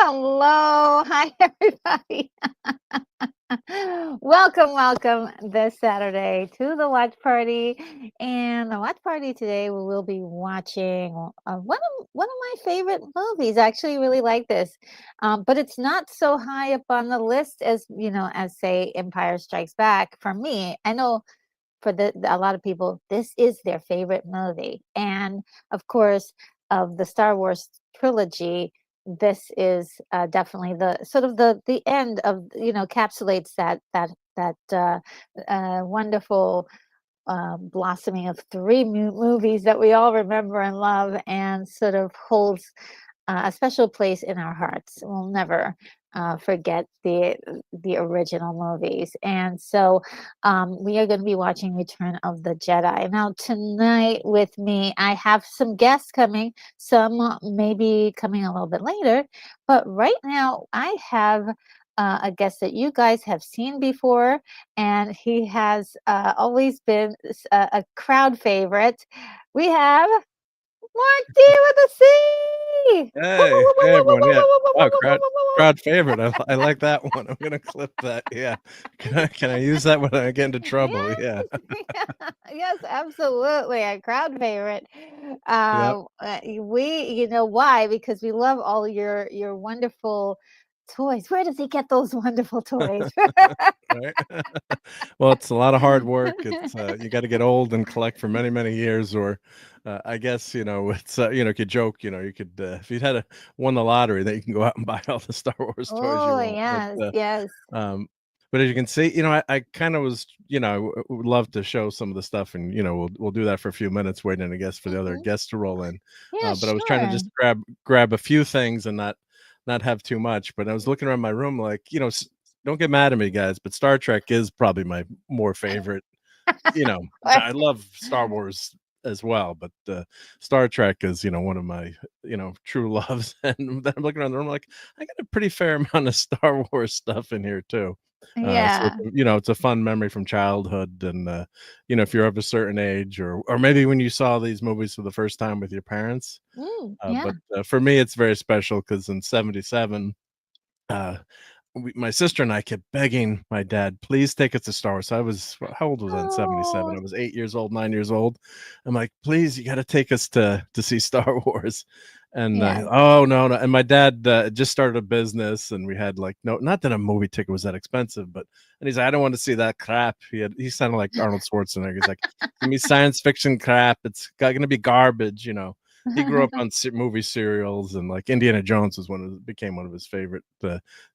Hello. Hi, everybody. Welcome this Saturday to the watch party. And the watch party today, we will be watching one of my favorite movies. I actually really like this, but it's not so high up on the list as as say Empire Strikes Back. For me, I know for a lot of people, this is their favorite movie, and of course, of the Star Wars trilogy, this is definitely the sort of the end of capsulates that wonderful blossoming of three movies that we all remember and love, and sort of holds a special place in our hearts. We'll never forget the original movies, and so we are going to be watching Return of the Jedi. Now tonight with me, I have some guests coming. Some maybe coming a little bit later, but right now I have a guest that you guys have seen before, and he has always been a crowd favorite. We have Mark D with a C. Hey, hey everyone. Yeah. Wow, crowd favorite. I like that one. I'm gonna clip that. Yeah. Can I use that when I get into trouble? Yeah. Yes, yes, absolutely, a crowd favorite. Yep. You know why? Because we love all your wonderful toys. Where does he get those wonderful toys? Right. Well, it's a lot of hard work. It's you got to get old and collect for many, many years, or I guess it's you could joke. You could if you'd had won the lottery, then you can go out and buy all the Star Wars toys you Oh, want. yes, yes. Um, but as you can see, I kind of was, would love to show some of the stuff, and we'll do that for a few minutes, waiting, I guess, for the other Mhm. guests to roll in. Yeah, But I was trying to sure. just grab a few things and not have too much. But I was looking around my room, like, don't get mad at me, guys, but Star Trek is probably my more favorite. I love Star Wars as well, but Star Trek is, one of my, true loves. And then I'm looking around the room like, I got a pretty fair amount of Star Wars stuff in here too. So Yeah. it's a fun memory from childhood, and if you're of a certain age, or maybe when you saw these movies for the first time with your parents. Yeah. But for me, it's very special because in '77, uh, my sister and I kept begging my dad, please take us to Star Wars. So how old was I in '77? Oh, I was 8 years old, 9 years old. I'm like, please, you got to take us to see Star Wars. And yeah. oh no, no. And my dad just started a business, and we had like, no, not that a movie ticket was that expensive, and he's like, I don't want to see that crap. He sounded like Arnold Schwarzenegger. He's like, give me science fiction crap. It's going to be garbage. He grew up on movie serials, and like Indiana Jones became one of his favorite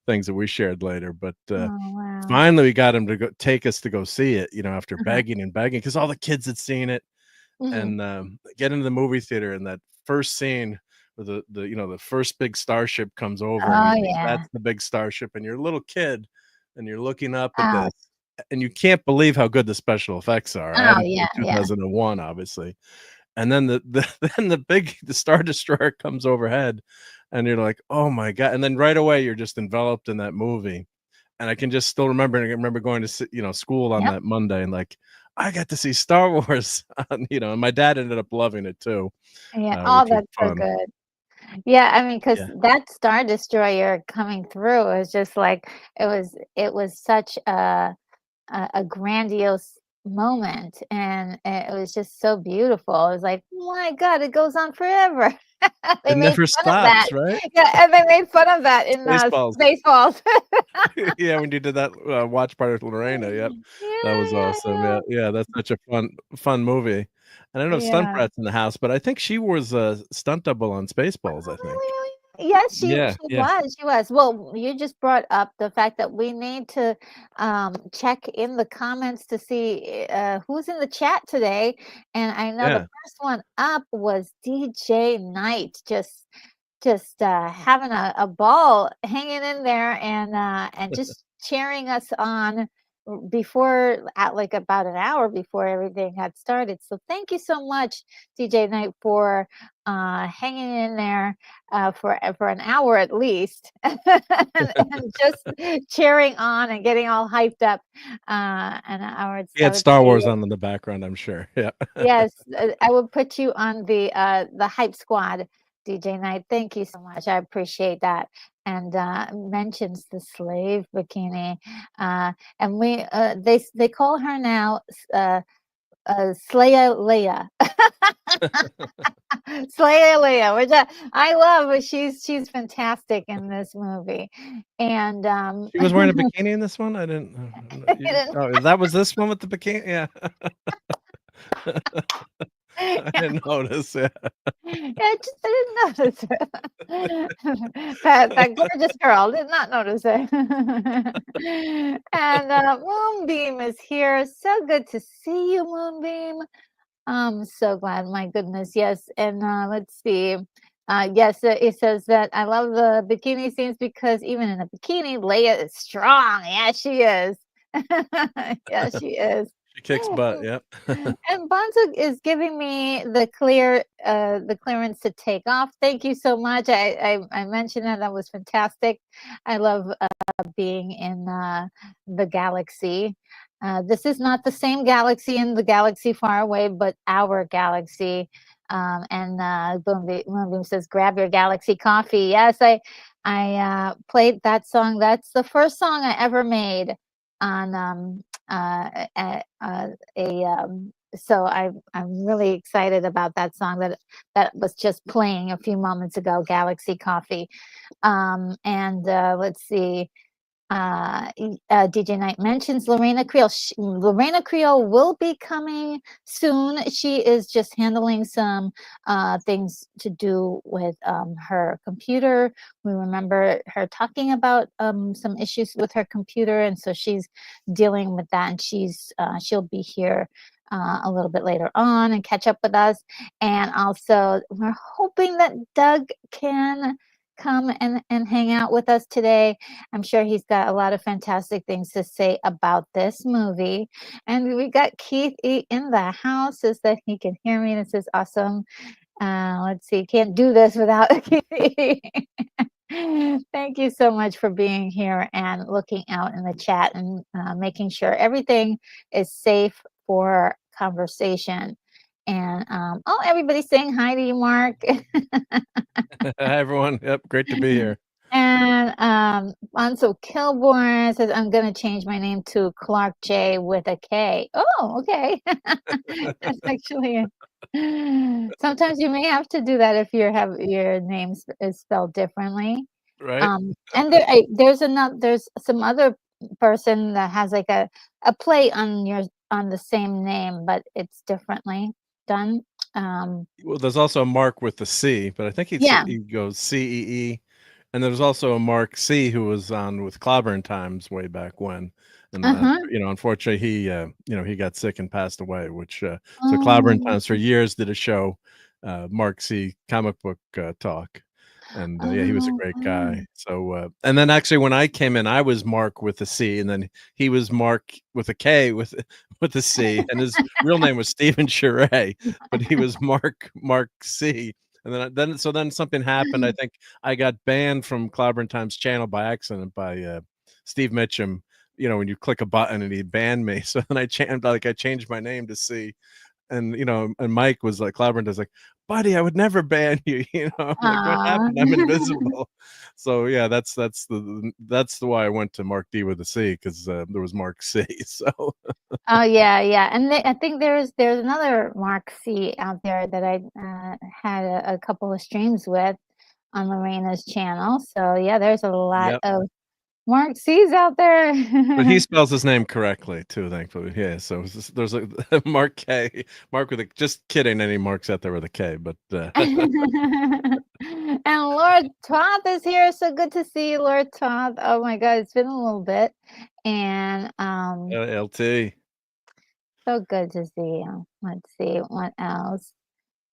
things that we shared later. But Oh, wow. finally, we got him to take us to go see it. After Uh-huh. begging and begging, because all the kids had seen it, Mhm. and get into the movie theater, and that first scene where the first big starship comes over, and you Oh, think yeah. that's the big starship, and you're a little kid, and you're looking up at Oh, this, and you can't believe how good the special effects are. I oh, haven't yeah, seen yeah. 2001, obviously. And then then the Star Destroyer comes overhead, and you're like, "Oh my god." And then right away you're just enveloped in that movie. And I can just still remember, and I remember going to school on Yep. that Monday, and like, I got to see Star Wars, and my dad ended up loving it too, Yeah. Oh, which was that's so fun. good. Yeah, I mean, because Yeah. that Star Destroyer coming through is just like it was such a grandiose moment, and it was just so beautiful. It was like, "My god, it goes on forever." They It made never fun of that. stops, right? Yeah, and they made fun of that in, Spaceballs. Spaceballs. Yeah, when you did that, watch party with Lorena, yep. That Yeah, was yeah, awesome, yeah. yeah, yeah, that's such a fun movie. And I don't know if Stunt Yeah. Brat's in the house, but I think she was a stunt double on Spaceballs, I think. Oh, really? Yes, she Yeah, she yeah, was, she was. Well, you just brought up the fact that we need to, check in the comments to see, who's in the chat today, and I know the yeah. first one up was DJ Knight, just, having a ball hanging in there, and just cheering us on before at, like, about an hour before everything had started. So thank you so much, DJ Knight, for, hanging in there, for an hour at least, and just cheering on and getting all hyped up, and He had I would Star say Wars on in the background, I'm sure, yeah. yes, I would put you on the hype squad, DJ Knight. Thank you so much. I appreciate that. and mentions the slave bikini, and they call her now Slaya Leia. Slaya Leia, which I love, but she's fantastic in this movie, and She was wearing a bikini in this one? I didn't didn't- oh, that was this one with the bikini? Yeah. I didn't notice, yeah. Yeah, I just didn't notice it. That gorgeous girl did not notice it. And Moonbeam is here. So good to see you, Moonbeam. I'm so glad. My goodness, yes. And let's see. Yes, it says that I love the bikini scenes because even in a bikini, Leia is strong. Yeah, she is. Yeah, she is. She kicks butt, yep. And Bonzo is giving me the clearance to take off. Thank you so much. I mentioned that was fantastic. I love being in the galaxy. This is not the same galaxy in the galaxy far away, but our galaxy. And Boom says, "Grab your galaxy coffee." Yes, I played that song. That's the first song I ever made on so I'm really excited about that song that was just playing a few moments ago, Galaxy Coffee. And let's see. DJ Knight mentions Lorena Creel. Lorena Creel will be coming soon. She is just handling some things to do with her computer. We remember her talking about some issues with her computer, and so she's dealing with that. And she'll be here a little bit later on and catch up with us. And also, we're hoping that Doug can come and hang out with us today. I'm sure he's got a lot of fantastic things to say about this movie. And we got Keith in the house, says that he can hear me. This is awesome. Let's see, can't do this without Keith. Thank you so much for being here and looking out in the chat and making sure everything is safe for conversation. And oh, everybody's saying hi to you, Mark. Hi, everyone. Yep, great to be here. And Bonzo Kilborn says, "I'm going to change my name to Clark J with a K." Oh, okay. That's actually sometimes you may have to do that if your name is spelled differently. Right? And there's some other person that has like a play on the same name, but it's differently done. Well, there's also a Mark with the C, but I think Yeah. he goes CEE. And there's also a Mark C who was on with Clobberin Times way back when. And unfortunately he got sick and passed away, which so Clobberin Oh, Times for years did a show, Mark C comic book talk. And yeah, he was a oh, great wow. guy. So and then actually when I came in, I was Mark with a C, and then he was Mark with a K with a C, and his real name was Stephen Charest, but he was Mark C. And then something happened. I think I got banned from Clobberin Times channel by accident by Steve Mitchum. When you click a button and he banned me. So then I changed my name to C. And and Mike was like, Clobberin does like, buddy, I would never ban you. I'm like, what Aw. happened? I'm invisible. So yeah, that's the why I went to Mark D with a C, because there was Mark C. So Oh, yeah, yeah, and I think there's another Mark C out there that I had a couple of streams with on Lorena's channel. So yeah, there's a lot yep. of Mark C's out there. But he spells his name correctly too, thankfully. Yeah. So there's a Mark K, Mark with a, just kidding, any Marks out there with a K, but And Lord Toth is here. So good to see you, Lord Toth. Oh my God, it's been a little bit. And LT. so good to see you. Let's see what else.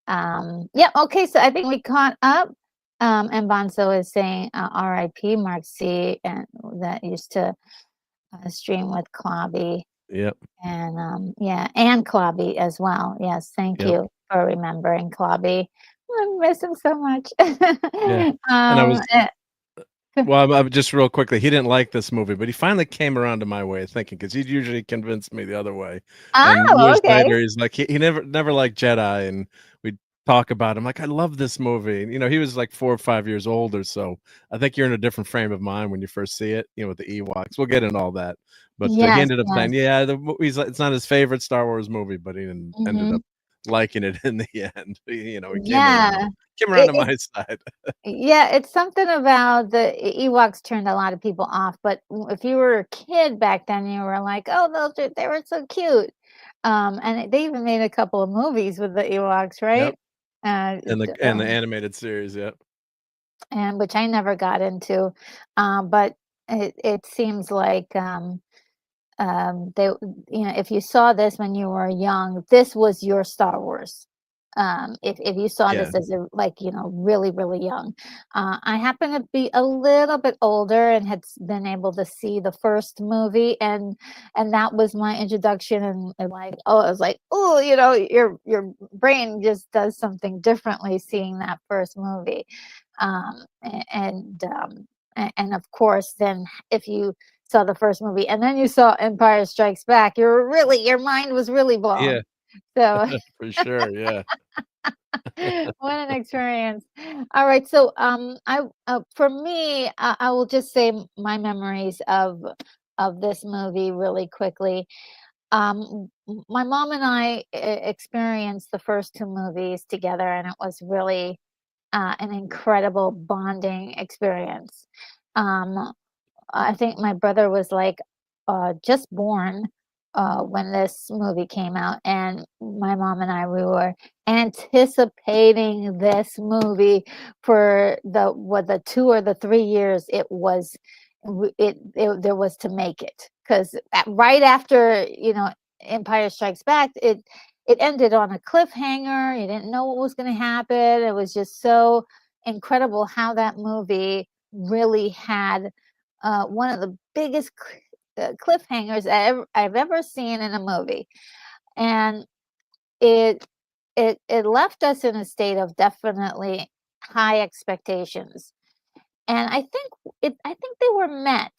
Yeah, okay, so I think we caught up. And Bonzo is saying RIP Mark C, and that used to stream with Clobby. Yep. And yeah, and Clobby as well. Yes, thank Yep. you for remembering Clobby. I miss him so much. Yeah. And I was well, I'm just real quickly, he didn't like this movie, but he finally came around to my way of thinking, because he'd usually convince me the other way. And Oh, years okay. later, he's like, he never liked Jedi, and we talk about him, like, "I love this movie." You know, he was like 4 or 5 years old or so. I think you're in a different frame of mind when you first see it, with the Ewoks. We'll get into all that. But, he Yes, ended up saying, yes. yeah, the movie's it's not his favorite Star Wars movie, but he ended Mhm. up liking it in the end. He Yeah. came around It to it my side. yeah, it's something about the Ewoks turned a lot of people off, but if you were a kid back then, you were like, "Oh, they were so cute." And they even made a couple of movies with the Ewoks, Yep, right? and D the animated series, yep. and which I never got into, but it seems like, they if you saw this when you were young, this was your Star Wars. If you saw Yeah, this as a like, really, really young. I happen to be a little bit older and had been able to see the first movie, and that was my introduction, and like, oh, I was like, oh, your brain just does something differently seeing that first movie. And of course, then if you saw the first movie and then you saw Empire Strikes Back, your mind was really yeah, blown. So for sure, yeah. what an experience. All right, so I for me, I will just say my memories of this movie really quickly. My mom and I experienced the first two movies together, and it was really an incredible bonding experience. Um, I think my brother was like just born when this movie came out, and my mom and I we were anticipating this movie for the 2 or 3 years there was to make it because right after Empire Strikes Back it ended on a cliffhanger. You didn't know what was going to happen. It was just so incredible how that movie really had one of the biggest cliffhangers I've ever seen in a movie, and it it left us in a state of definitely high expectations, and I think they were met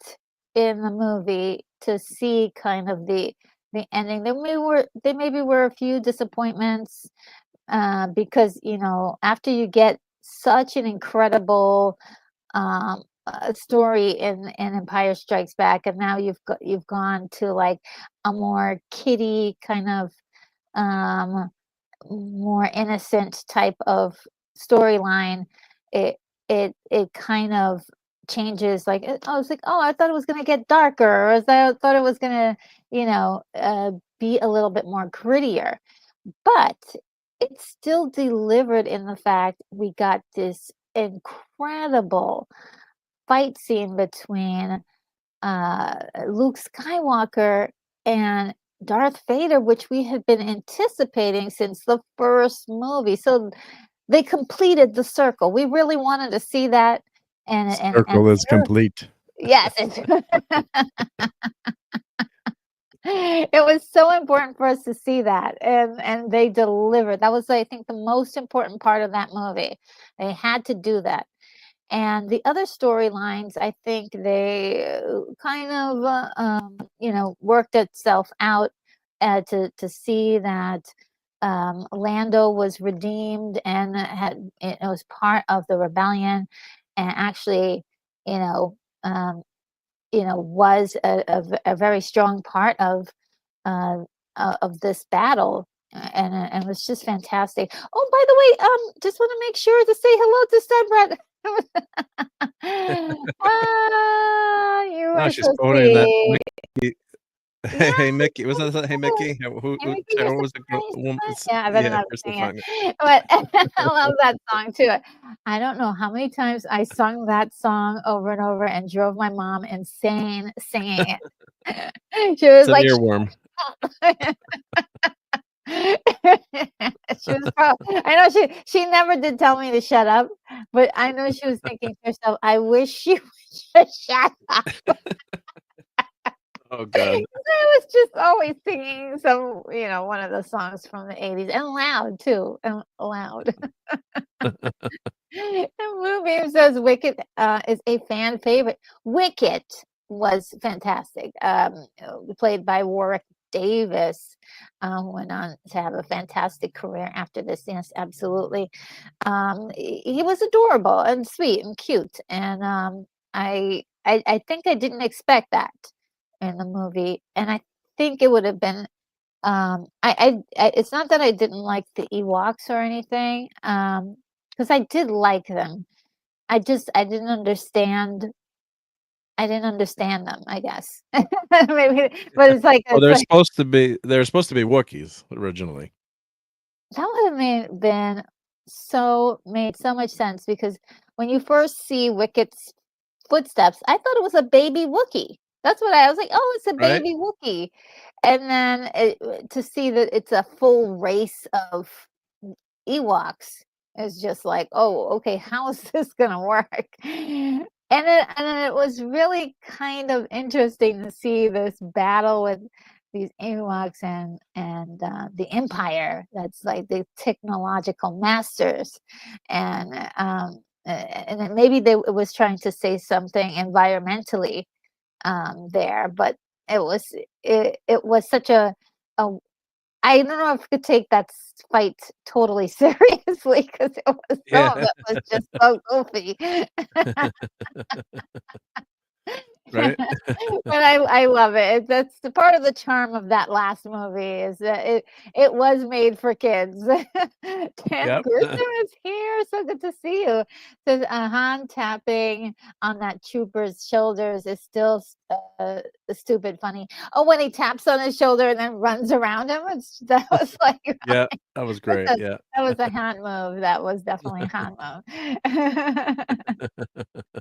in the movie to see kind of the ending. There maybe were a few disappointments because after you get such an incredible story in Empire Strikes Back, and now you've gone to like a more kiddie kind of um, more innocent type of storyline. It it kind of changes. Like I was like, oh, I thought it was gonna get darker, or I thought it was gonna be a little bit more grittier, but it still delivered in the fact we got this incredible fight scene between Luke Skywalker and Darth Vader, which we had been anticipating since the first movie. So they completed the circle. We really wanted to see that, and Circle is complete. yes, it was so important for us to see that, and they delivered. That was, I think, the most important part of that movie. They had to do that. And the other storylines, I think they kind of, worked itself out to see that Lando was redeemed and it was part of the rebellion, and actually, you know, um, was a very strong part uh, of this battle. And it was just fantastic. Oh, by the way, just want to make sure to say hello to Steinbrad. Ah, you Oh, are she's so quoting that sweet. Mickey. Yeah. Hey, Mickey. Was that "Hey, Mickey"? Hey, Mickey, you're What so was the girl nice. woman Yeah, I better yeah, not you're so sing it. funny. But I love that song too. I don't know how many times I sung that song over and over and drove my mom insane singing it. She It's was an like, earworm. she was I know she never did tell me to shut up, but I know she was thinking to herself, "I wish she would just shut up." Oh god. I was just always singing one of the songs from the '80s, and loud too, and loud. And Moonbeam says Wicket is a fan favorite. Wicket was fantastic. Played by Warwick Davis. went on to have a fantastic career after this. Yes, absolutely. He was adorable and sweet and cute, and I think I didn't expect that in the movie, and I think it would have been. It's not that I didn't like the Ewoks or anything, because I did like them. I didn't understand. I didn't understand them, I guess. Maybe, but Well, it's like they're supposed to be Wookiees originally, that would have been made so much sense because when you first see Wicket's footsteps, I thought it was a baby Wookiee. That's what I was like, oh, it's a right? baby Wookiee. And then to see that it's a full race of Ewoks is just like, oh, okay, how is this gonna work? And then it was really kind of interesting to see this battle with these Ewoks and the Empire. That's like the technological masters, and then maybe it was trying to say something environmentally there, but it was it was such a I don't know if I could take that fight totally seriously because it was some of Yeah. it was just so goofy. Right? But I love it. That's the part of the charm of that last movie is that it was made for kids. Dan Yep. Grissom is here. So good to see you. Says Han tapping on that trooper's shoulders is still stupid funny. Oh, when he taps on his shoulder and then runs around him, that was like Yeah, that was great, that yeah. was a Han move. That was definitely a Han move. That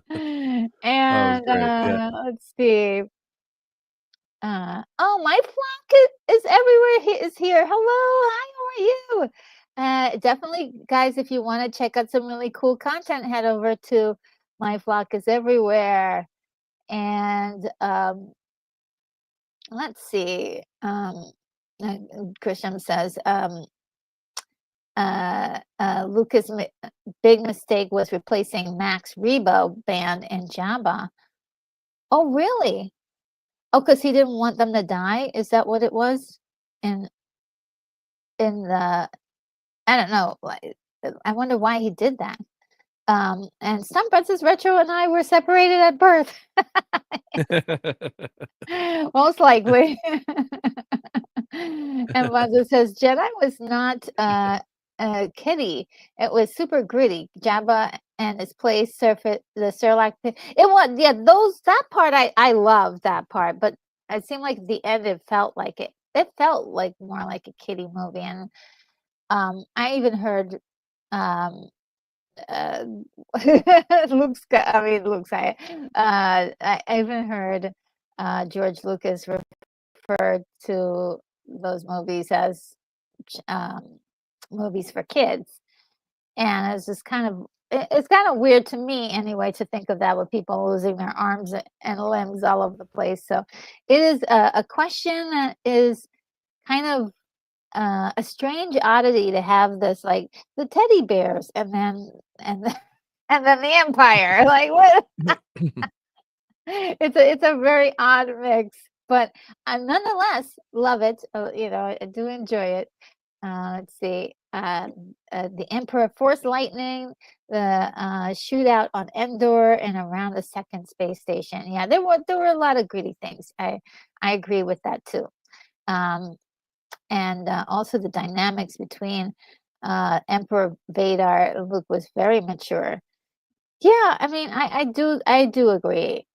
was And, great, yeah. let's see. Oh, my flock is everywhere. He is here. Hello, hi, how are you? Definitely, guys, if you want to check out some really cool content, head over to My Flock is Everywhere. And let's see. Grisham says, Lucas' big mistake was replacing Max Rebo band in Jabba. Oh, really? Oh, because he didn't want them to die? Is that what it was? In in the I don't know. I wonder why he did that. And Stunt Princess Retro and I were separated at birth. Most likely. And Lonzo says Jedi was not kitty. It was super gritty. Jabba and his place surface the Sarlacc pit. It was that part I love that part, but it seemed like at the end it felt like it. It felt like more like a kiddie movie, and I even heard uh, Luke Skywalker. I even heard George Lucas refer to those movies as um, movies for kids, and it's just it's kind of weird to me anyway to think of that with people losing their arms and limbs all over the place. So it is a question that is kind of a strange oddity to have this like the teddy bears and then and then the empire like what it's a very odd mix, but nonetheless love it. I do enjoy it. Let's see. The Emperor Force Lightning, the shootout on Endor, and around the second space station. Yeah, there were a lot of gritty things. I agree with that too. Um, and also the dynamics between Emperor Vadar and Luke was very mature. Yeah, I mean, I do agree.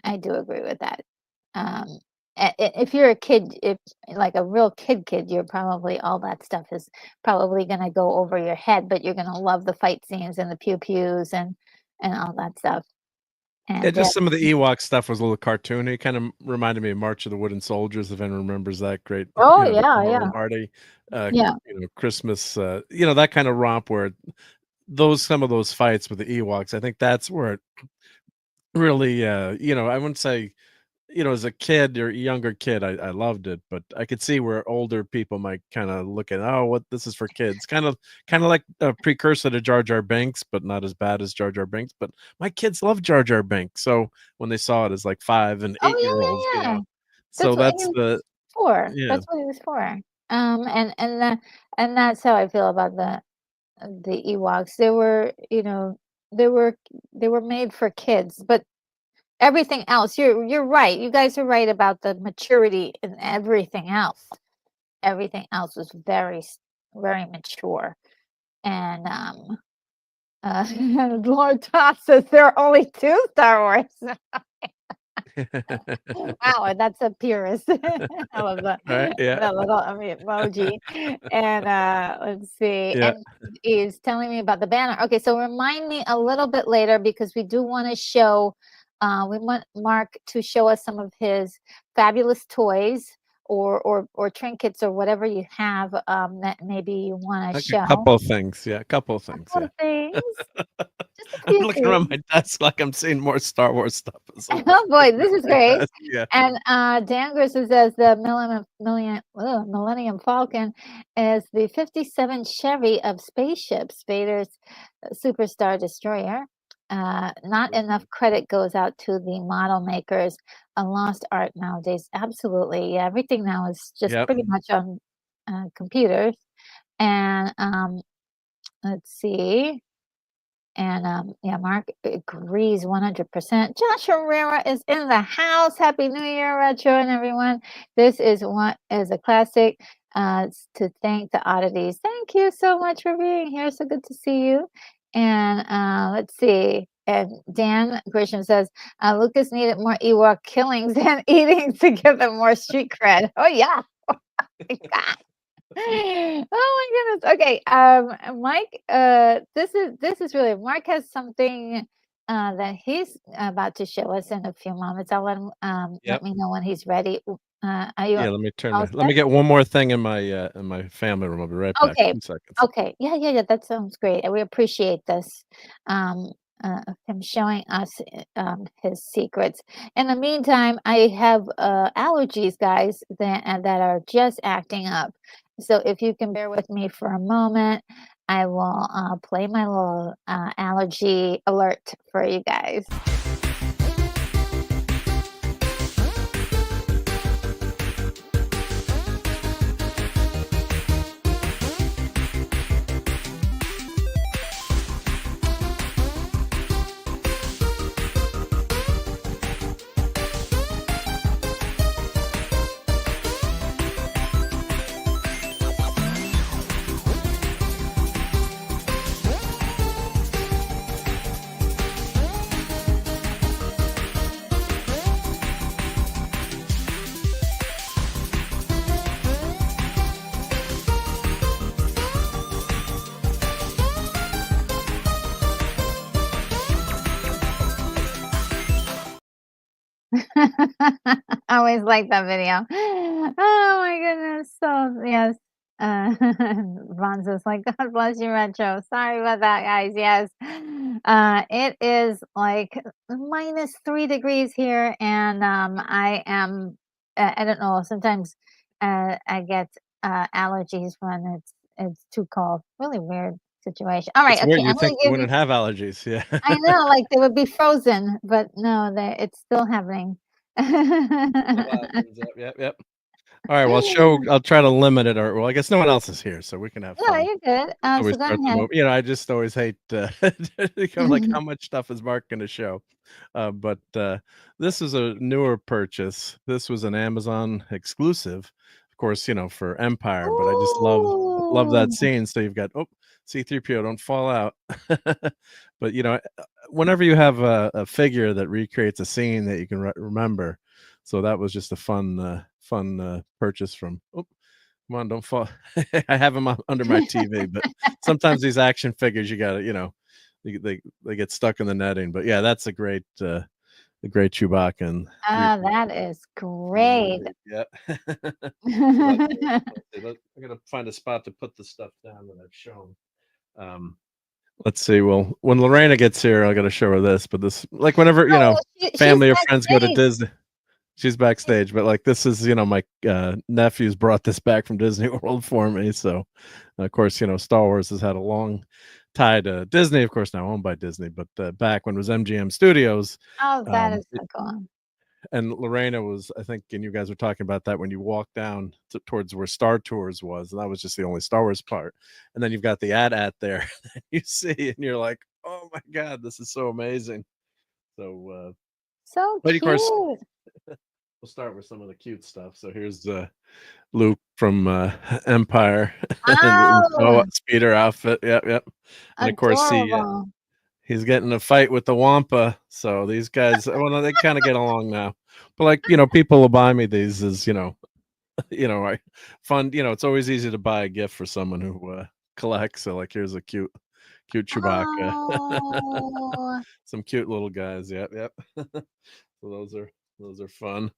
I do agree with that. Um, if you're a kid, if like a real kid, you're probably all that stuff is probably gonna go over your head, but you're gonna love the fight scenes and the pew pews and all that stuff. Yeah, And just some of the Ewok stuff was a little cartoony, kind of reminded me of March of the Wooden Soldiers, if anyone remembers that great, oh the yeah, Laurel yeah, and Hardy, yeah. Christmas, that kind of romp where some of those fights with the Ewoks, I think that's where it really, I wouldn't say, as a kid or a younger kid, I loved it, but I could see where older people might kind of look at, oh, what this is for kids, kind of like a precursor to Jar Jar Binks, but not as bad as Jar Jar Binks. But my kids love Jar Jar Binks, so when they saw it as like 5 and Oh 8-year olds, yeah, yeah, yeah. so That's what he that's was the for. yeah. That's what he was for. And that's how I feel about the Ewoks. They were, they were they were made for kids, but everything else, you're right. You guys are right about the maturity and everything else. Everything else was very mature. And Lord Todd says there are only two Star Wars. Wow, that's a purist. I love that. Right, yeah, That little emoji. And let's see. yeah. And he's telling me about the banner. Okay, so remind me a little bit later because we do want to show. We want Mark to show us some of his fabulous toys or trinkets or whatever you have that maybe you want to Like a show. couple of things, yeah, a couple of things, Couple yeah. of things, just a I'm few looking around things. my desk like I'm seeing more Star Wars stuff as well. Oh boy, this is My great. desk, yeah. And Dan Grissom says the Millennium Falcon is the 57 Chevy of spaceships, Vader's superstar destroyer. Not enough credit goes out to the model makers. A lost art nowadays. Absolutely. Yeah, everything now is just Yep, pretty much on computers. And let's see. And yeah, Mark agrees 100%. Josh Herrera is in the house. Happy New Year, Retro, and everyone. This is a classic. To thank the oddities. Thank you so much for being here. So good to see you. And let's see. And Dan Grisham says Lucas needed more Ewok killings and eating to give them more street cred. Oh yeah. My God. Oh my goodness. Okay, Mike, this is really Mark has something that he's about to show us in a few moments. I'll let yep. me know when he's ready. Are you Yeah, let me turn all my let set? me get one more thing in my family room. I'll be right back. Okay. 2 seconds. Okay. Yeah, yeah, yeah. That sounds great. And we appreciate this. Um, him showing us his secrets. In the meantime, I have allergies, guys, that are just acting up. So if you can bear with me for a moment, I will play my little allergy alert for you guys. I always like that video. Oh my goodness. So yes. Ron says like God bless you, Retro. Sorry about that, guys. Yes. It is like -3 degrees here, and I am I don't know, sometimes I get allergies when it's too cold. Really weird situation. All right, It's weird, okay, you I'm think gonna you give you wouldn't have allergies, yeah. I know, like, they would be frozen, but no, it's still happening. Still happens, yep, yep, yep. Alright, well, I'll try to limit it, or well, I guess no one else is here, so we can have No, fun you're good. until we So go start the ahead. movie. I just always hate, kind of like, how much stuff is Mark gonna show? But, this is a newer purchase. This was an Amazon exclusive, of course, for Empire, but I just love that Ooh. scene. So you've got, "Oh, C-3PO, don't fall out." But, whenever you have a figure that recreates a scene that you can remember, so that was just a fun purchase from come on, don't fall. I have them under my TV, but sometimes these action figures, you gotta, they get stuck in the netting. But yeah, that's a great Chewbacca and three. Ah, that is great. Indeed, yeah. So that's I gotta find a spot to put the stuff down that I've shown. Um, let's see. Well, when Lorena gets here, I gotta show her this. But this, like, whenever Oh, she's family or friends go to backstage. Disney. She's backstage, but like this is, my nephews brought this back from Disney World for me. So, of course, Star Wars has had a long tie to Disney, of course, now owned by Disney, but back when it was MGM Studios, Oh, that um, is so cool. and Lorena was, I think, and you guys were talking about that when you walk down towards where Star Tours was, and that was just the only Star Wars part. And then you've got the at there that you see, and you're like, oh my god, this is so amazing. So, So but of course, cute. we'll start with some of the cute stuff. So here's Luke from Empire and Oh, Noah speeder outfit. Yep, yep. And of course, adorable. he's getting a fight with the Wampa. So these guys, well, no, they kind of get along now. But like, people will buy me these as I fun. It's always easy to buy a gift for someone who collects. So like, here's a cute Chewbacca. Oh, Some cute little guys. Yep, yep. So those are fun.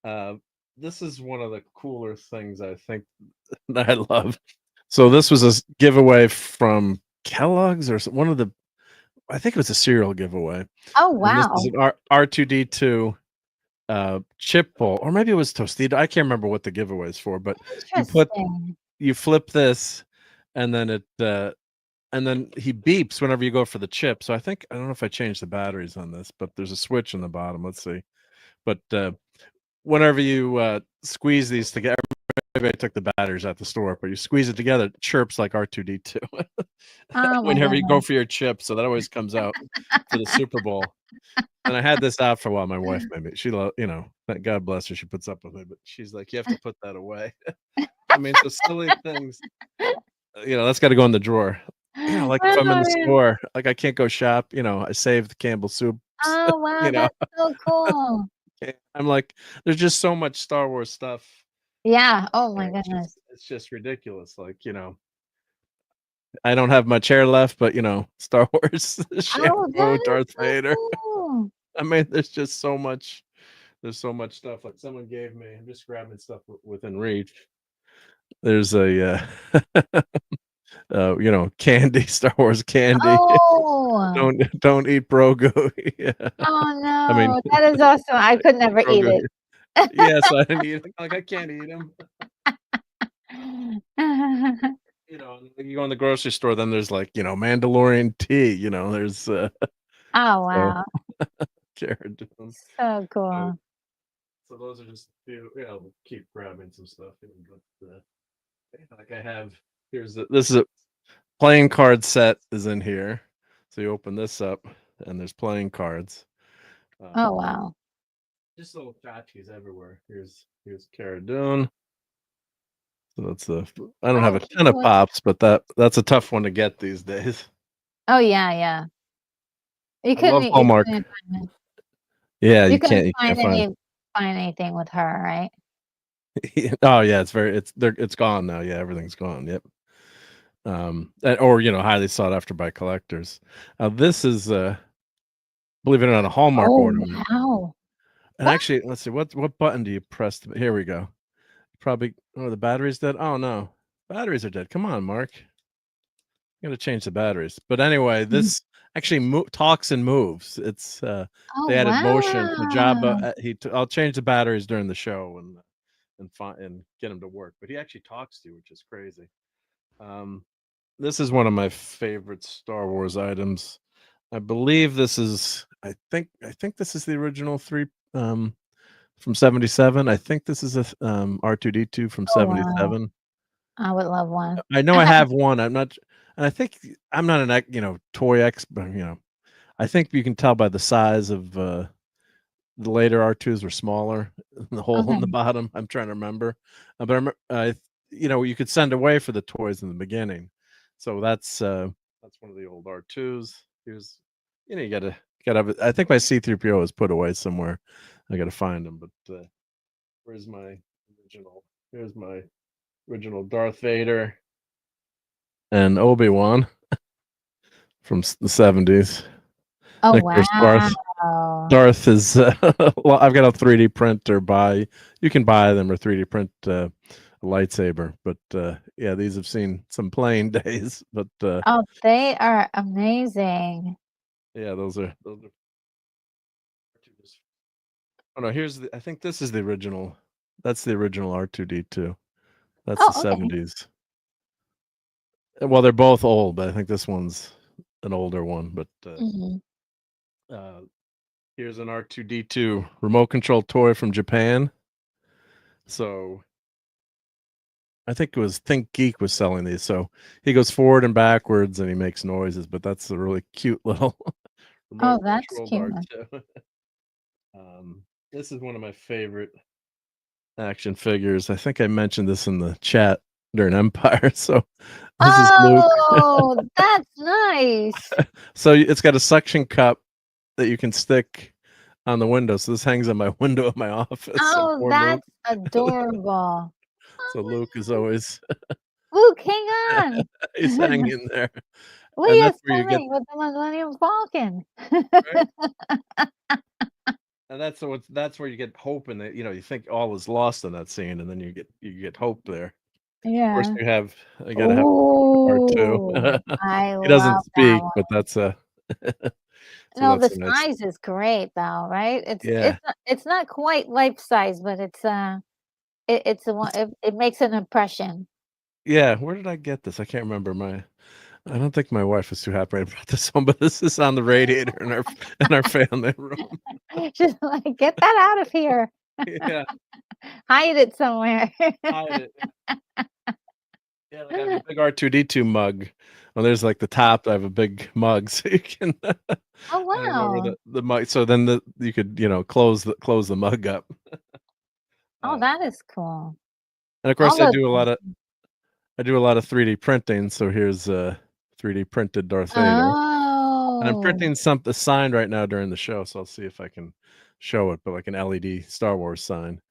Uh, this is one of the cooler things I think that I love. So this was a giveaway from Kellogg's or one of the. I think it was a cereal giveaway, oh, and this is wow. an R2D2 chip bowl, or maybe it was Tostito. I can't remember what the giveaway is for, but Interesting. you flip this, and then and then he beeps whenever you go for the chip. So I don't know if I changed the batteries on this, but there's a switch in the bottom. Let's see. But whenever you squeeze these together, maybe I took the batteries at the store, but you squeeze it together, it chirps like R2D2 Oh my whenever you go goodness. for your chip. So that always comes out for the Super Bowl. And I had this out for a while. My wife made me. She, God bless her, she puts up with me, but she's like, you have to put that away. I mean, so silly things. That's got to go in the drawer. Like if I'm in the store, like I can't go shop. I save the Campbell soups. Oh, wow, You know, that's so cool. I'm like, there's just so much Star Wars stuff. Yeah, oh my It's goodness. just ridiculous. Like, I don't have much hair left, but Star Wars Oh, shampoo, that is Darth so Vader. cool. I mean, there's just so much. There's so much stuff. Like someone gave me. I'm just grabbing stuff within reach. There's a candy, Star Wars candy. Oh. Don't eat Brogo. Yeah. Oh, I mean, no, that is awesome. I could never eat Brogo. it. Yeah, so I didn't eat. Like I can't eat them. You go in the grocery store, then there's like Mandalorian tea. There's Oh, so wow. Cara Dune. So So, cool. so those are just a few. We'll keep grabbing some stuff. But, like I have. This is a playing card set is in here. So you open this up, and there's playing cards. Oh, wow. Just little tchotchkes everywhere. Here's Cara Dune. So I don't have Oh, a ton of cute. pops, but that's a tough one to get these days. Oh, yeah, yeah. You I love couldn't you Hallmark. couldn't find Yeah, you you couldn't can't find. find anything with her, right? Oh yeah, it's gone now. Yeah, everything's gone. Yep. Or highly sought after by collectors. This is believe it or not, a Hallmark Oh, ornament. wow. And What? actually, let's see what button do you press? Here we go. Probably. Oh, the battery's dead. Oh no, batteries are dead. Come on, Mark. You got to change the batteries. But anyway, Mhm. this actually talks and moves. It's Oh, they added motion. So Jabba, wow. I'll change the batteries during the show and get him to work. But he actually talks to you, which is crazy. Um, this is one of my favorite Star Wars items. I believe this is. I think this is the original three from '77. I think this is a R2D2 from Oh, wow. '77. I would love one. I know I have one. I'm not, and I think I'm not an toy but I think you can tell by the size of the later R2s were smaller. The hole in the Okay. bottom. I'm trying to remember, but I remember, you could send away for the toys in the beginning, so that's one of the old R2s. Here's, you gotta have it. I think my C3PO is put away somewhere. I gotta find him, but where's my original? Here's my original Darth Vader and Obi-Wan from the '70s. Oh, And of course, wow. Darth is. Well, I've got a 3D printer. You can buy them or 3D print a lightsaber. But yeah, these have seen some playing days. But Oh, they are amazing. yeah, those are. Oh no, I think this is the original. That's the original R2D2. That's the Oh, okay. '70s. Well, they're both old, but I think this one's an older one. But Mhm. uh, Here's an R2D2 remote control toy from Japan. So I think it was Think Geek was selling these. So he goes forward and backwards and he makes noises, but that's a really cute little Oh, remote that's controlled cute. R2. This is one of my favorite action figures. I think I mentioned this in the chat during Empire. So this is Luke. Oh, that's nice. So it's got a suction cup that you can stick on the window. So this hangs on my window of my office. So Oh, poor Luke. that's adorable. So Oh, Luke is always Luke, hang on. he's hanging there. What are And you that's where you get selling with the Millennium Falcon? right? And that's where you get hope and that, you think all is lost in that scene, and then you get hope there. Of course, Yeah. I gotta have part 2. Ooh, I He doesn't love that speak, one. but that's a so No, the that's a nice size is great though, right? yeah. It's not quite life size, but it's a one it makes an impression. Yeah, where did I get this? I can't remember I don't think my wife was too happy I brought this home, but this is on the radiator in our family room. She's like, "Get that out of here. Yeah, Hide it somewhere." hide it. Yeah, like I have a big R2D2 mug. Well, there's like the top, I have a big mug, so you can Oh, I don't know where wow. the mug so then you could, close the mug up. Oh, Uh, that is cool. and of All course, those I do a lot of 3D printing, so here's a 3D printed Darth Vader. And I'm Oh. printing a sign right now during the show, so I'll see if I can show it, but like an LED Star Wars sign.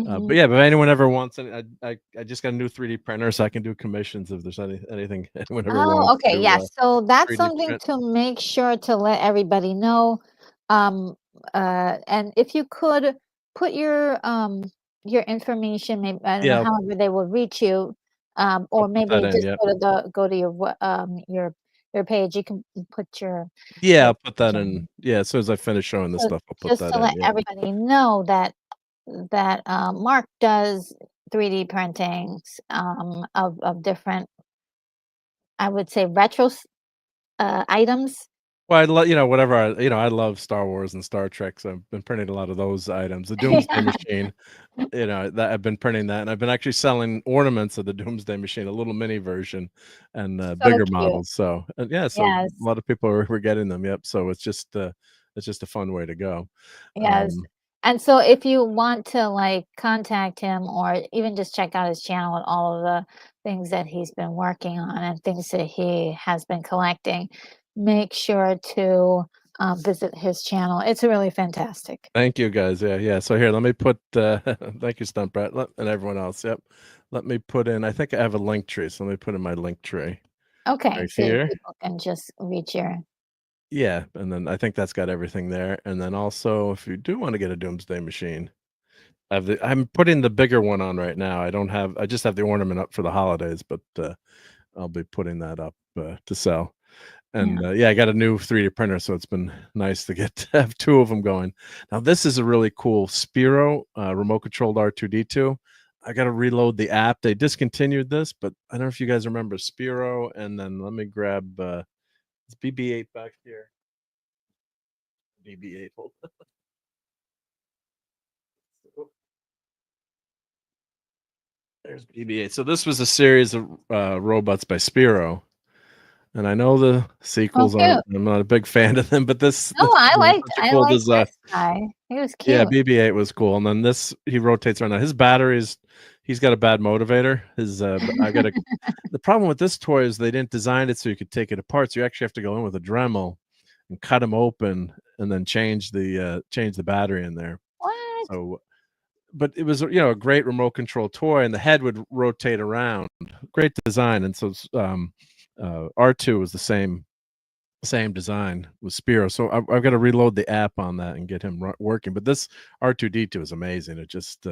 But Mhm. yeah, but if anyone ever wants any, I just got a new 3D printer, so I can do commissions if there's anything anyone ever Oh, wants okay, to yes. So that's 3D something print. to make sure to let everybody know. Um, and if you could put your information, maybe I don't know, Yeah, however they will reach you, I'll or put that maybe in. just Yep. go to your page. You can put Yeah, your I'll put that in. information. Yeah, as soon as I finish showing this So stuff, I'll put just that to in. let Yep. everybody know that Mark does 3D printings of different, I would say, items. Well, whatever I love Star Wars and Star Trek, so I've been printing a lot of those items. The Doomsday Yeah, Machine, that I've been printing that, and I've been actually selling ornaments of the Doomsday Machine, a little mini version, and so bigger cute. models. So, and yeah, so Yes, a lot of people were getting them. Yep. So it's just a fun way to go. yes. Um, And so if you want to, like, contact him or even just check out his channel and all of the things that he's been working on and things that he has been collecting, make sure to, visit his channel. It's really fantastic. Thank you guys. Yeah, yeah. So here, let me put. Thank you, Stunt Brett, and everyone else. Yep. Let me put in. I think I have a link tree, so let me put in my link tree Okay, right so here. people can just reach your Yeah, and then I think that's got everything there. And then also, if you do want to get a Doomsday Machine, I'm putting the bigger one on right now. I just have the ornament up for the holidays, but I'll be putting that up to sell. yeah. And yeah, I got a new 3D printer, so it's been nice to get to have two of them going. Now, this is a really cool Spiro remote controlled R2D2. I got to reload the app. They discontinued this, but I don't know if you guys remember Spiro. And then let me grab it's BB8 back here. BB8. Hold on. There's BB8. So this was a series of robots by Spiro. And I know the Oh, sequels aren't. cute. I'm not a big fan of them, but No, this was such a I cool liked design. this guy. He was Yeah, cute. BB-8 was cool, and then this he rotates around. Now his batteries, he's got a bad motivator. I got a the problem with this toy is they didn't design it so you could take it apart. So you actually have to go in with a Dremel and cut them open and then change the battery in there. What? So, but it was a great remote control toy, and the head would rotate around. Great design, and so R2 was the same design with Spiro. So I've got to reload the app on that and get him working. But this R2D2 is amazing. It just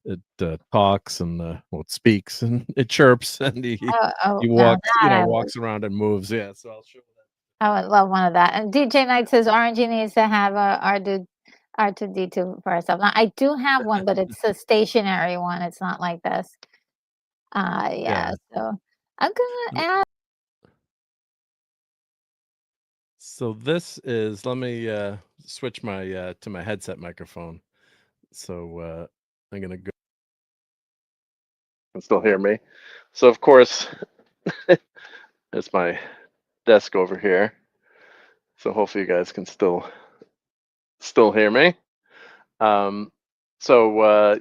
it talks and well, it speaks and it chirps and Oh, oh, he now walks, that walks around and moves. Yeah, so I'll show that. I would love one of that. And DJ Knight says Orange needs to have a R2D2 for herself. Now I do have one, but it's a stationary one. It's not like this. Yeah. Yeah. So I'm gonna Let me add. So this is, let me switch my to my headset microphone. So I'm gonna go. Can still hear me. So of course, it's my desk over here. So hopefully you guys can still hear me. Um, so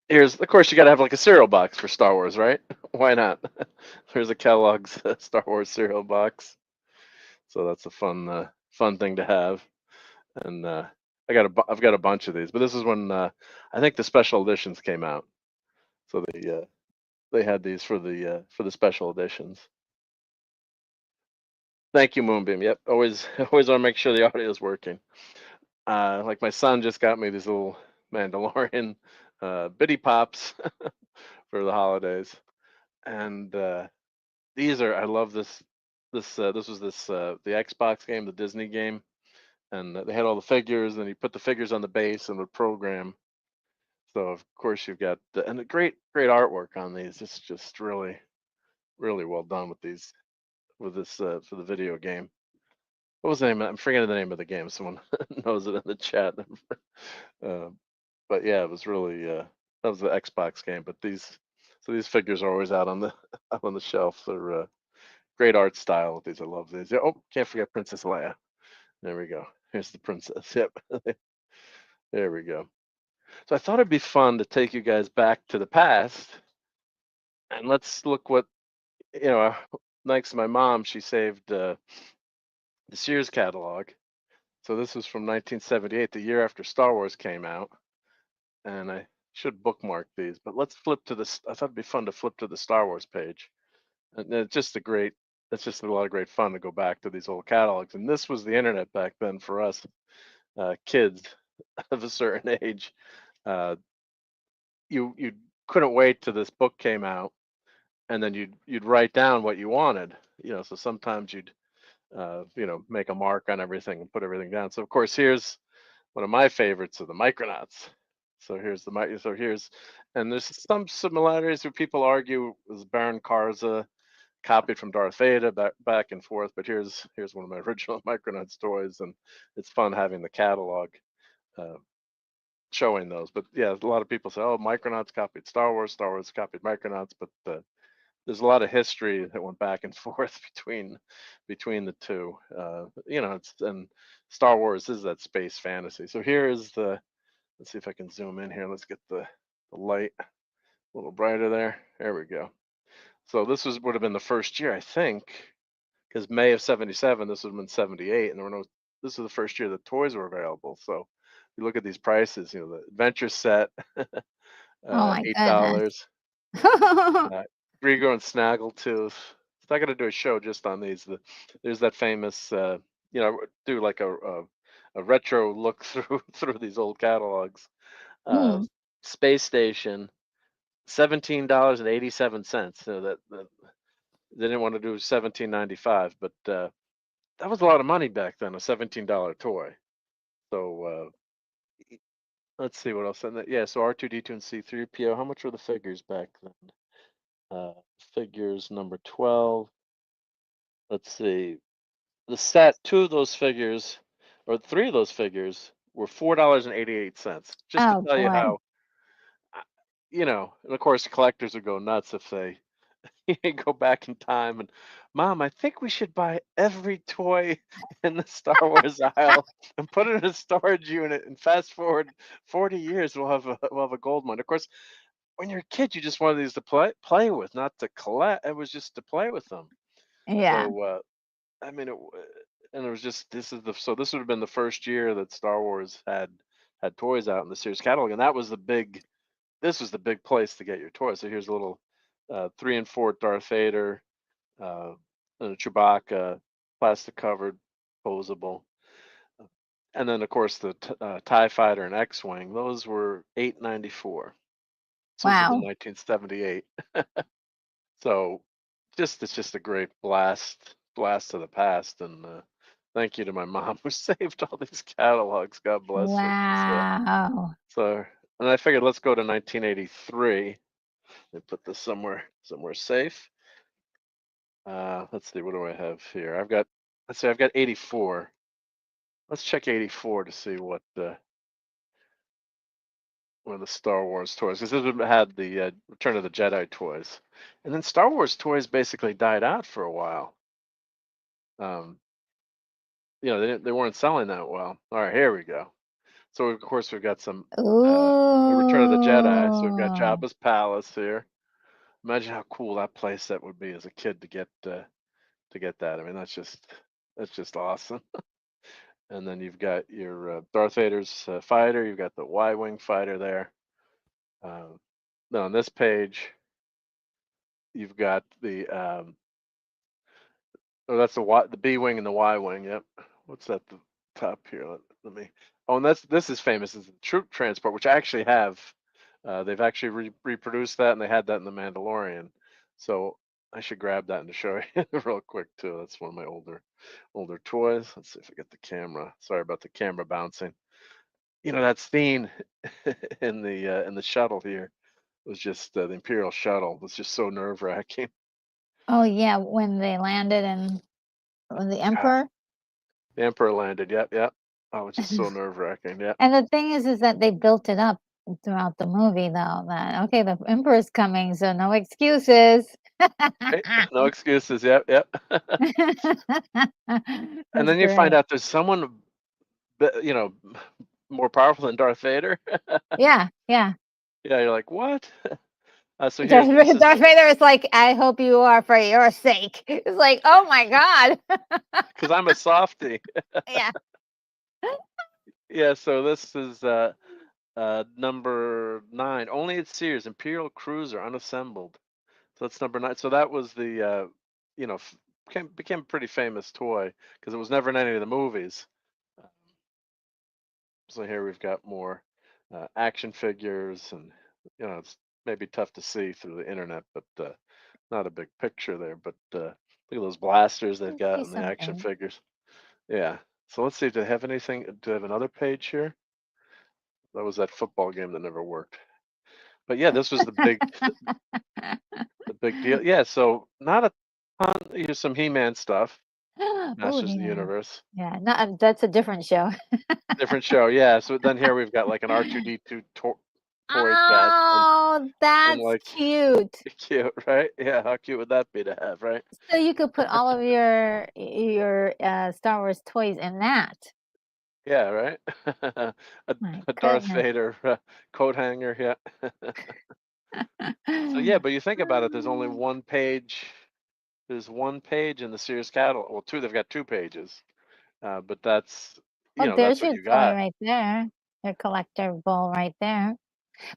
here's, of course, you got to have like a cereal box for Star Wars, right? Why not? There's a Kellogg's Star Wars cereal box. So that's a fun thing to have. And I've got a bunch of these, but this is when I think the special editions came out. So they had these for the special editions. Thank you, Moonbeam. Yep, always always want to make sure the audio is working. Like my son just got me these little Mandalorian bitty pops for the holidays, and these are, I love this. This was the Xbox game, the Disney game, and they had all the figures, and you put the figures on the base and the program. So of course you've got and the great artwork on these. It's just really well done with these with this for the video game. What was the name? I'm forgetting the name of the game. Someone knows it in the chat. uh, but yeah, it was really that was the Xbox game. But these figures are always out on the out on the shelf. They're great art style with these. I love these. Yeah, oh, can't forget Princess Leia. There we go. Here's the princess. Yep. There we go. So I thought it'd be fun to take you guys back to the past, and let's look what, you know. Thanks to my mom, she saved the Sears catalog. So this was from 1978, the year after Star Wars came out, and I should bookmark these. But let's flip to this. I thought it'd be fun to flip to the Star Wars page, and it's just a great. It's just a lot of great fun to go back to these old catalogs. And this was the internet back then for us kids of a certain age. Uh, you couldn't wait till this book came out, and then you'd write down what you wanted. So sometimes you'd make a mark on everything and put everything down. So of course here's one of my favorites of the Micronauts. So here's and there's some similarities where people argue was Baron Karza copied from Darth Vader, back and forth. But here's one of my original Micronauts toys, and it's fun having the catalog uh, showing those. But yeah, a lot of people say, oh, Micronauts copied Star Wars, Star Wars copied Micronauts, but there's a lot of history that went back and forth between the two. And Star Wars is that space fantasy. So here is let's see if I can zoom in here. Let's get the light a little brighter there. There we go. So this would have been the first year, I think, because May of '77, this would have been '78, and this was the first year the toys were available. So you look at these prices, the adventure set, Oh my goodness. $8. Grego and Snaggletooth. It's not going to do a show just on these. There's that famous, do like a retro look through these old catalogs. Uh, Hmm. Space Station, $17.87. That they didn't want to do 17.95, but that was a lot of money back then. A $17 toy. So let's see what else. Yeah, so R2D2 and C3PO. How much were the figures back then? Figures number 12. Let's see. The set, two of those figures, or three of those figures, were $4.88. Just to Oh tell you boy. how, uh, and of course, collectors would go nuts if they go back in time and, Mom, I think we should buy every toy in the Star Wars aisle and put it in a storage unit. And fast forward 40 years, we'll have a gold mine. Of course, when you're a kid, you just wanted these to play with, not to collect. It was just to play with them. Yeah. So I mean, and it was just this would have been the first year that Star Wars had toys out in the Sears catalog, and this was the big place to get your toys. So here's a little 3 and 4 Darth Vader, uh, and a Chewbacca, plastic covered, posable, and then of course the Tie Fighter and X-wing. Those were $8.94. So this was in Wow. 1978. So it's just a great blast to the past, and thank you to my mom who saved all these catalogs. God bless her. Wow. So and I figured let's go to 1983 and put this somewhere safe. Let's see, what do I have here? I've got 84. Let's check 84 to see what one of the Star Wars toys, because this had the Return of the Jedi toys, and then Star Wars toys basically died out for a while. Um, they weren't selling that well. All right, here we go. So of course we've got some the Return of the Jedi. So we've got Ooh. Jabba's palace here. Imagine how cool that place that would be as a kid to get that. I mean, that's just awesome. And then you've got your Darth Vader's fighter. You've got the Y-wing fighter there. Then on this page, you've got oh, that's the B wing and the Y wing. Yep. What's that? The top here. Let me. Oh, and this is famous. Is the troop transport, which I actually have. They've actually reproduced that, and they had that in the Mandalorian. So I should grab that and to show you real quick too. That's one of my older toys. Let's see if I get the camera. Sorry about the camera bouncing. That scene in the shuttle here was just the Imperial shuttle was just so nerve wracking. Oh yeah, when they landed and the Emperor. The Emperor landed. Yep, yep. Oh, it's just so nerve wracking. Yep. And the thing is that they built it up throughout the movie, though. That okay, the Emperor's coming, so no excuses. Right? No excuses. Yep, yep. And That's then you find great. out there's someone, more powerful than Darth Vader. Yeah, yeah. Yeah, you're like, what? So Darth, this is Darth Vader is like, I hope you are for your sake. It's like, oh my god. because I'm a softie. Yeah. Yeah, so this is number 9. Only at Sears, Imperial Cruiser unassembled. So that's number 9. So that was the became a pretty famous toy because it was never in any of the movies. So here we've got more action figures, and it's maybe tough to see through the internet, but not a big picture there. But look at those blasters they've I got see and the action something. figures. Yeah. So let's see. Do they have anything? Do they have another page here? That was that football game that never worked. But yeah, this was the big deal. Yeah. So not a ton. Here's some He-Man stuff. Oh, Masters of the He-Man. Universe. Yeah, not that's a different show. Different show. Yeah. So then here we've got like an R2D2 toy chest Oh, and that's like cute. cute, right? Yeah, how cute would that be to have, right? So you could put all of your Star Wars toys in that. Yeah, right? a, My a Darth goodness. Vader coat hanger, yeah. So yeah, but you think about it, there's only one page. There's one page in the Sears catalog. Well, two. They've got 2 pages, but that's Oh, that's there's what your you toy got. right there. Your collectible right there.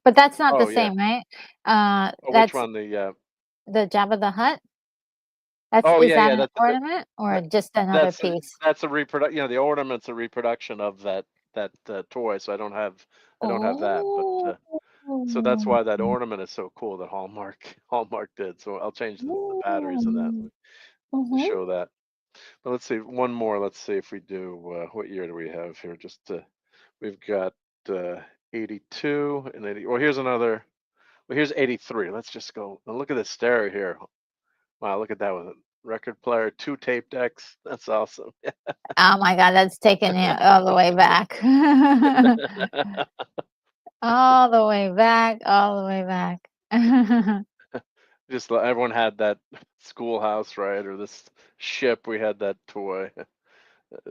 But that's not the Oh yeah. same, right? Oh, which That's one? The the Jabba the Hutt? That's oh is yeah, that yeah. an ornament or just another That's piece? that's a reproduction. The ornament's a reproduction of that toy. So I don't have that, but Oh. so that's why that ornament is so cool that Hallmark did. So I'll change the batteries in that to Mhm. show that. But let's see one more. Let's see if we do. What year do we have here? We've got uh, 82 and 80. Well, here's another. Well, here's 83. Let's just go and look at the stereo here. Wow, look at that with a record player, 2 tape decks. That's awesome. Oh my god, that's taking it all the way back. All the way back, all the way back. Just everyone had that schoolhouse, right? Or this ship. We had that toy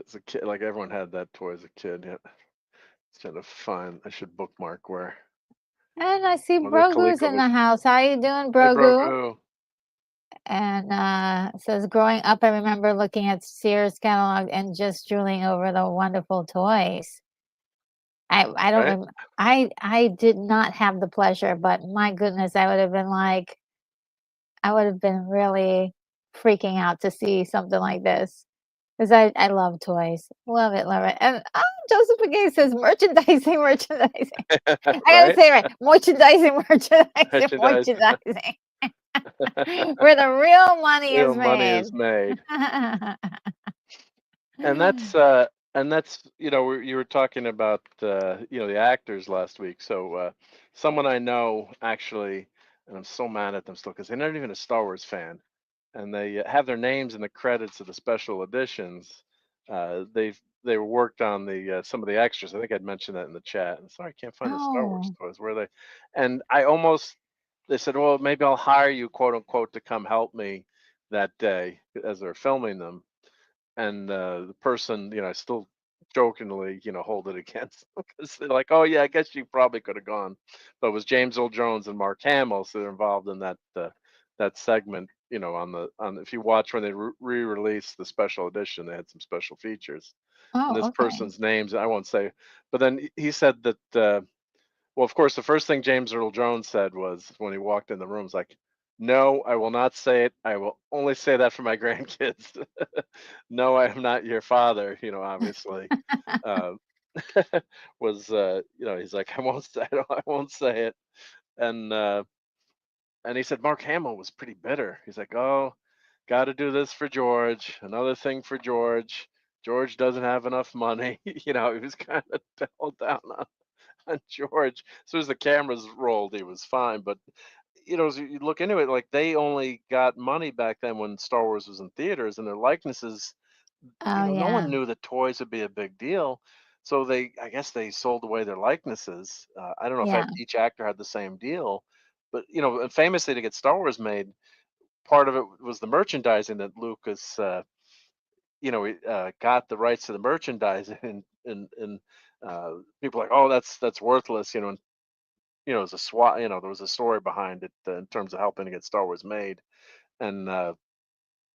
as a kid. Like everyone had that toy as a kid. Yeah, it's kind of fun. I should bookmark where. And I see Well, the Brogu's in ColecoVision. the house. How you doing, Hey, Brogu? Broku. And it says, growing up, I remember looking at Sears catalog and just drooling over the wonderful toys. I don't Right? I did not have the pleasure, but my goodness, I would have been really freaking out to see something like this. Because I love toys. Love it, love it. And Joseph again says merchandising, merchandising. I gotta Right? say it right. Merchandising, merchandising, Merchandise. merchandising. Where the real money is Real money made. is made. And that's you were talking about the actors last week. So someone I know actually, and I'm so mad at them still because they're not even a Star Wars fan, and they have their names in the credits of the special editions. they worked on the some of the extras. I think I'd mentioned that in the chat. And sorry, I can't find the Star Wars Oh, toys. Where are they? And I almost they said, well, maybe I'll hire you, quote unquote, to come help me that day as they're filming them. And the person, I still jokingly, hold it against them because they're like, "Oh yeah, I guess you probably could have gone," but it was James Earl Jones and Mark Hamill, so they're involved in that segment. On if you watch when they re-released the special edition, they had some special features, and oh, this okay. person's names I won't say, but then he said that. Well, of course, the first thing James Earl Jones said was when he walked in the room, was like, "No, I will not say it. I will only say that for my grandkids." No, I am not your father. Obviously, uh, he's like, "I won't say, I won't say it." And and he said Mark Hamill was pretty bitter. He's like, "Oh, got to do this for George. Another thing for George. George doesn't have enough money." He was kind of held down on George. As soon as the cameras rolled, he was fine. But as you look into it, like they only got money back then when Star Wars was in theaters, and their likenesses, Oh, no one yeah. knew that toys would be a big deal. So I guess they sold away their likenesses. I don't know if Yeah. each actor had the same deal, but and famously to get Star Wars made, part of it was the merchandising that Lucas, got the rights to the merchandising, and people are like, oh, that's worthless, and it was a swat. There was a story behind it in terms of helping to get Star Wars made, and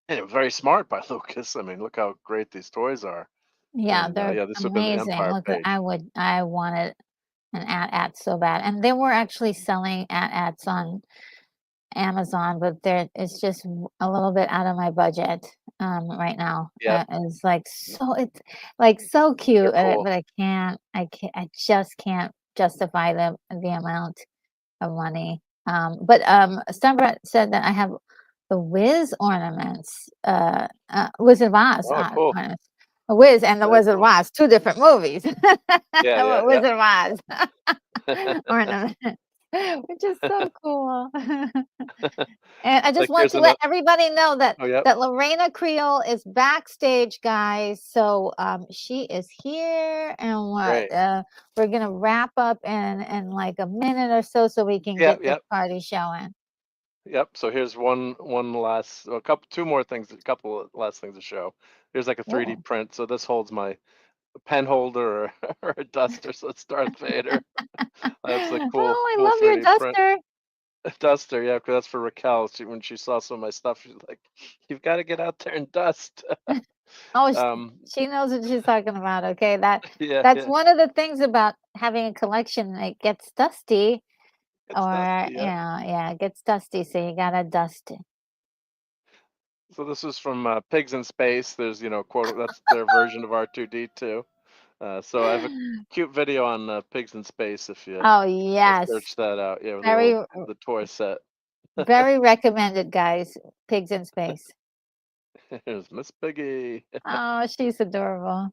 it was very smart by Lucas. I mean, look how great these toys are, Yeah, and they're yeah, this would have been the amazing. Empire Look, page. I wanted an AT-AT so bad, and they were actually selling AT-ATs on Amazon, but it's just a little bit out of my budget, right now. Yep, It's, like, so they're cute, cool. but I just can't justify the amount of money. Sunbret said that I have the Wiz ornaments, Wizard of Oz, Oh, cool. ornaments. The Wiz and the Very Wizard of cool. Oz, 2 different movies. Yeah, yeah, The yeah. Wizard of Oz ornament, which is so cool. And I just Like want here's to let another. everybody know that Oh, yep. Lorena Creole is backstage, guys. So she is here, and Great. we're gonna wrap up in like a minute or so, so we can Yep, get this yep, party showing. yep. So here's one last, a couple, two more things, a couple of last things to show. Here's like a 3D Oh, print. So this holds my pen holder or, or a duster. So it's Darth Vader. That's a cool, oh, I cool love your 3D print. duster. Duster, yeah, because that's for Raquel. When she saw some of my stuff, she's like, "You've got to get out there and dust." Oh, um, she knows what she's talking about. Okay, yeah, that's yeah, one of the things about having a collection. It gets dusty, it's or dusty. Yeah. yeah, it gets dusty. So you gotta dust it. So this is from Pigs in Space. There's, quote, that's their version of R2D2. So I have a cute video on Pigs in Space if you Oh yes, search that out. Yeah, with the very little the toy set. very recommended, guys. Pigs in Space. Here's Miss Piggy. Oh, she's adorable.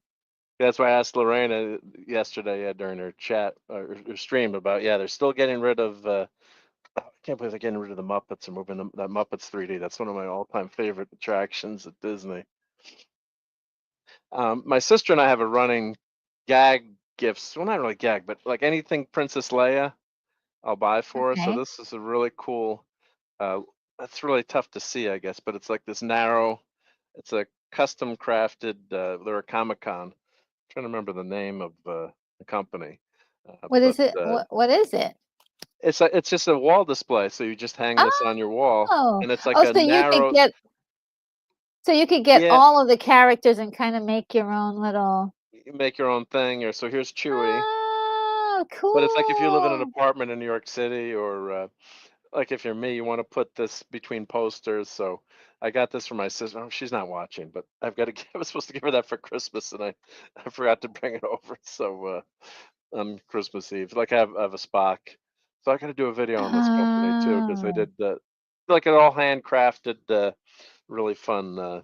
That's why I asked Lorena yesterday, yeah, during her chat or stream about, yeah, they're still getting rid of. I can't believe they're getting rid of the Muppets and moving that Muppets 3D. That's one of my all-time favorite attractions at Disney. My sister and I have a running gag gifts. Well, not really gag, but like anything Princess Leia, I'll buy for her. So Okay. this is a really cool. Uh, that's really tough to see, I guess, but it's like this narrow. It's a custom crafted. They're a Comic Con. Trying to remember the name of the company, What but is it? What is it? it's just a wall display. So you just hang this on your wall, Oh, and it's like oh, a narrow. so you could get Yeah, all of the characters and kind of make your own little. you make your own thing. Or so here's Chewie. Oh, But it's like if you live in an cool. apartment in New York City, or like if you're me, you want to put this between posters. So I got this for my sister. Oh, she's not watching, but I've got to. I was supposed to give her that for Christmas, and I forgot to bring it over. So on Christmas Eve, like I have a Spock. So I got to do a video on this company too because they Oh, did like it all handcrafted, really fun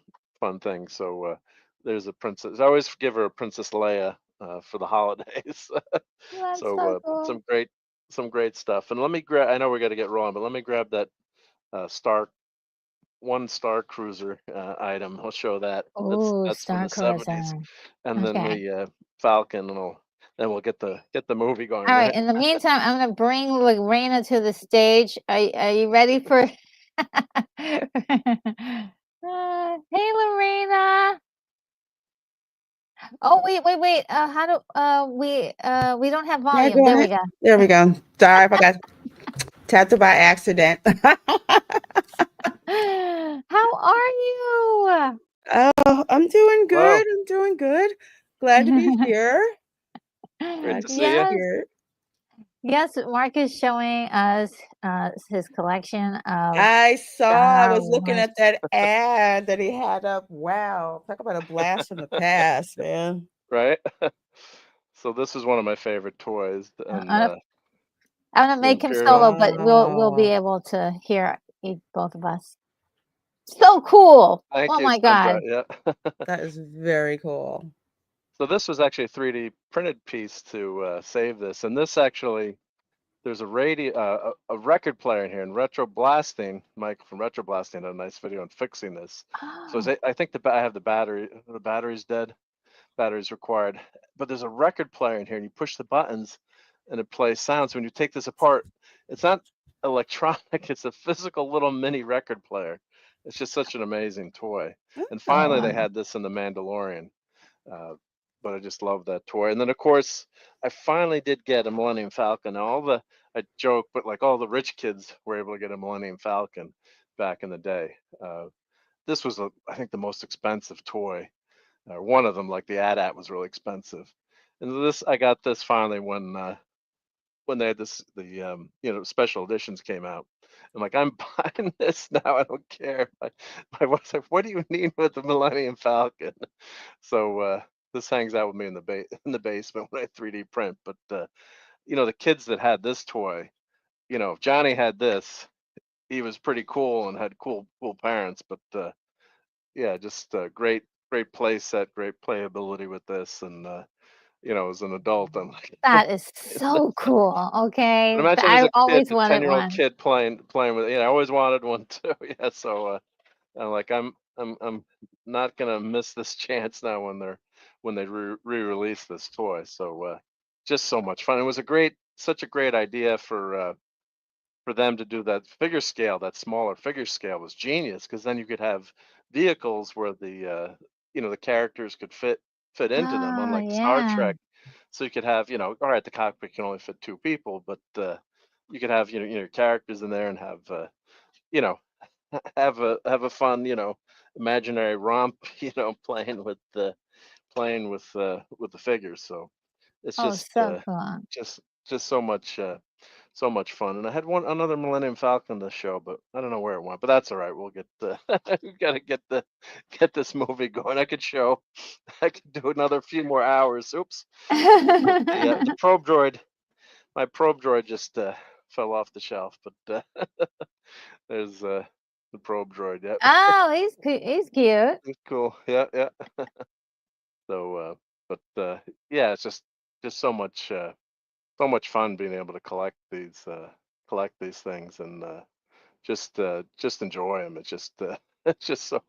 thing. So there's a princess. I always give her a Princess Leia for the holidays. that's So so cool. some great stuff. And let me grab. I know we got to get rolling, but let me grab that Star one Star Cruiser item. I'll show that. Oh, That's from Star the 70s, Cruiser. and then Okay. the Falcon, and then we'll get the movie going, All right. right? In the meantime, I'm gonna bring Lorena to the stage. Are you ready for? Hey, Lorena. Oh, wait. How do we don't have Yeah, volume. go There we ahead. go. There we go. Sorry if I got tattooed by accident. How are you? Oh, I'm doing Hello, good. I'm doing good. Glad to be here. great Glad to to see you. be Yes, here. yes. Mark is showing us his collection of I saw, I Star was looking Wars. at that ad that he had up. Wow. Talk about a blast from the past, man. Right? So this is one of my favorite toys, and I'm gonna the make him Imperial. solo, but we'll be Wow. able to hear both of us. So cool! Thank Oh you, my Sandra. God. Yeah. That is very cool. So this was actually a 3D printed piece to save this, and this actually there's a radio a record player in here, and Retro Blasting. Michael from Retro Blasting had a nice video on fixing this. So Oh, I think I have the battery. The battery's dead. Batteries required. But there's a record player in here, and you push the buttons, and it plays sounds. When you take this apart, it's not electronic; it's a physical little mini record player. It's just such an amazing toy. And finally, they Oh, had this in the Mandalorian. Uh, but I just love that toy. And then, of course, I finally did get a Millennium Falcon. I joke, but like all the rich kids were able to get a Millennium Falcon back in the day. This was, I think, the most expensive toy. One of them, like the AT-AT, was really expensive. And I got this finally when they had special editions came out. I'm like, I'm buying this now. I don't care. My wife's like, what do you need with the Millennium Falcon? So this hangs out with me in in the basement when I 3D print. But the kids that had this toy, if Johnny had this, he was pretty cool and had cool parents. But yeah, just great play set, great playability with this, and as an adult, I'm like, that is but so cool. Okay, imagine as I a kid, always a wanted 10-year-old one. kid playing with it. I always wanted one too. Yeah, so I'm like, I'm not gonna miss this chance now when they re-release this toy. So just so much fun. It was such a great idea for them to do that figure scale. That smaller figure scale was genius, because then you could have vehicles where the characters could fit into them, Oh, unlike Star yeah. Trek. So you could have, all right, the cockpit can only fit two people, but you could have characters in there and have you know have a fun, imaginary romp, playing with the figures. So it's Oh, so cool. just just so much fun. And I had another Millennium Falcon to show, but I don't know where it went. But that's all right. We'll get we gotta get this movie going. I could do another few more hours. Oops. But the probe droid, my probe droid just fell off the shelf. But there's the probe droid. Yeah, Oh, he's cute. it's cool. Yeah, yeah. So, but yeah, it's just so much fun being able to collect these things, and just enjoy them. It's just it's just so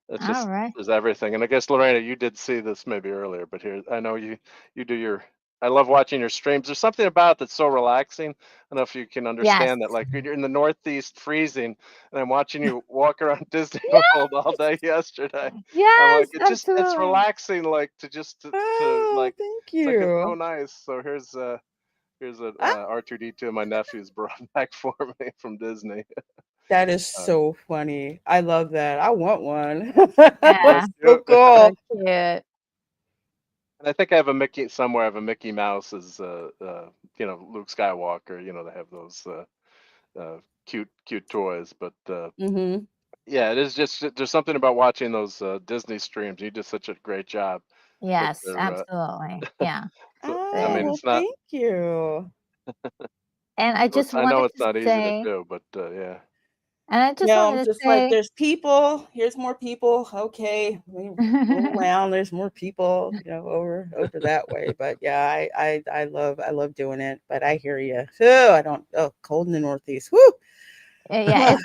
it's All just right. there's everything. And I guess Lorena, you did see this maybe earlier, but here I know you do your. I love watching your streams. There's something about it that's so relaxing. I don't know if you can Yes. understand that. Like when you're in the Northeast freezing, and I'm watching you walk around Disney World all Yes. day yesterday. I'm Yes, like, it's absolutely. relaxing, like to oh, like, thank it's like it's so you. nice. So here's a Ah, R2D2 my nephew's brought back for me from Disney. that is Um, so funny. I love that. I want one. Yeah, That's so so cool. cute. And I think I have a Mickey somewhere. I have a Mickey Mouse as Luke Skywalker. They have those cute toys. But Hmm. yeah, it is just there's something about watching those Disney streams. You did such a great job with Yes, their. absolutely. Yeah. So I Oh, mean, And well, it's not. thank you. and I just I know wanted it's to not easy to say do, but yeah. and I just No, I'm wanted to just like, say there's people. Here's more people. Okay, we roll around. There's more people, over that way. But yeah, I love doing it. But I hear you. Oh, I don't. Oh, cold in the Northeast. Whoo. Yeah,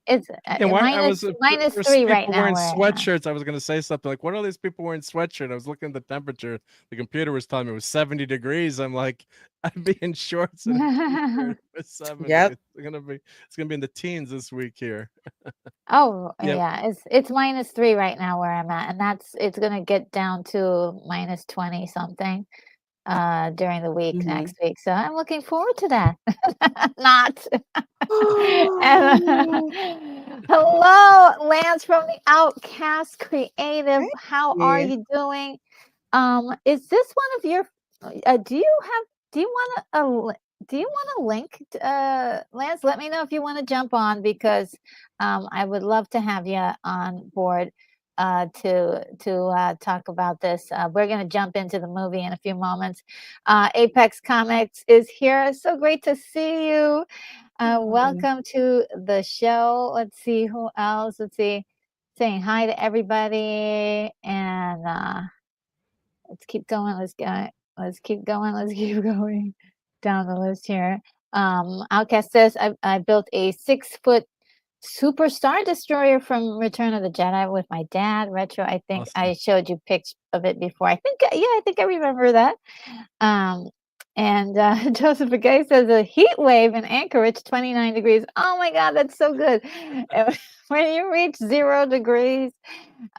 it's And why I was minus there's 3 right people now wearing where I'm at. sweatshirts. I was gonna say something like, "What are these people wearing sweatshirt?" I was looking at the temperature. The computer was telling me it was 70 degrees. I'm like, I'd be in shorts and a t-shirt with 70. Yep. It's gonna be in the teens this week here. Oh, Yep. yeah, it's minus 3 right now where I'm at, and it's gonna get down to minus 20 something during the week Mhm. next week. So I'm looking forward to that. Not. And, hello, Lance from the Outcast Creative. How are Yeah. you doing? Is this one of your do you have do you want do you want a link Lance, let me know if you want to jump on because I would love to have you on board to talk about this. We're going to jump into the movie in a few moments. Apex Comics is here. So great to see you. Welcome to the show. Let's see who else. Let's see. Saying hi to everybody and let's keep going. Let's keep going. Let's keep going down the list here. Outcast says I built a 6-foot super star destroyer from Return of the Jedi with my dad. Retro. I think Awesome. I showed you pics of it before. I think I think I remember that. Um, and Joseph Agay says a heat wave in Anchorage, 29 degrees. Oh my God, that's so good. When you reach 0 degrees,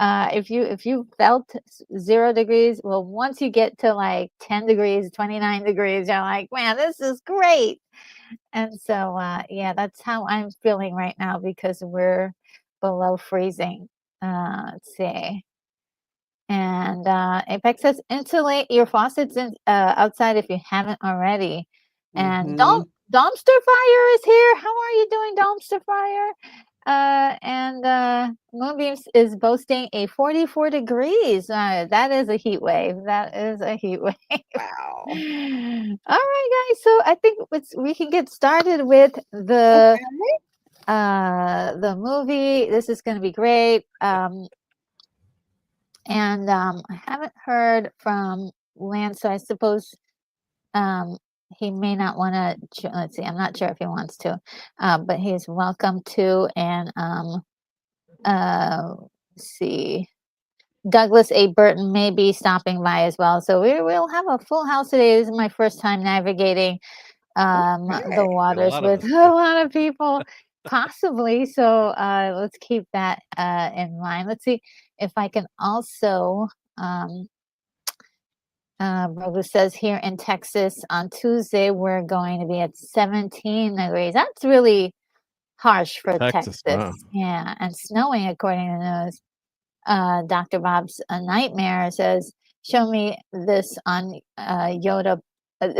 if you felt 0 degrees, well, once you get to like 10 degrees, 29 degrees, you're like, man, this is great. And so, yeah, that's how I'm feeling right now because we're below freezing. Let's see. And Apex says insulate your faucets outside if you haven't already. And Mhm. Dumpster Fire is here. How are you doing, Dumpster Fire? And Moonbeams is boasting a 44 degrees. That is a heat wave. That is a heat wave. Wow. All right, guys. So I think we can get started with Okay. the movie. This is going to be great. And I haven't heard from Lance, so I suppose he may not want to. Let's see, I'm not sure if he wants to, but he's welcome to. And let's see, Douglas A. Burton may be stopping by as well. So we'll have a full house today. This is my first time navigating the Okay. A waters lot of with us. a lot of people, possibly. So let's keep that in mind. Let's see if I can also. Robo says here in Texas on Tuesday, we're going to be at 17 degrees. That's really harsh for Texas, Texas. wow. Yeah, and snowing according to the news. Dr. Bob's a nightmare says, show me this on Yoda.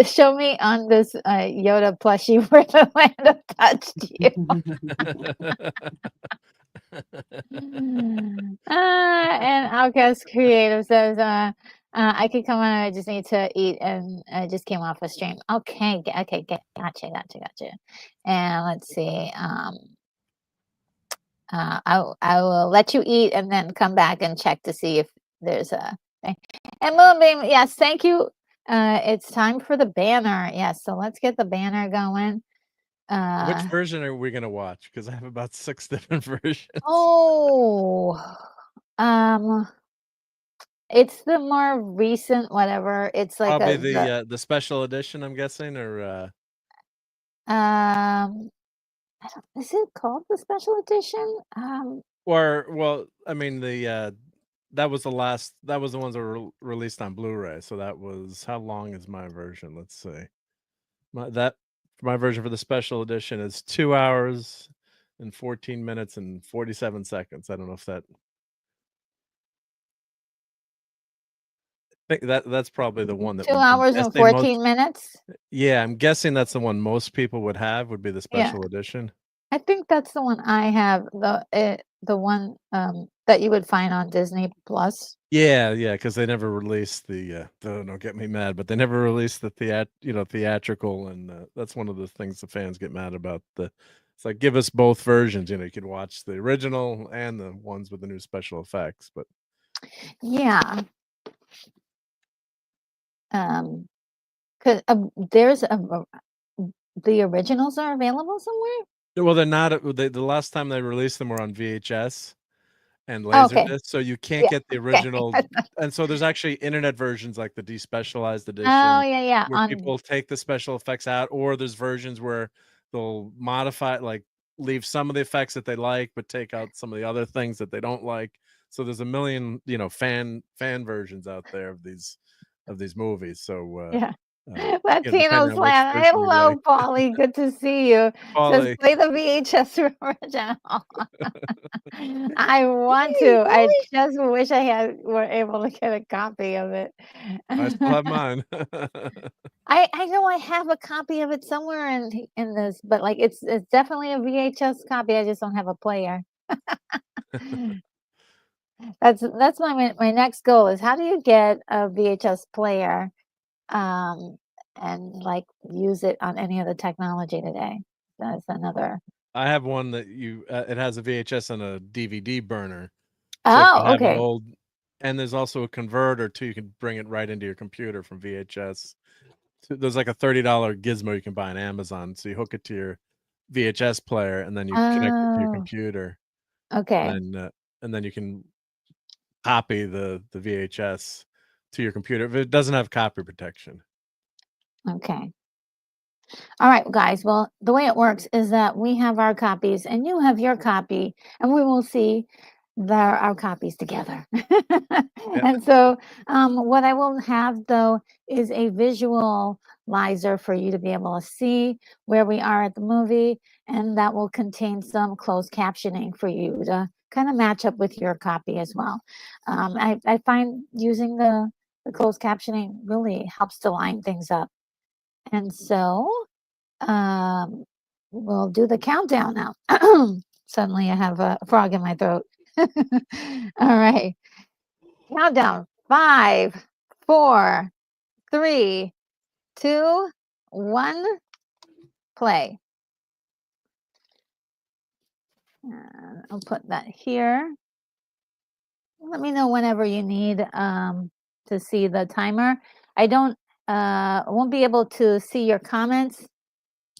Show me on this Yoda plushie where the land touched you. And Outcast Creative says, I could come on. I just need to eat, and I just came off a stream. Okay, gotcha. And let's see. I will let you eat and then come back and check to see if there's a thing. And Moonbeam, yes, thank you. It's time for the banner. Yes, so let's get the banner going. Which version are we gonna watch? Because I have about 6 different versions. Oh, it's the more recent whatever. It's like Probably the the special edition, I'm guessing, or I don't, is it called the special edition? well, I mean that was that was the ones that were released on Blu-ray. So that was how long is my version? Let's see. My version for the special edition is 2 hours and 14 minutes and 47 seconds. I don't know if that I think that's probably the one that 2 I'm hours and guessing most 14 minutes. yeah, I'm guessing that's the one most people would have would be the Yeah, special edition. I think that's the one I have. The one that you would find on Disney Plus. Yeah, because they never released don't get me mad, but they never released the theatrical, and that's one of the things the fans get mad about. It's like give us both versions. You could watch the original and the ones with the new special effects. But Yeah. 'Cause there's the originals are available somewhere. Well, they're not. The last time they released them were on VHS and Okay. Laserdisc, so you can't Yeah. get the Okay. original. And so there's actually internet versions like the despecialized Oh, edition yeah. where people take the special effects out, or there's versions where they'll modify, like leave some of the effects that they like, but take out some of the other things that they don't like. So there's a million, fan versions out there of these movies. So Yeah. depending Latino's on which land. version you like. Hello, Polly. Good to see you. Says Polly, play the VHS original. I want Hey, to. I Polly. just wish were able to get a copy of it. I still have mine. I know I have a copy of it somewhere in this, but like it's definitely a VHS copy. I just don't have a player. That's my next goal is how do you get a VHS player um and like use it on any other technology today? That's another. I have one that it has a VHS and a DVD burner. So if you Oh, have an okay. old, and there's also a converter too, you can bring it right into your computer from VHS. So there's like a $30 gizmo you can buy on Amazon. So you hook it to your VHS player and then you connect it to your Oh, computer, and okay. then you can copy the VHS to your computer if it doesn't have copy protection. Okay. All right, guys. Well, the way it works is that we have our copies and you have your copy, and we will see our copies together. Yeah. And so, what I will have though is a visualizer for you to be able to see where we are at the movie, and that will contain some closed captioning for you to kind of match up with your copy as well. I find using the closed captioning really helps to line things up. And so, um, we'll do the countdown now. Suddenly I have a frog in my throat. All right. Countdown. 5, 4, 3, 2, 1, play. I'll put that here. Let me know whenever you need to see the timer. I won't be able to see your comments,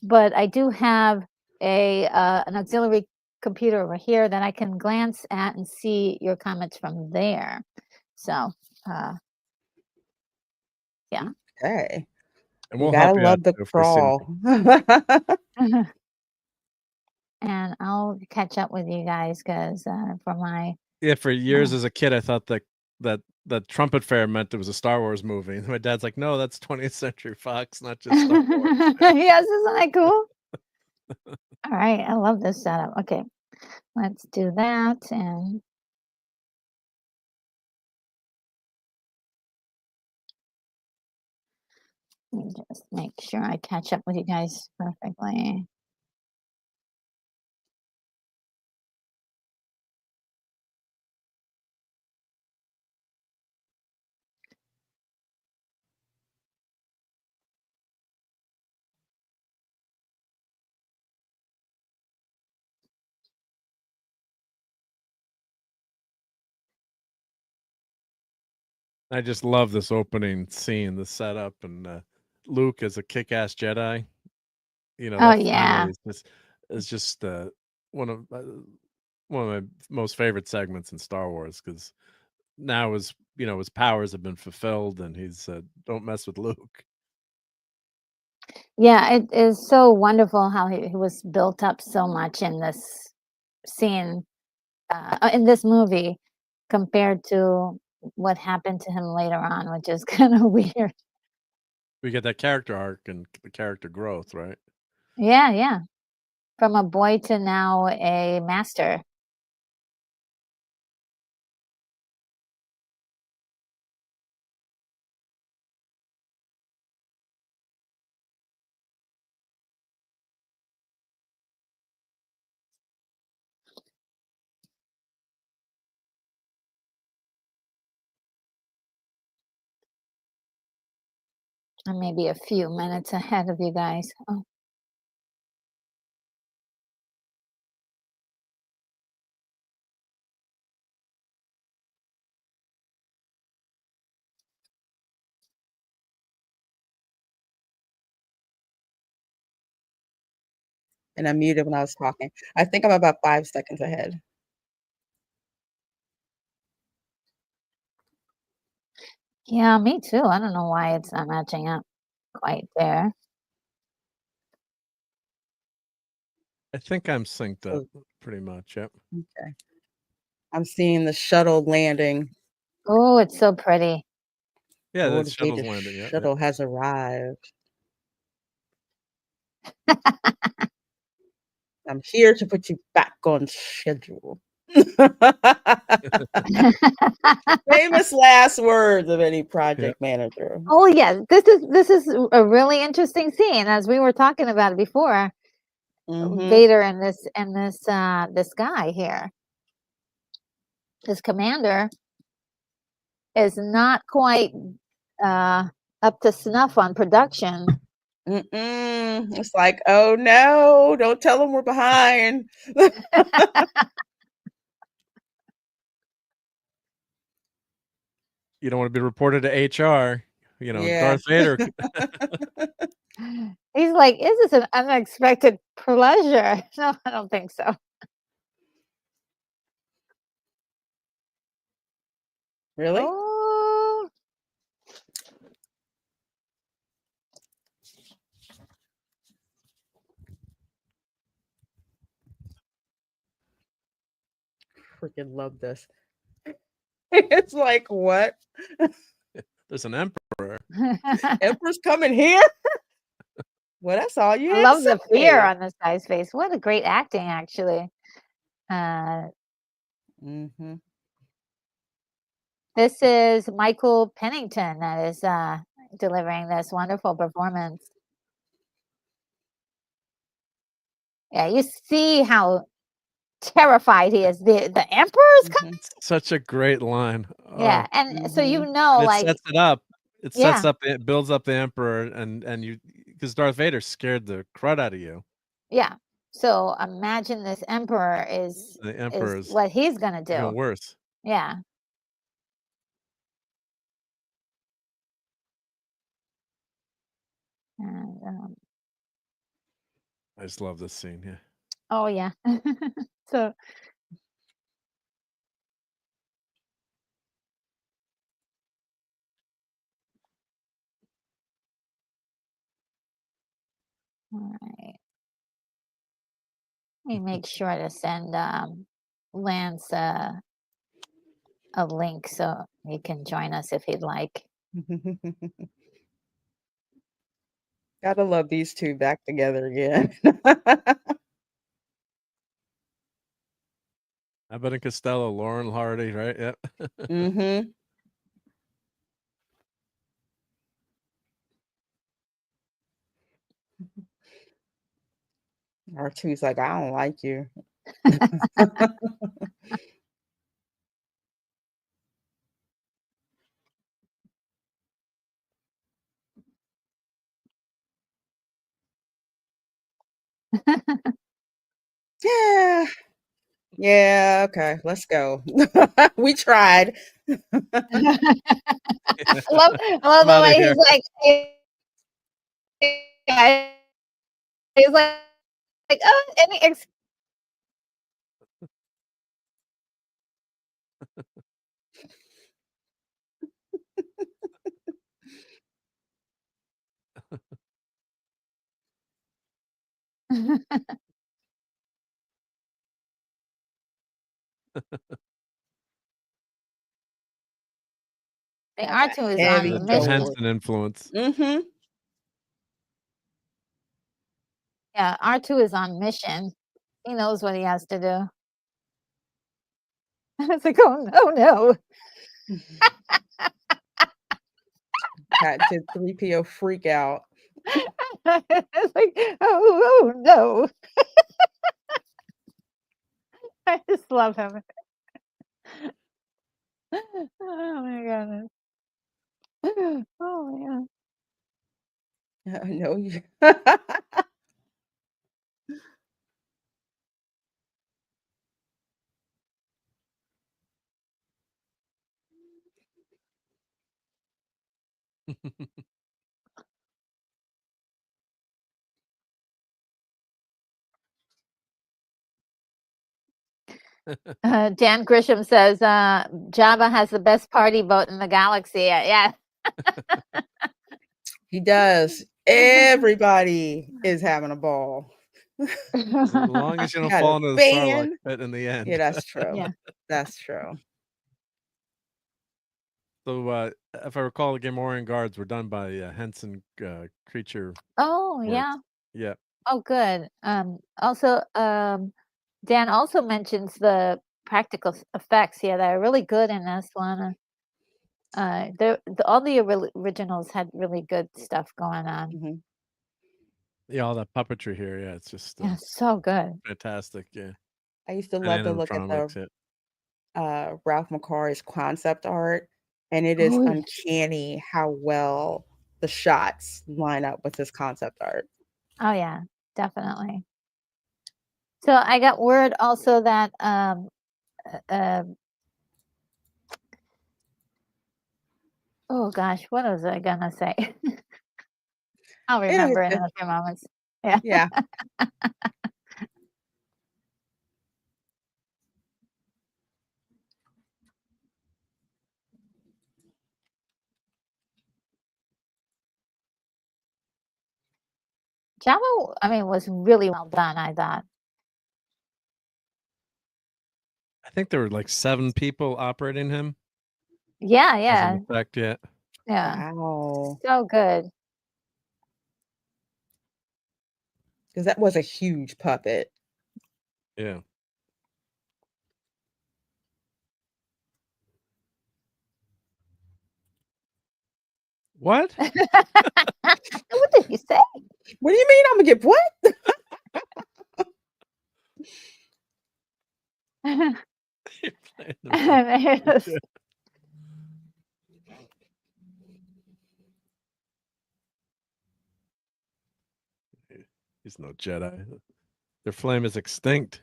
but I do have an auxiliary computer over here that I can glance at and see your comments from there. So, yeah. Okay. And You we'll help gotta you out love the too if we see anything. crawl. And I'll catch up with you guys because for my Yeah, for years as a kid, I thought that Trumpet Fair meant it was a Star Wars movie. And my dad's like, "No, that's 20th Century Fox, not just Star Wars." yes, isn't that cool? All right, I love this setup. Okay, let's do that and let me just make sure I catch up with you guys perfectly. I just love this opening scene, the setup, and Luke as a kick-ass Jedi. Oh That finale yeah. is just one of uh, one of my most favorite segments in Star Wars because now his powers have been fulfilled, and he's don't mess with Luke. Yeah, it is so wonderful how he was built up so much in this scene, in this movie, compared to what happened to him later on, which is kind of weird. We get that character arc and the character growth, right? Yeah, yeah. From a boy to now a master. I may be a few minutes ahead of you guys. Oh, and I muted when I was talking. I think I'm about 5 seconds ahead. Yeah, me too. I don't know why it's not matching up quite there. I think I'm synced up So pretty much. Yep. okay. I'm seeing the shuttle landing. Oh, it's so pretty. Yeah, Lord that of the shuttle's landing. Yep. Yep. shuttle has arrived. I'm here to put you back on schedule. Famous last words of any Yeah. project manager. Oh yeah, this is a really interesting scene, as we were talking about it before. Mhm. Vader and this guy here, this commander, is not quite up to snuff on production. It's like, oh no, don't tell them we're behind. You don't want to be reported to HR. You know, Yeah. Darth Vader. He's like, is this an unexpected pleasure? No, I don't think so. Really? Oh, Freaking love this. It's like, what? There's an emperor. Emperor's coming here? Well, that's all you I had to love the fear say. on this guy's face. What a great acting, actually. Uh, Mhm. this is Michael Pennington that is delivering this wonderful performance. Yeah, you see how terrified he is. The emperor's coming. Mhm. Such a great line. Yeah, Oh, and so you Mhm. know, and it like, sets it up. It sets yeah, up. It builds up the emperor, and you, because Darth Vader scared the crud out of you. yeah. So imagine this emperor The is emperor is what he's gonna do. even worse. Yeah. And, I just love this scene. Yeah. oh yeah. So all right. Let me make sure to send Lance a link so he can join us if he'd like. Gotta love these two back together again. Abbott and Costello, Lauren Hardy, right? Yep. Mhm. R2's like, I don't like you. Yeah. Yeah, okay, let's go. We tried. I love I'm the out of way here. he's like, yeah, he's like, oh, any the Got the R2 is heavy The on Jim mission. sword. Henson influence. Mhm. Yeah, R2 is on mission. He knows what he has to do. It's like, oh no, no. Pat did 3PO freak out. It's like, oh no. I just love him. Oh my goodness. Oh yeah. I know you. Dan Grisham says Jabba has the best party boat in the galaxy. Yeah. He does. Everybody is having a ball. As long as you don't Got fall a into the Sarlacc fan. pit in the end. Yeah, that's true. Yeah. That's true. So, if I recall, the Gamorrean guards were done by Henson Creature. Oh, Works. yeah. Yeah. Oh, good. Also, Dan also mentions the practical effects here that are really good in this one. All the originals had really good stuff going on. Mhm. Yeah, all that puppetry here. Yeah, it's just Yeah, so good. fantastic. Yeah. I used to And love to look at the animatronics, yeah. Ralph McQuarrie's concept art, and it is Oh, yeah. uncanny how well the shots line up with his concept art. Oh, yeah, definitely. So I got word also that oh gosh, what was I gonna say? I'll It'll hit remember in you. a few moments. Yeah. Yeah. Jabba, I mean, was really well done, I thought. I think there were like 7 people operating him. Yeah, As yeah, an effect, yeah. yeah. Wow. So good. Because that was a huge puppet. Yeah. What? What did you say? What do you mean I'm gonna get what? You're playing the Yes. shit. He's no Jedi. Their flame is extinct.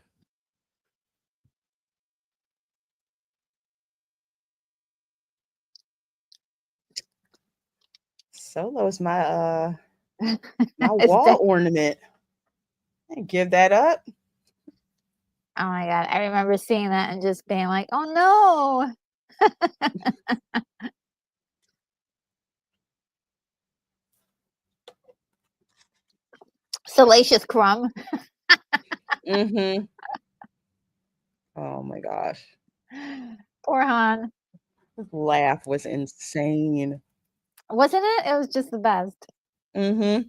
Solo's my my It's wall dead. ornament. I give that up. Oh my god, I remember seeing that and just being like, "Oh no." Salacious Crumb. Mm-hmm. Oh my gosh. Poor Han. His laugh was insane. Wasn't it? It was just the best. Mm-hmm.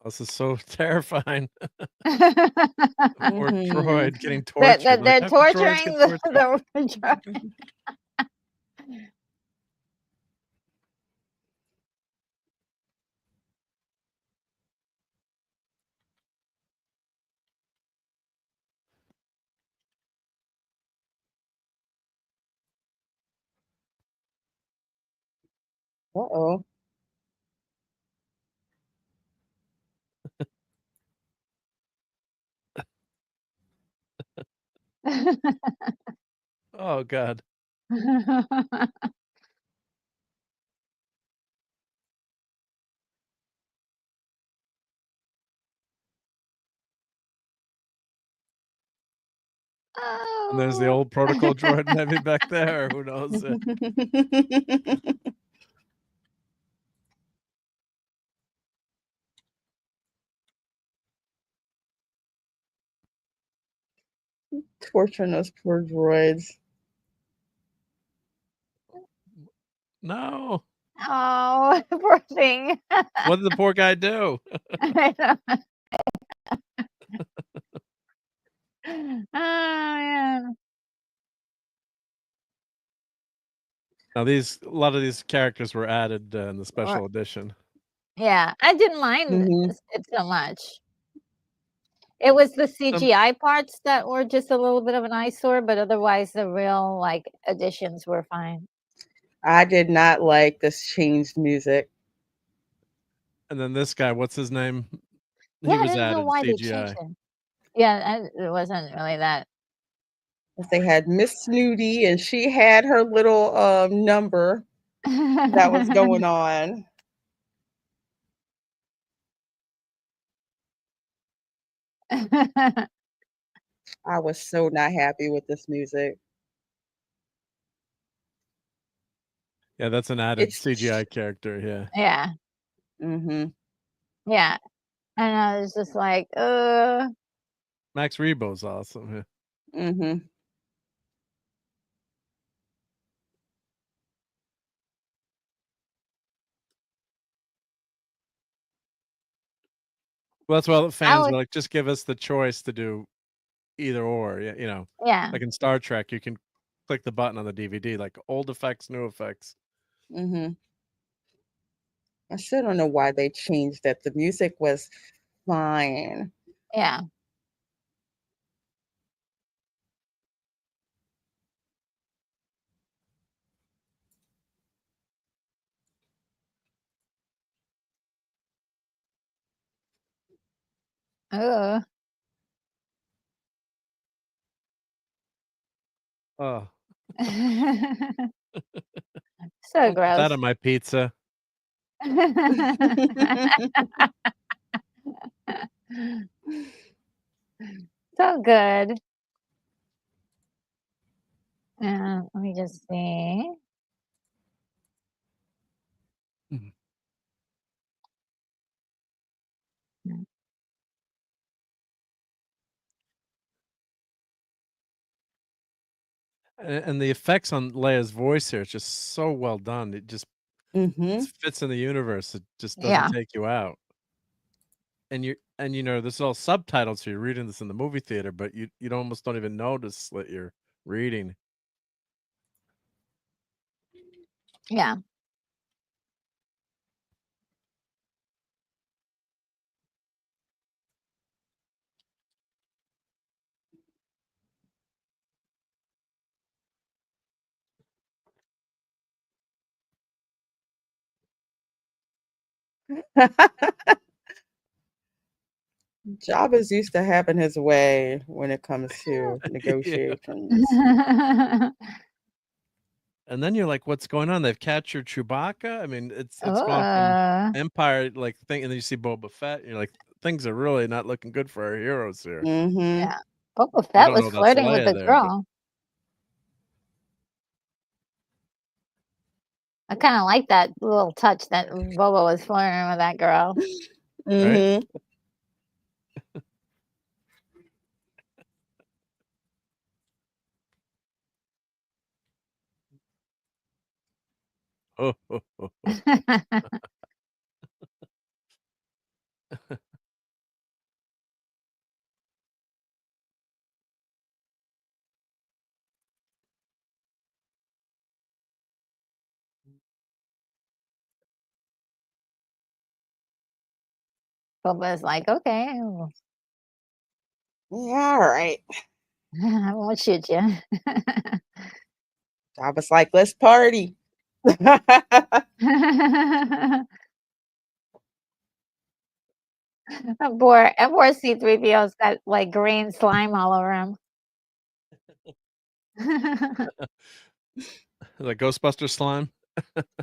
This is so terrifying. Poor Mm-hmm. droid getting tortured. They're Like, how could droids torturing get tortured? the droid. Uh-oh. Oh god. And there's the Oh. old protocol droid maybe back there. Who knows? Torturing those poor droids. No. Oh, poor thing. What did the poor guy do? I know. Oh, man. Now a lot of these characters were added in the Or special edition. yeah, I didn't mind Mm-hmm. it so much. It was the CGI parts that were just a little bit of an eyesore, but otherwise the real, like, additions were fine. I did not like this changed music. And then this guy, what's his name? He Yeah, I was didn't know added why they CGI. changed it. Yeah, it wasn't really that. They had Miss Snooty, and she had her little number that was going on. I was so not happy with this music. Yeah, that's an added It's CGI character. Yeah, Yeah, mm-hmm. yeah, and I was just like, Max Rebo's awesome. Yeah. Mm-hmm. Well, that's why the I fans would were like, just give us the choice to do either or. Yeah, you know, yeah, like in Star Trek, you can click the button on the DVD, like old effects, new effects. Mm-hmm. I still don't know why they changed that. The music was fine. yeah. Ugh. Oh, So don't put that gross. on my pizza. So good. Let me just see. Mhm. Mm. And the effects on Leia's voice here is just so well done. It just Mm-hmm. fits in the universe. It just doesn't Yeah, take you out. And you know, this is all subtitles, so you're reading this in the movie theater, but you almost don't even notice that you're reading. yeah. Jabba's used to having his way when it comes to Yeah. negotiations. And then you're like, "What's going on? They've captured Chewbacca?" I mean, it's gone from Uh, Empire, like, thing and then you see Boba Fett, and you're like, "Things are really not looking good for our heroes here." Mm-hmm. yeah. Boba We Fett don't was know that's flirting with Leia the there, but girl. I kind of like that little touch that Boba was flirting with that girl. right? Mm-hmm. Oh, oh, oh, oh. Boba's like, okay, Yeah, all right. I won't shoot you. Jabba's like, let's party. Poor C-3PO's got like green slime all over him. Like Ghostbuster slime?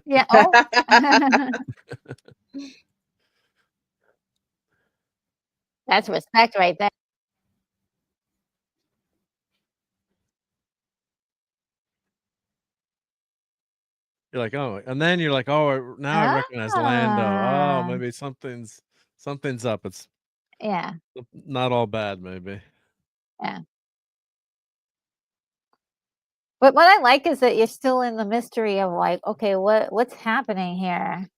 Yeah. Oh. That's respect right there. You're like, "Oh," and then you're like, "Oh, now I recognize Lando. Oh, Ah. maybe something's up. It's Yeah, not all bad, maybe." yeah. But what I like is that you're still in the mystery of like, okay, what's happening here?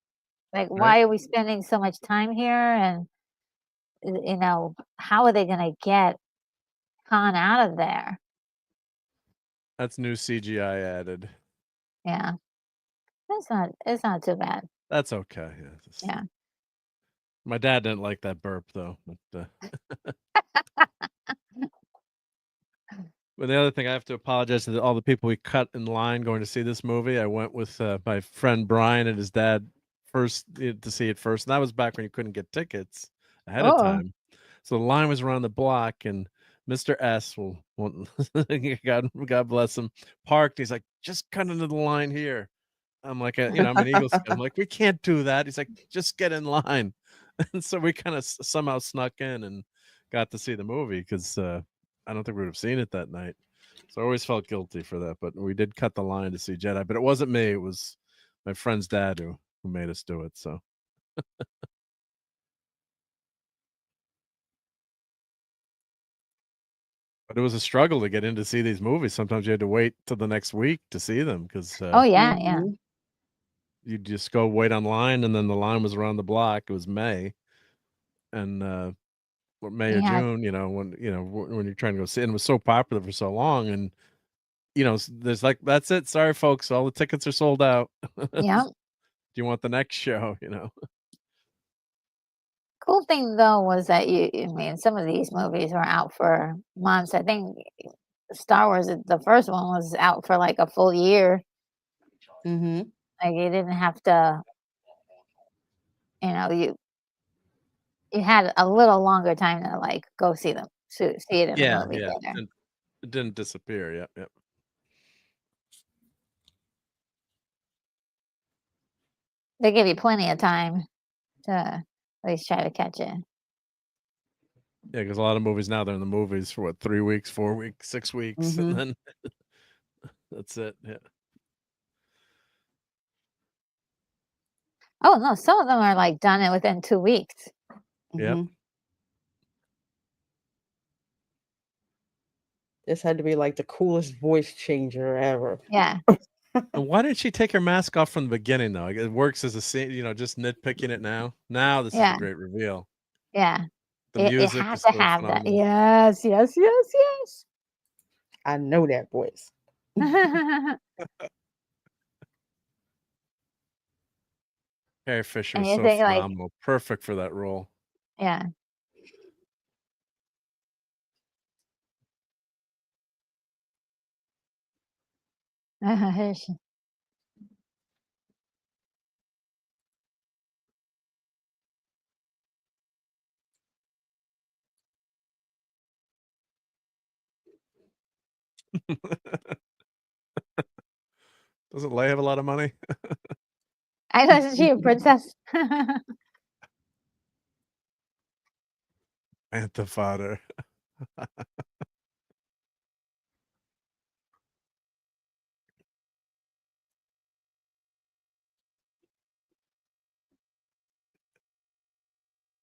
Like, Right? why are we spending so much time here? And how are they gonna get Han out of there? That's new CGI added. Yeah. It's not too bad. That's okay, yeah, just Yeah. my dad didn't like that burp, though, but, But the other thing, I have to apologize to all the people we cut in line going to see this movie. I went with my friend Brian and his dad first to see it first, and that was back when you couldn't get tickets ahead of Oh, time. So the line was around the block, and Mr. S God bless him, parked. He's like, "Just cut into the line here." I'm like, I'm an Eagle Scout. I'm like, "We can't do that." He's like, "Just get in line." And so we kind of somehow snuck in and got to see the movie because I don't think we would have seen it that night. So I always felt guilty for that. But we did cut the line to see Jedi. But it wasn't me. It was my friend's dad who made us do it. So, but it was a struggle to get in to see these movies. Sometimes you had to wait till the next week to see them because oh yeah, yeah, Mhm. you just go wait online, and then the line was around the block. It was May, and or May or yeah, June. When you're trying to go see, and it was so popular for so long, and there's like, that's it. Sorry, folks, all the tickets are sold out. Do yeah. you want the next show? Cool thing though was that I mean, some of these movies were out for months. I think Star Wars, the first one was out for like a full year. Mhm. Like you didn't have to, you had a little longer time to like go see them, see it in the Yeah, movie yeah. theater. And it didn't disappear. Yep, yep. They give you plenty of time to at least try to catch it. Yeah, because a lot of movies now, they're in the movies for what, 3 weeks, 4 weeks, 6 weeks, and Mhm. then that's it. Yeah. Oh no, some of them are like done it within 2 weeks. Yep. Mhm. This had to be like the coolest voice changer ever. Yeah, And why didn't she take her mask off from the beginning, though? Like, it works as a scene, just nitpicking it now. Now this is the yeah, great reveal. yeah. The It music had is to so have that. phenomenal. Yes, yes, yes, yes. I know that voice. Carrie Fisher And was you so think like, phenomenal. Perfect for that role. yeah. Doesn't Leia have a lot of money? I know, isn't she a princess? Antha Fodder.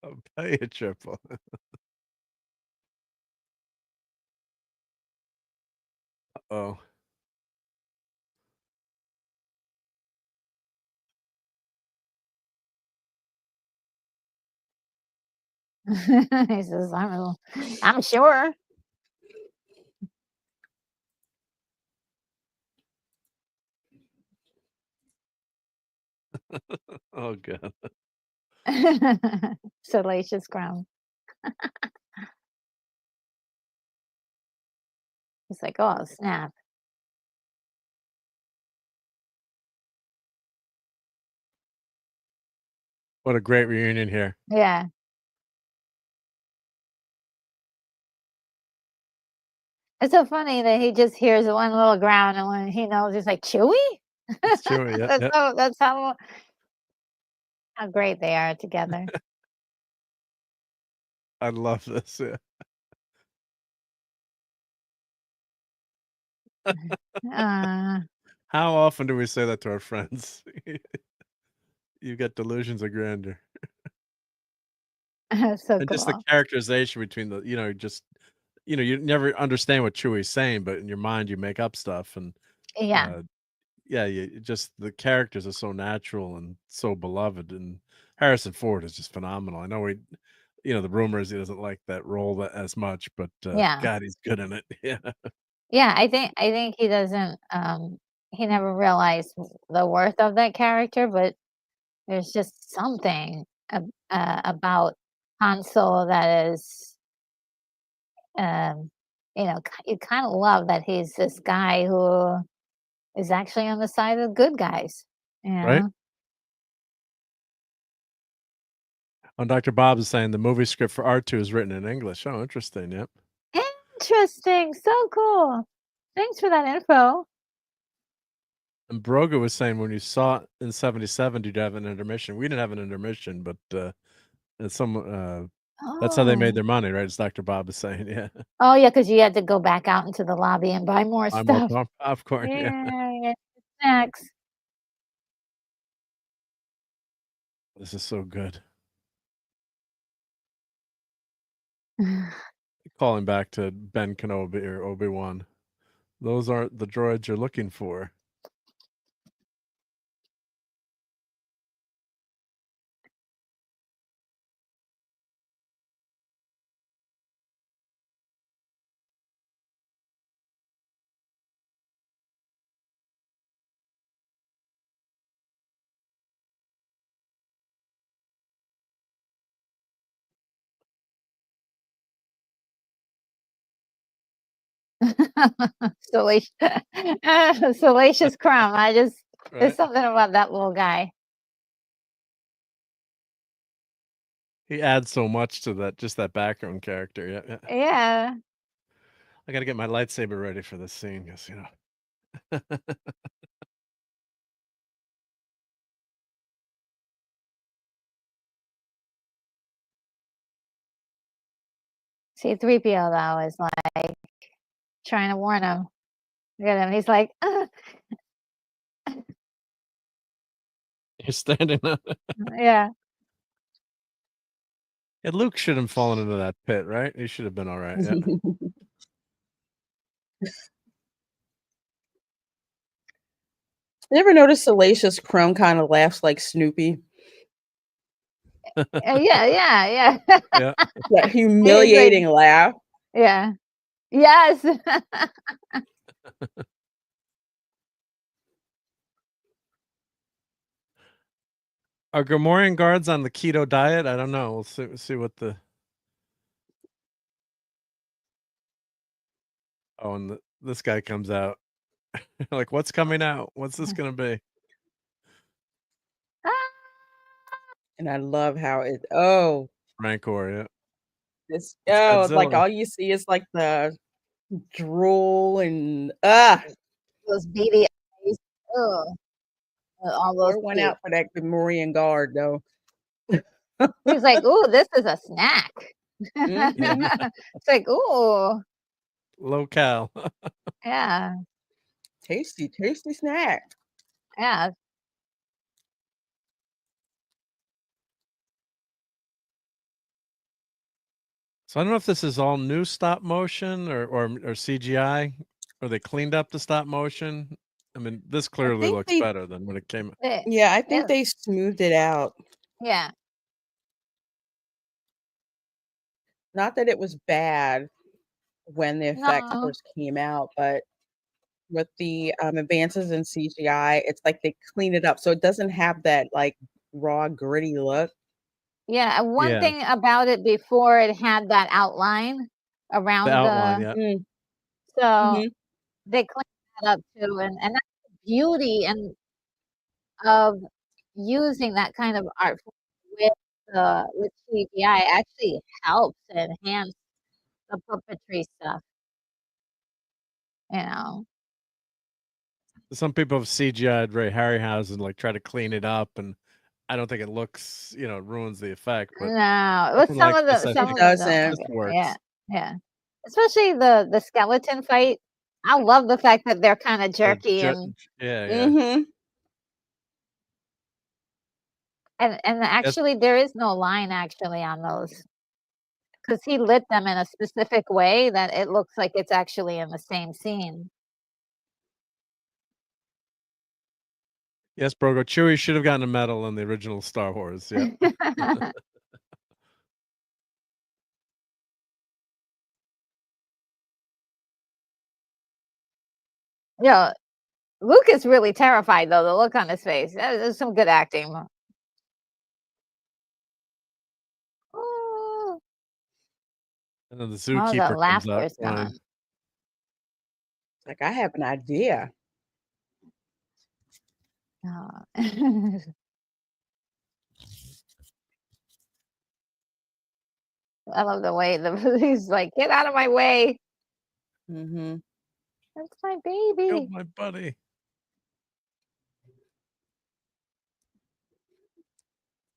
I'll pay you triple. Oh, He says, I'm sure. oh god. Salacious Crumb. He's like, oh, snap. What a great reunion here. Yeah. It's so funny that he just hears one little ground and when he knows, he's like, Chewy? It's Chewie. Yep, yep. That's how great they are together. I love this. Yeah. Uh, How often do we say that to our friends? You get delusions of grandeur. so And just the cool. characterization between you never understand what Chewie's saying, but in your mind you make up stuff, and Yeah. uh yeah, just the characters are so natural and so beloved, and Harrison Ford is just phenomenal. I know the rumor is he doesn't like that role as much, but Yeah. God, he's good in it. Yeah. Yeah. I think he doesn't, he never realized the worth of that character, but there's just something about Han Solo that is, um, you kind of love that he's this guy who is actually on the side of the good guys. You Right? know? Oh, Dr. Bob is saying the movie script for R2 is written in English. Oh, interesting. Yep. Interesting. So cool. Thanks for that info. And Broga was saying when you saw it in 77, did you have an intermission? We didn't have an intermission, but and that's how they made Oh. their money, right? As Dr. Bob is saying, yeah. Oh, yeah, because you had to go back out into the lobby and buy more Buy more stuff. popcorn. Yeah. Yeah, snacks. This is so good. Calling back to Ben Kenobi or Obi-Wan. Those aren't the droids you're looking for. Salacious, salacious crumb. There's Right? something about that little guy. He adds so much to that, just that background character. Yeah, yeah. Yeah. I gotta get my lightsaber ready for this scene, because C-3PO though is like trying to warn him. Look at him. He's like, you're standing up. yeah. And Luke shouldn't have fallen into that pit, right? He should have been all right. Yeah. You ever notice Salacious Crumb kind of laughs like Snoopy? Yeah. Yeah. That humiliating laugh. Yeah. Yes. Are Gamorrean guards on the keto diet? I don't know. We'll see what the. Oh, and this guy comes out. Like, what's coming out? What's this gonna be? And I love how Rancor, yeah. it's It's like Godzilla. all you see is like the drool and Those beady eyes. Oh, all those Lord went teeth. out for that Gamorrean guard though. He's like, ooh, this is a snack. Mhm. It's like, ooh, Low cal. yeah, Tasty snack. yeah. So I don't know if this is all new stop motion or CGI, or they cleaned up the stop motion. I mean, this clearly think looks they better than when it came. Yeah, I think Yeah. they smoothed it out. Yeah. Not that it was bad when the effects No. first came out, but with the advances in CGI, it's like they clean it up so it doesn't have that like raw, gritty look. Yeah. And one Yeah, thing about it before it had that outline the around outline. Yeah, so Mhm. they cleaned that up too. And that's the beauty and of using that kind of art with CGI actually helps enhance the puppetry stuff, you know. some people have CGI'd Ray Harryhausen, like try to clean it up, and I don't think it looks, ruins the effect. But No, with something like this, I It some think of them don't doesn't. look this it. Yeah, works. yeah. Especially the skeleton fight. I love the fact that they're kind of Or jerky and yeah. Mhm. Yes, actually there is no line actually on those because he lit them in a specific way that it looks like it's actually in the same scene. yes, Brogo. Chewie should have gotten a medal in the original Star Wars. Yeah. Yeah, Luke is really terrified though. The look on his face. There's some good acting. Oh, And then the oh, the zookeeper comes out laughter's flying. gone. Like, I have an idea. Oh. I love the way he's like, get out of my way. Mm-hmm. That's my Killed baby. my buddy.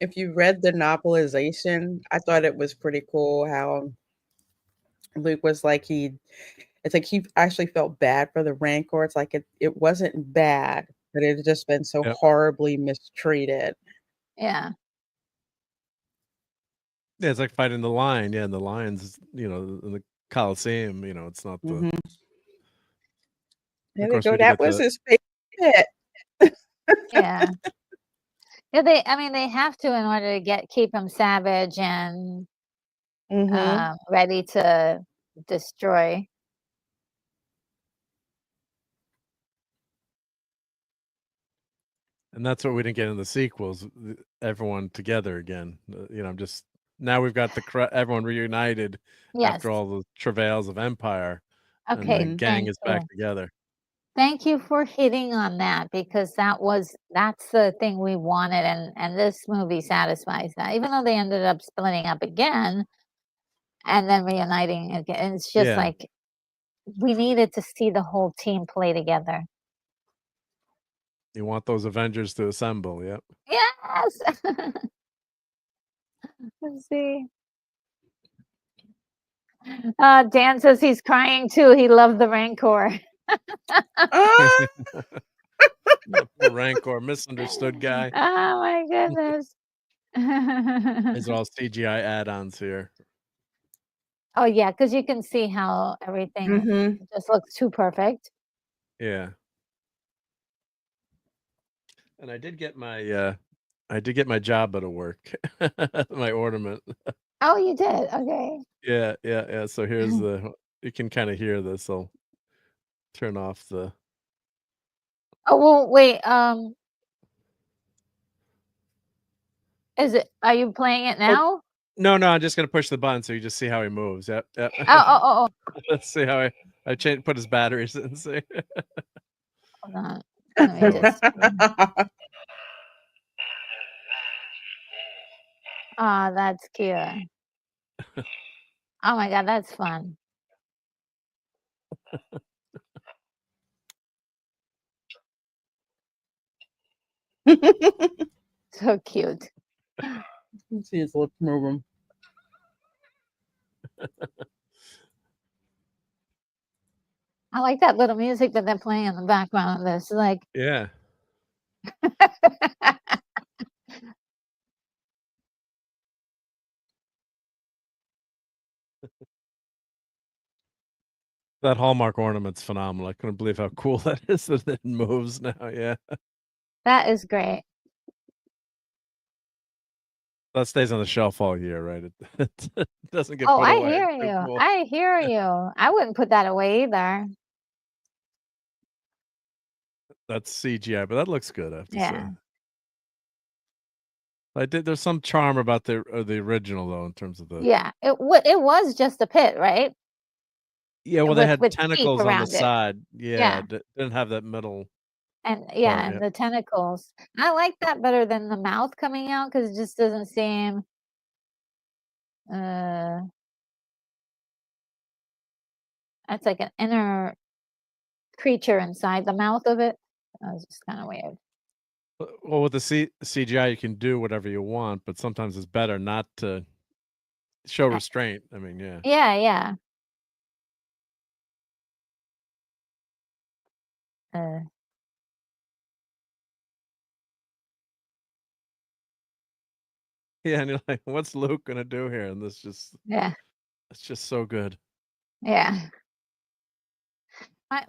If you read the novelization, I thought it was pretty cool how Luke was like it's like he actually felt bad for the Rancor. It's like it wasn't bad, but it had just been so Yep. horribly mistreated. Yeah. Yeah, it's like fighting the lion. Yeah, and the lions, in the Coliseum, it's not the. Mhm. There Of they course, go. we did That get was the. his favorite. Yeah. Yeah, I mean, they have to in order to keep him savage and Mhm. ready to destroy. And that's what we didn't get in the sequels. Everyone together again. Just now we've got everyone reunited Yes. after all the travails of Empire, and the Okay, Mhm. gang thank is back you. together. Thank you for hitting on that because that's the thing we wanted and this movie satisfies that. Even though they ended up splitting up again and then reuniting again. It's just Yeah, like we needed to see the whole team play together. you want those Avengers to assemble. Yep. Yes. Let's see. Dan says he's crying too. He loved the Rancor. Ah! The poor Rancor, misunderstood guy. Oh my goodness. These are all CGI add-ons here. Oh yeah, because you can see how everything Mhm. just looks too perfect. Yeah. And I did get my job at work, my ornament. Oh, you did? Okay. Yeah, yeah, yeah. So here's you can kind of hear this. I'll turn off the. Oh, well, wait, are you playing it Oh, now? no, I'm just gonna push the button so you just see how he moves. Yep, yep. Oh. Let's see how I put his batteries in. See. Hold on. Let me So just Oh, that's cute. Oh my god, that's fun. So cute. You see his lips moving. I like that little music that they're playing in the background of this, like yeah, that Hallmark ornament's phenomenal. I couldn't believe how cool that is that it moves now. Yeah, That is great. that stays on the shelf all year, right? It doesn't get Oh, put I away. hear It's so you. cool. I hear you. I wouldn't put that away either. That's CGI, but that looks good. I have to say. Yeah. There's some charm about the original though, in terms of the. Yeah. It was just a pit, right? Yeah, well, they had With teeth tentacles on the around it. side. Yeah, Yeah. didn't have that middle And part. yeah, Yeah, and the tentacles. I like that better than the mouth coming out because it just doesn't seem uh it's like an inner creature inside the mouth of it. That was just kind of weird. well, with the CGI, you can do whatever you want, but sometimes it's better not to show Uh, restraint. I mean, yeah, yeah. Uh, yeah, and you're like, what's Luke gonna do here? And yeah. it's just so good. Yeah.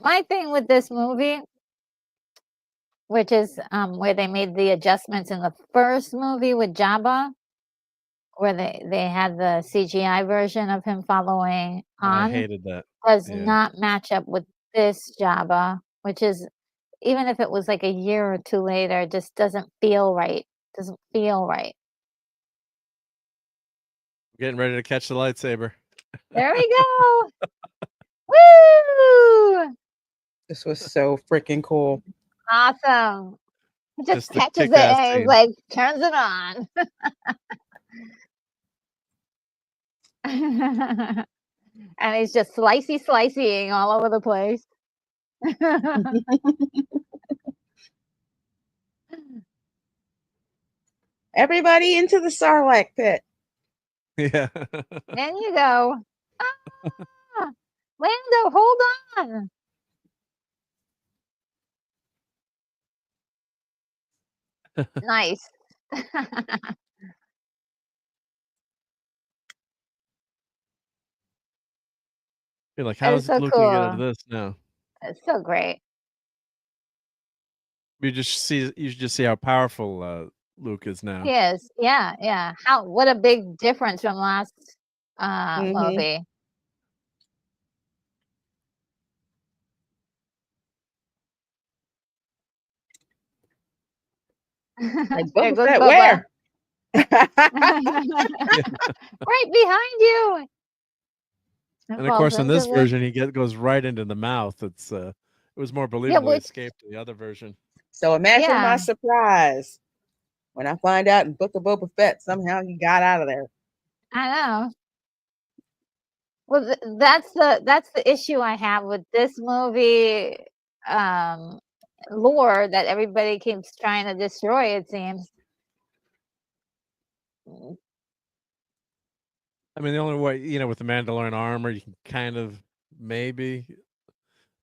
My thing with this movie, which is where they made the adjustments in the first movie with Jabba, where they had the CGI version of him following I Han, hated that. does Yeah, not match up with this Jabba, which is even if it was like a year or two later, it just doesn't feel right. Doesn't feel right. getting ready to catch the lightsaber. There we go. Woo! This was so freaking cool. Awesome. He just Just the catches it kick-ass and he's scene. like, turns it on. And he's just slicing all over the place. Everybody into the Sarlacc pit. Yeah. Then you go, ah, Lando, hold on. Nice. You're like, how It's is so Luke gonna get out of cool. this now? It's so great. You just see how powerful Luke is now. He is. Yeah. What a big difference from last movie. Like, There Boba goes Fett, Bubba. where? Right behind you. And of course, in this version, he goes right into the mouth. It was more believable he escaped in the other version. So imagine my surprise when I find out in Book of Boba Fett somehow he got out of there. I know. Well, that's the issue I have with this movie lore that everybody keeps trying to destroy, it seems. I mean, the only way, with the Mandalorian armor, you can kind of maybe.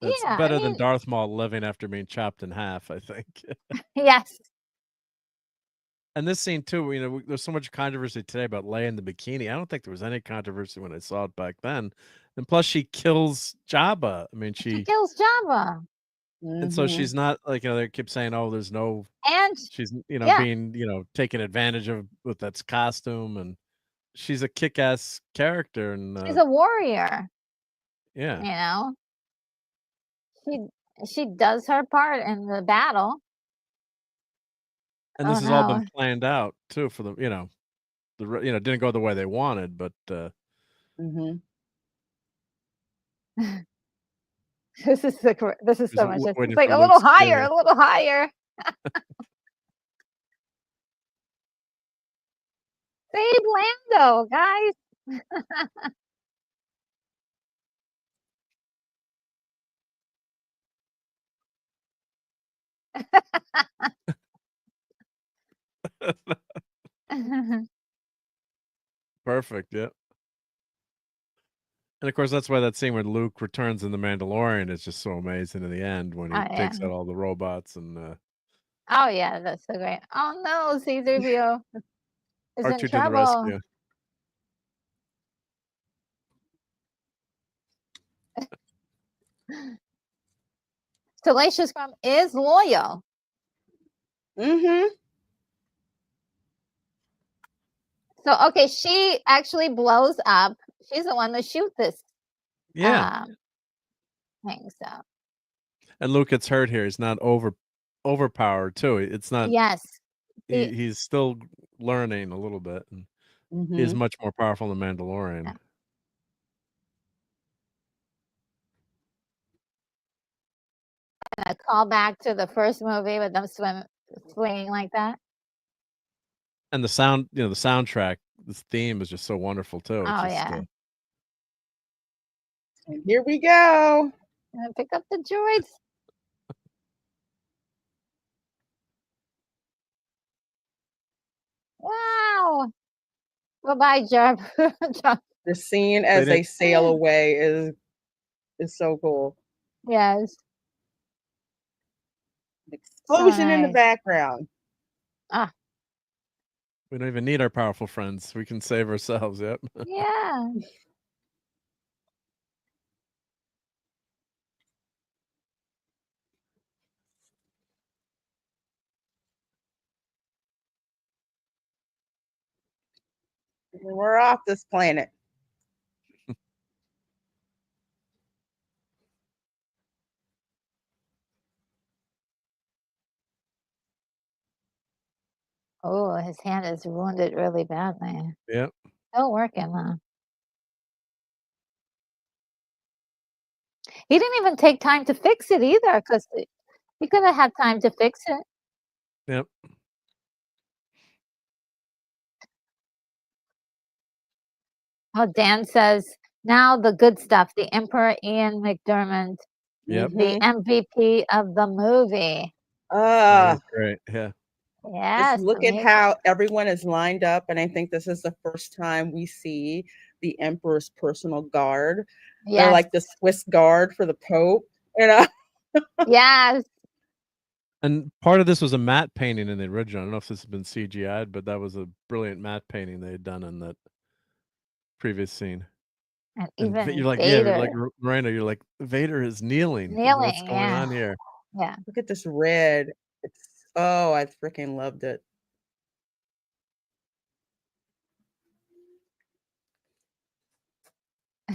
It's better than Darth Maul living after being chopped in half, I think. Yes. And this scene too, there's so much controversy today about Leia in the bikini. I don't think there was any controversy when I saw it back then. And plus, she kills Jabba. I mean, she kills Jabba. And so she's not like, they keep saying, oh, there's no, and she's, being, taken advantage of with that costume. And she's a kick-ass character. And she's a warrior. Yeah. She does her part in the battle. And this has all been planned out too for the, didn't go the way they wanted, but This is so much. It's like a Luke's little higher. Save Lando, guys. Perfect. Yep. And of course, that's why that scene when Luke returns in The Mandalorian is just so amazing in the end when he takes out all the robots and. Oh yeah, that's so great. Oh no, C-3PO is in R2 to the trouble. rescue. Salacious Crumb is loyal. So okay, she actually blows up. She's the one that shoots this. Yeah. Thing, so. And Luke gets hurt here. He's not overpowered too. It's not. Yes. He's still learning a little bit. And he's much more powerful than Mandalorian. Yeah. A call back to the first movie with them swinging like that. And the sound, the soundtrack, this theme is just so wonderful too. Oh yeah. And here we go. Pick up the droids. Wow. Bye-bye, Jarb. The scene as they sail away is so cool. Yes. Explosion in the background. We don't even need our powerful friends. We can save ourselves. Yep. Yeah. We're off this planet. Oh, his hand is wounded really badly. Yep. Still working, huh? He didn't even take time to fix it either, 'cause he could have had time to fix it. Yep. Oh, Dan says, "Now the good stuff, the Emperor Ian McDiarmid, Yep. the Mhm. MVP of the movie." Oh, Ah, he's great. Yeah. just Yes, look at amazing. how everyone is lined up, and I think this is the first time we see the emperor's personal guard. They're Yes, like the Swiss guard for the Pope, you know? yes. And part of this was a matte painting in the original. I don't know if this has been CGI'd, but that was a brilliant matte painting they had done in that previous scene. And And you're even like, yeah, like Vader Miranda, you're like, Vader is kneeling. What's kneeling, going yeah, on here? yeah. Look at this red. It's oh, I freaking loved it.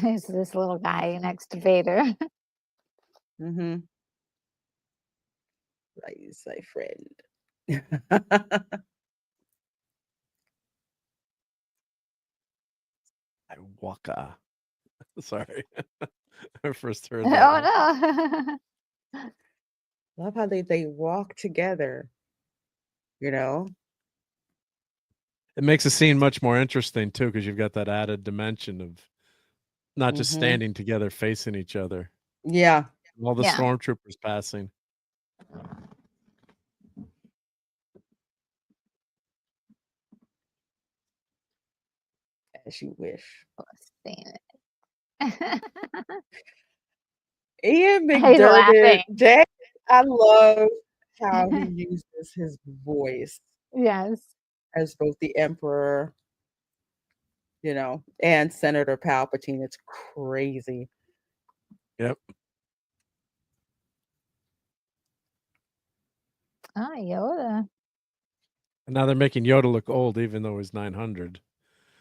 Who's this little guy next to Vader? Mhm. Rise, my friend. I waka. Sorry. I first heard that one. Oh, no. Love how they walk together, you know? It makes the scene much more interesting too, because you've got that added dimension of not just Mhm. standing together facing each other. Yeah, All the Yeah. stormtroopers passing. as you wish. Seen it. Ian He's McDiarmid, laughing. Dad, I love how he uses his voice Yes. as both the Emperor, and Senator Palpatine. It's crazy. Yep. Oh, Yoda. And now they're making Yoda look old, even though he's 900.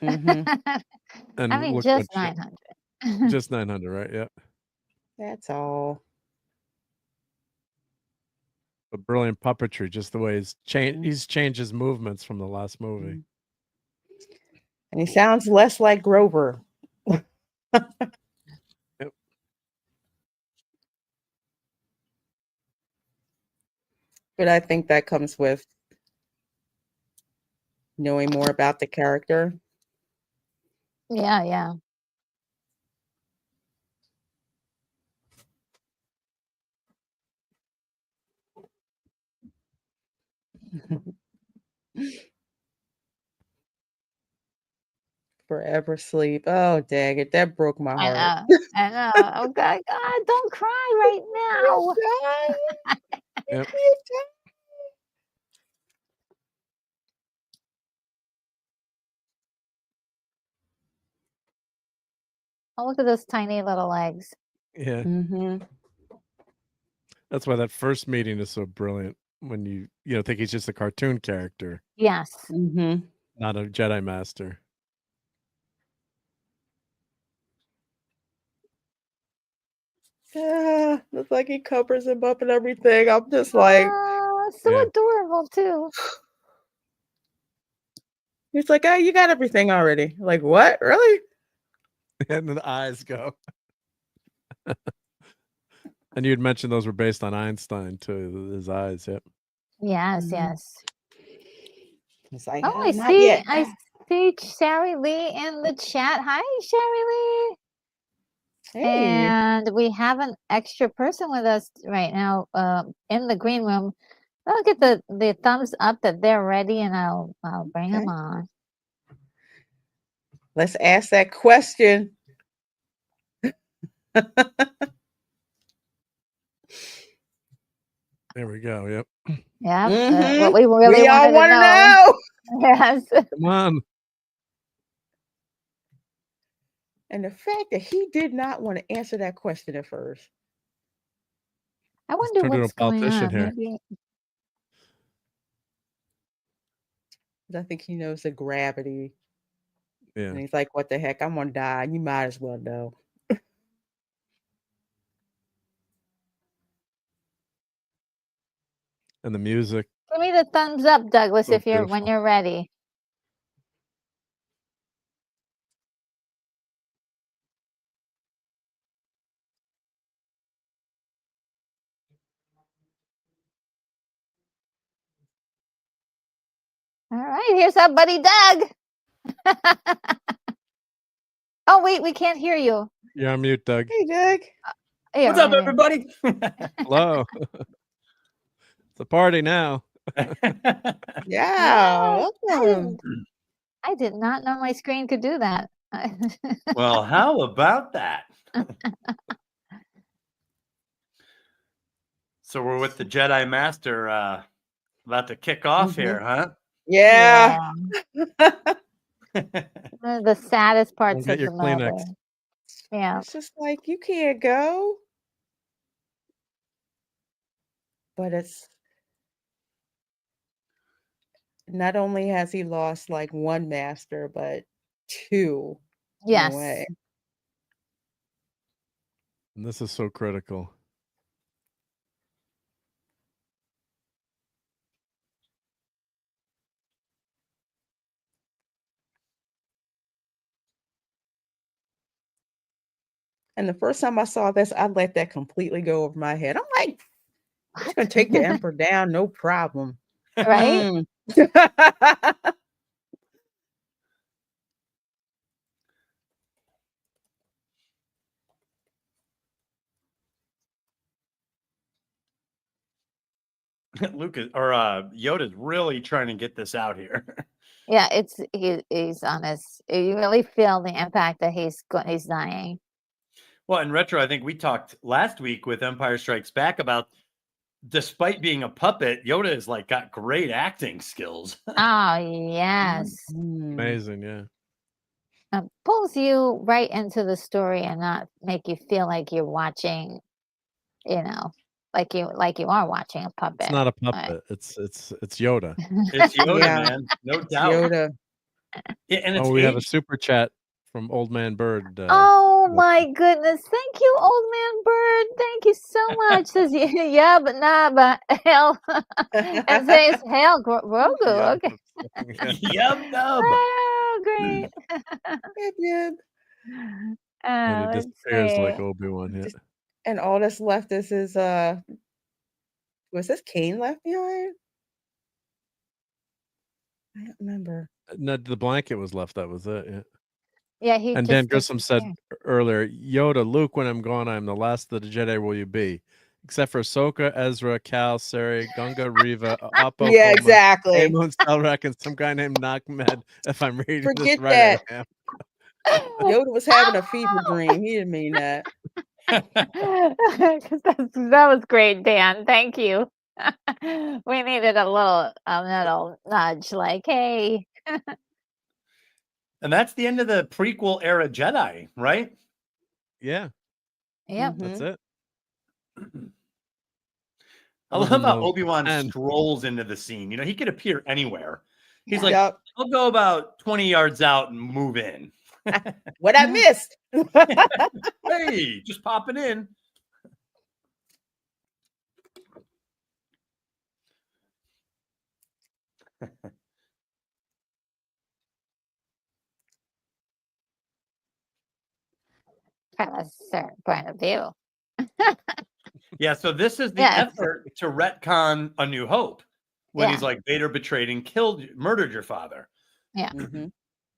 Mhm. I And mean, look just what 900. just 900, right? Yeah. That's all. But brilliant puppetry, just the way Mhm. he's changed his movements from the last movie. Mhm. And he sounds less like Grover. Yep. But I think that comes with knowing more about the character. Yeah, yeah. Forever sleep. Oh, dang it. That broke my I heart. know. I know. Oh, God, God, don't cry right now. Yep. Oh, look at those tiny little legs. Yeah. Mhm. That's why that first meeting is so brilliant when you think he's just a cartoon character, Yes. Mhm. not a Jedi master. Yeah, looks like he covers him up and everything. I'm just like, Oh, so Yeah. adorable, too. he's like, "Oh, you got everything already." Like, "What? Really?" And then the eyes go. And you'd mentioned those were based on Einstein too, his eyes, yep. Yes, Mhm. yes. It's like, Oh, "Oh, not yet." I see Sherry Lee in the chat. Hi, Sherry Lee. Hey. And we have an extra person with us right now in the green room. I'll get the thumbs up that they're ready, and I'll bring them Okay. on. Let's ask that question. There we go, yep. Yeah, what Mhm. we really We all wanted to wanna know. know. Yes. Come on. And the fact that he did not wanna answer that question at first. I He's wonder turned into a what's going politician on. here. Maybe. 'Cause I think he knows the gravity, Yeah. and he's like, "What the heck? I'm gonna die. You might as well know." And the music, Give me the thumbs up, Douglas, so if you're when beautiful. you're ready. All right, here's our buddy Doug. Oh, wait, we can't hear you. You're on mute, Doug. Hey, Doug. Here, What's up, here. everybody? Hello. It's a party now. Yeah, welcome. I did not know my screen could do that. Well, how about that? So we're with the Jedi Master about to kick off here, huh? Yeah. One of the saddest parts get of your the Kleenex. movie. Yeah. It's just like, you can't go. But it's not only has he lost like one master, but two. Yes. In a way. And this is so critical. And the first time I saw this, I let that completely go over my head. I'm like, I'm just gonna take the emperor down, no problem. Right? Lucas or Yoda's really trying to get this out here. Yeah, he's on his. You really feel the impact that he's dying. Well, in retro, I think we talked last week with Empire Strikes Back about, despite being a puppet, Yoda has like got great acting skills. Oh yes, Amazing, yeah. Pulls you right into the story and not make you feel like you're watching, like you are watching a puppet. It's not a puppet. It's Yoda. It's Yoda, Yeah. man, no doubt. Yoda. Yeah, and it's We have a aged. super chat from Old Man Bird. Oh my goodness! Thank you, Old Man Bird. Thank you so much. Says yeah, but nah, but hell, and says hell, Grogu. Yeah. Okay. Yub nub. Oh, great. Yep, yep. And he Let's disappears see. like Obi-Wan. Yeah. And all that's left is his was this Kane left behind? I don't remember. No, the blanket was left. That was it. Yeah. Yeah, he And just Dan Grissom said disappeared. earlier, Yoda, Luke, when I'm gone, I'm the last of the Jedi will you be. Except for Ahsoka, Ezra, Cal, Sari, Gunga, Riva, Oppo, Yeah, Coleman, exactly. Aemon, Selrak, and some guy named Nakmed. If I'm reading Forget this right, that. I am. Yoda was having a fever dream. He didn't mean that. 'Cause that was great, Dan. Thank you. We needed a little nudge, like, hey. And that's the end of the prequel era Jedi, right? Yeah, Yep. that's it. I Other love than how those Obi-Wan 10. strolls into the scene. You know, he could appear anywhere. He's like, Yep. I'll go about 20 yards out and move in. What I missed. Hey, just popping in. From a certain point of view. Yeah, so this is the Yes. effort to retcon A New Hope when he's Yeah. like, Vader betrayed and murdered your father. Yeah. Mhm.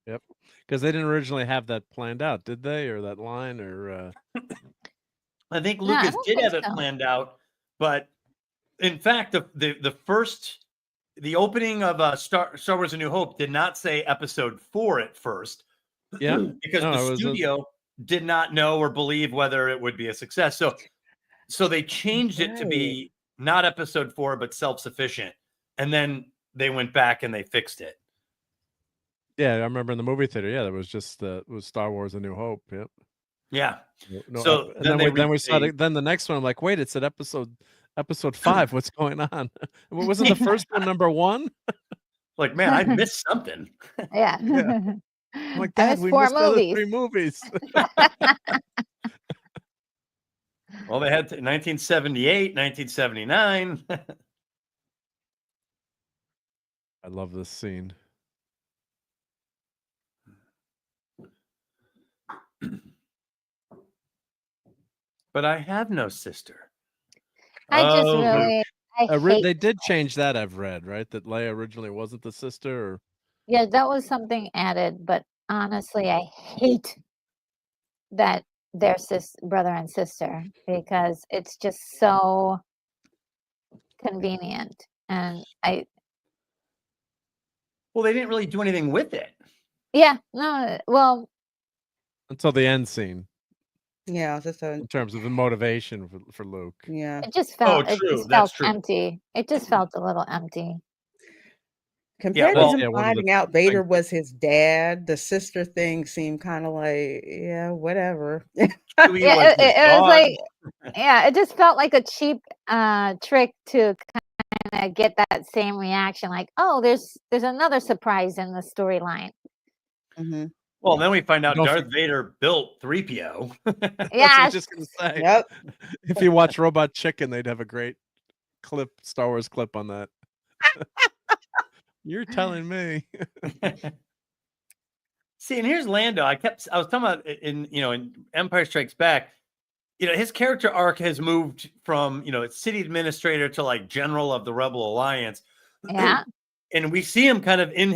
Yep. Because they didn't originally have that planned out, did they? Or that line? Or I think No, I Lucas don't did think have it so. planned out, but in fact, the opening of Star Wars: A New Hope did not say Episode 4 at first. Yeah, because no, it the was studio did not know or believe whether it would be a success. So they changed it to be not Episode 4, but self-sufficient, and then they went back and they fixed it. Yeah, I remember in the movie theater. Yeah, that was just it was Star Wars: A New Hope. Yep. Yeah. No, So and then then we saw then the next one. I'm like, wait, it's at episode 5. What's going on? Wasn't the first one number 1? Like, man, I missed something. Yeah. Yeah. I'm like, I Dad, missed we 4 missed the other movies. 3 movies. Well, they had 1978, 1979. I love this scene. But I have no sister. I just Oh, really I hate. They did change that, I've read, right? That Leia originally wasn't the sister, or Yeah, that was something added, but honestly, I hate that they're brother and sister because it's just so convenient. And Well, they didn't really do anything with it. yeah, no, well, until the end scene, Yeah, just a in terms of the motivation for Luke. yeah. it just Oh, felt, true. That's true. empty. It just felt a little empty. Compared well, to him one of the finding out Vader things- was his dad, the sister thing seemed kind of like, yeah, whatever. Chewie Yeah, was his it was dog. like, yeah, it just felt like a cheap trick to kind of get that same reaction. Like, oh, there's another surprise in the storyline. Mhm. Well, then we find out Don't Darth Vader built 3PO. That's what I Yeah, was just gonna say. Yep. If you watch Robot Chicken, they'd have a great clip, Star Wars clip on that. You're telling me. See, and here's Lando. I was talking about in Empire Strikes Back. His character arc has moved from city administrator to like general of the Rebel Alliance. yeah. And we see him kind of in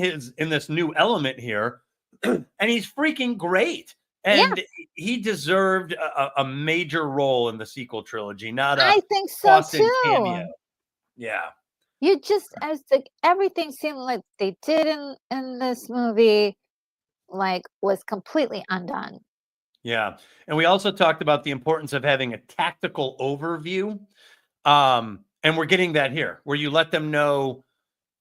this new element here, and he's freaking great. And he deserved a major role in the sequel trilogy, not a I think so Boston too. cameo. Yeah. You just, as everything seemed like they did in this movie, like, was completely undone. Yeah. And we also talked about the importance of having a tactical overview. And we're getting that here, where you let them know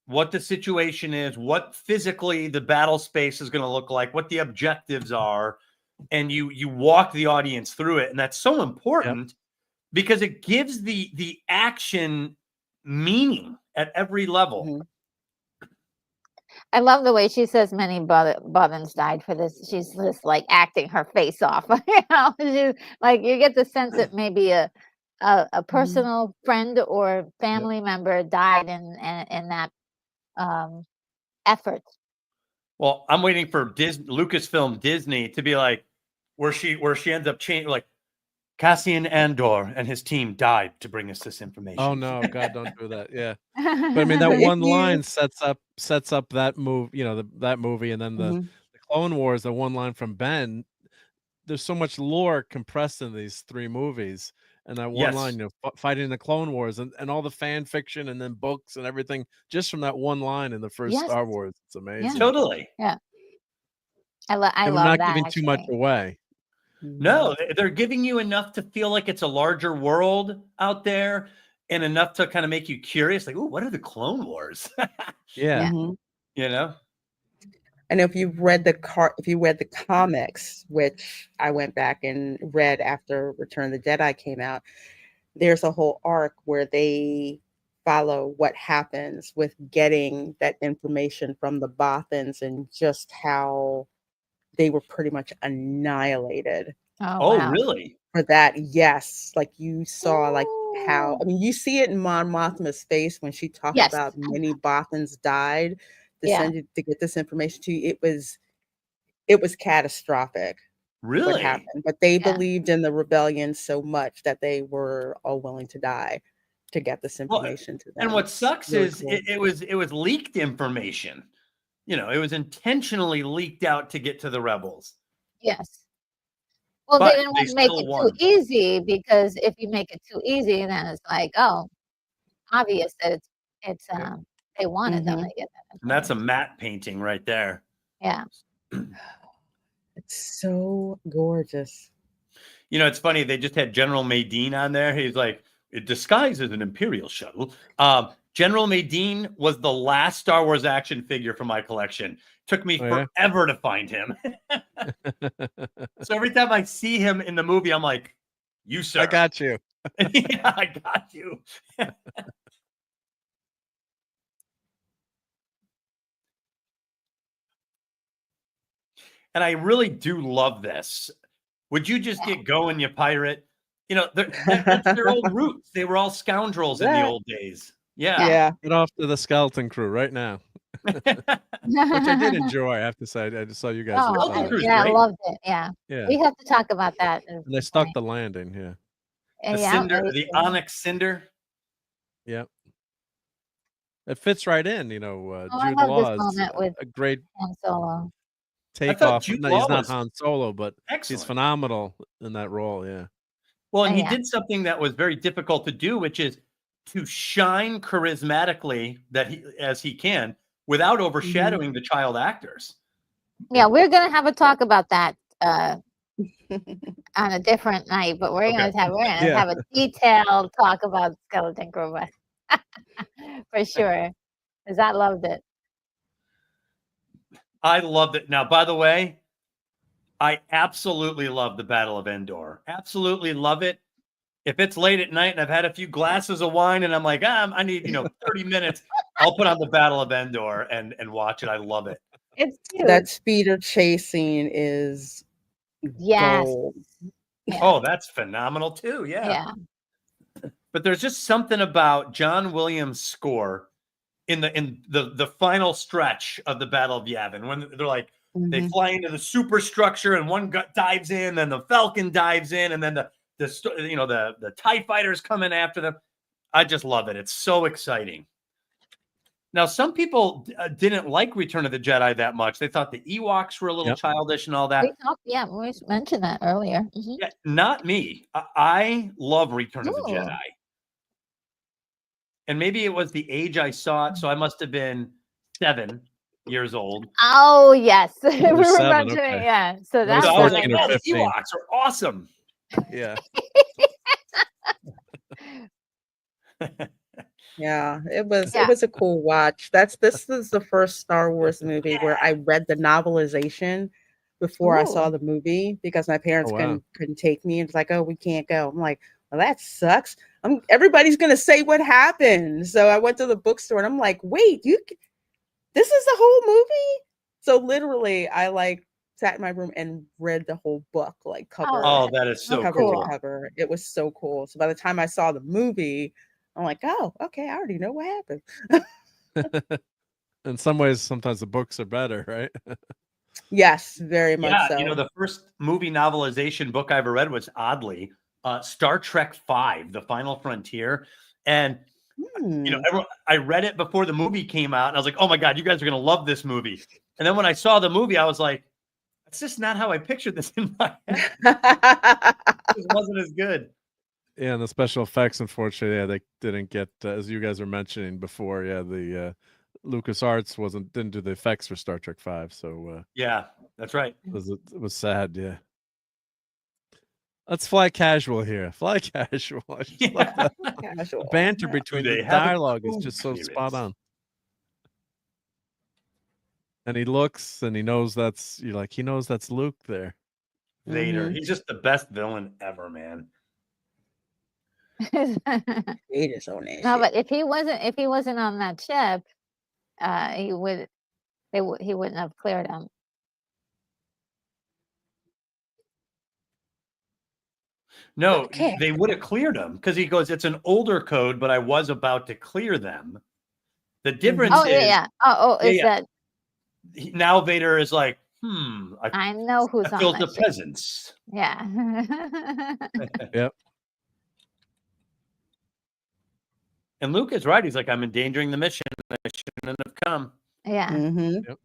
what the situation is, what physically the battle space is going to look like, what the objectives are, and you walk the audience through it. And that's so important because it gives the action meaning at every level. Mhm. I love the way she says many Bothans died for this. She's just like acting her face off. She's like, you get the sense that maybe a personal friend or family member died in that effort. Well, I'm waiting for Lucasfilm Disney to be like, where she ends up changing, like, Cassian Andor and his team died to bring us this information. Oh no, God, don't do that. Yeah. But I mean, that If one you- line sets up that move, that movie, and then the Mhm. Clone Wars, the one line from Ben. There's so much lore compressed in these 3 movies, and that one Yes. line, fighting the Clone Wars, and all the fan fiction, and then books and everything, just from that one line in the first Yes. Star Wars. It's amazing. Totally. I And love we're not that, giving too much actually. away. No, they're giving you enough to feel like it's a larger world out there, and enough to kind of make you curious, like, oh, what are the Clone Wars? Yeah. Mhm. And if you read the comics, which I went back and read after Return of the Jedi came out, there's a whole arc where they follow what happens with getting that information from the Bothans and just how they were pretty much annihilated Oh, wow. Really? for that. Yes, like you saw, like how, Ooh. I mean, you see it in Mon Mothma's face when she talked Yes. about many Bothans died to Yeah. send you to get this information to you. It was catastrophic what Really? happened, but they Yeah. believed in the rebellion so much that they were all willing to die to get this Well, information to them. And what sucks Really is cool. it was leaked information. It was intentionally leaked out to get to the rebels. Yes. Well, But they didn't they want to make still it won. too easy, because if you make it too easy, then it's like, oh, obvious that it's they wanted them Mhm. to get that And that's a information. matte painting right there. Yeah. It's so gorgeous. It's funny. They just had General Madine on there. He's like, it disguised as an Imperial shuttle. General Madine was the last Star Wars action figure from my collection. Took me Oh, yeah? forever to find him. So every time I see him in the movie, I'm like, you, sir. I got you. Yeah, I got you. And I really do love this. Would you just get going, you pirate? That's their old roots. They were all scoundrels in the Yeah. old days. Yeah. Yeah. Get off to the skeleton crew right now. Which I did enjoy, I have to say. I just saw you guys. Oh, Skeleton Crew's I great. loved it. Yeah. Yeah. We have to talk about that. And they stuck the landing. Yeah. The Yeah, cinder, me the too. onyx cinder. Yep. it fits right in. You know, Oh, I Jude love this Law is moment with a great Han Solo. takeoff. Jude No, Law he's not was Han Solo, but he's excellent. phenomenal in that role. Yeah. Well, and he Yeah. did something that was very difficult to do, which is to shine charismatically as he can without overshadowing the child actors. Yeah, we're gonna have a talk about that on a different night, but we're Okay. gonna Yeah. have a detailed talk about Skeleton Crew for sure. Because I loved it. I loved it. Now, by the way, I absolutely love the Battle of Endor. Absolutely love it. If it's late at night and I've had a few glasses of wine and I'm like, I need 30 minutes, I'll put on the Battle of Endor and watch it. I love it. It's cute. That speeder chase scene is Yes. gold. Yeah. Oh, that's phenomenal too. Yeah. But there's just something about John Williams' score in the final stretch of the Battle of Yavin when they're like they fly into the superstructure and one dives in, then the Falcon dives in, and then the TIE fighters come in after them. I just love it. It's so exciting. Now, some people didn't like Return of the Jedi that much. They thought the Ewoks were a little childish and all that. We mentioned that earlier. Yeah, not me. I love Return of the Jedi. And maybe it was the age I saw it, so I must have been 7 years old. Oh yes, we were 7, mentioning okay. yeah. So that's So I was like, 14 or "Oh, the 15. Ewoks are awesome." Yeah. Yeah, it was Yeah. it was a cool watch. This is the first Star Wars movie where I read the novelization before I saw Ooh. the movie because my parents Oh, wow. couldn't take me. It's like, oh, we can't go. I'm like, well, that sucks. Everybody's gonna say what happened. So I went to the bookstore and I'm like, wait, this is the whole movie? So literally, I sat in my room and read the whole book, like cover Oh, that is so cover cool. to cover. It was so cool. So by the time I saw the movie, I'm like, oh, okay, I already know what happened. In some ways, sometimes the books are better, right? Yes, very much Yeah, so. the first movie novelization book I ever read was oddly Star Trek V, The Final Frontier. And I read it before the movie came out, and I was like, oh my God, you guys are going to love this movie. And then when I saw the movie, I was like, that's just not how I pictured this in my head. It wasn't as good. Yeah, and the special effects, unfortunately, yeah, they didn't get, as you guys were mentioning before, yeah, the LucasArts didn't do the effects for Star Trek V, so yeah, that's right. it was sad, yeah. Let's fly casual here. Fly casual. I just love that. Casual. The banter between they the have a dialogue is code just so spot clearance? on. And he looks and he knows he knows that's Luke there. Vader. He's just the best villain ever, man. Vader's on that No, shit. but if he wasn't on that ship, he wouldn't have cleared him. No, Okay. they would have cleared him because he goes, it's an older code, but I was about to clear them. The difference Oh is yeah. That now Vader is like, I know who's I on felt that the ship. presence. Yeah. Yep. And Luke is right. He's like, I'm endangering the mission. I shouldn't have come. Yeah. Yep.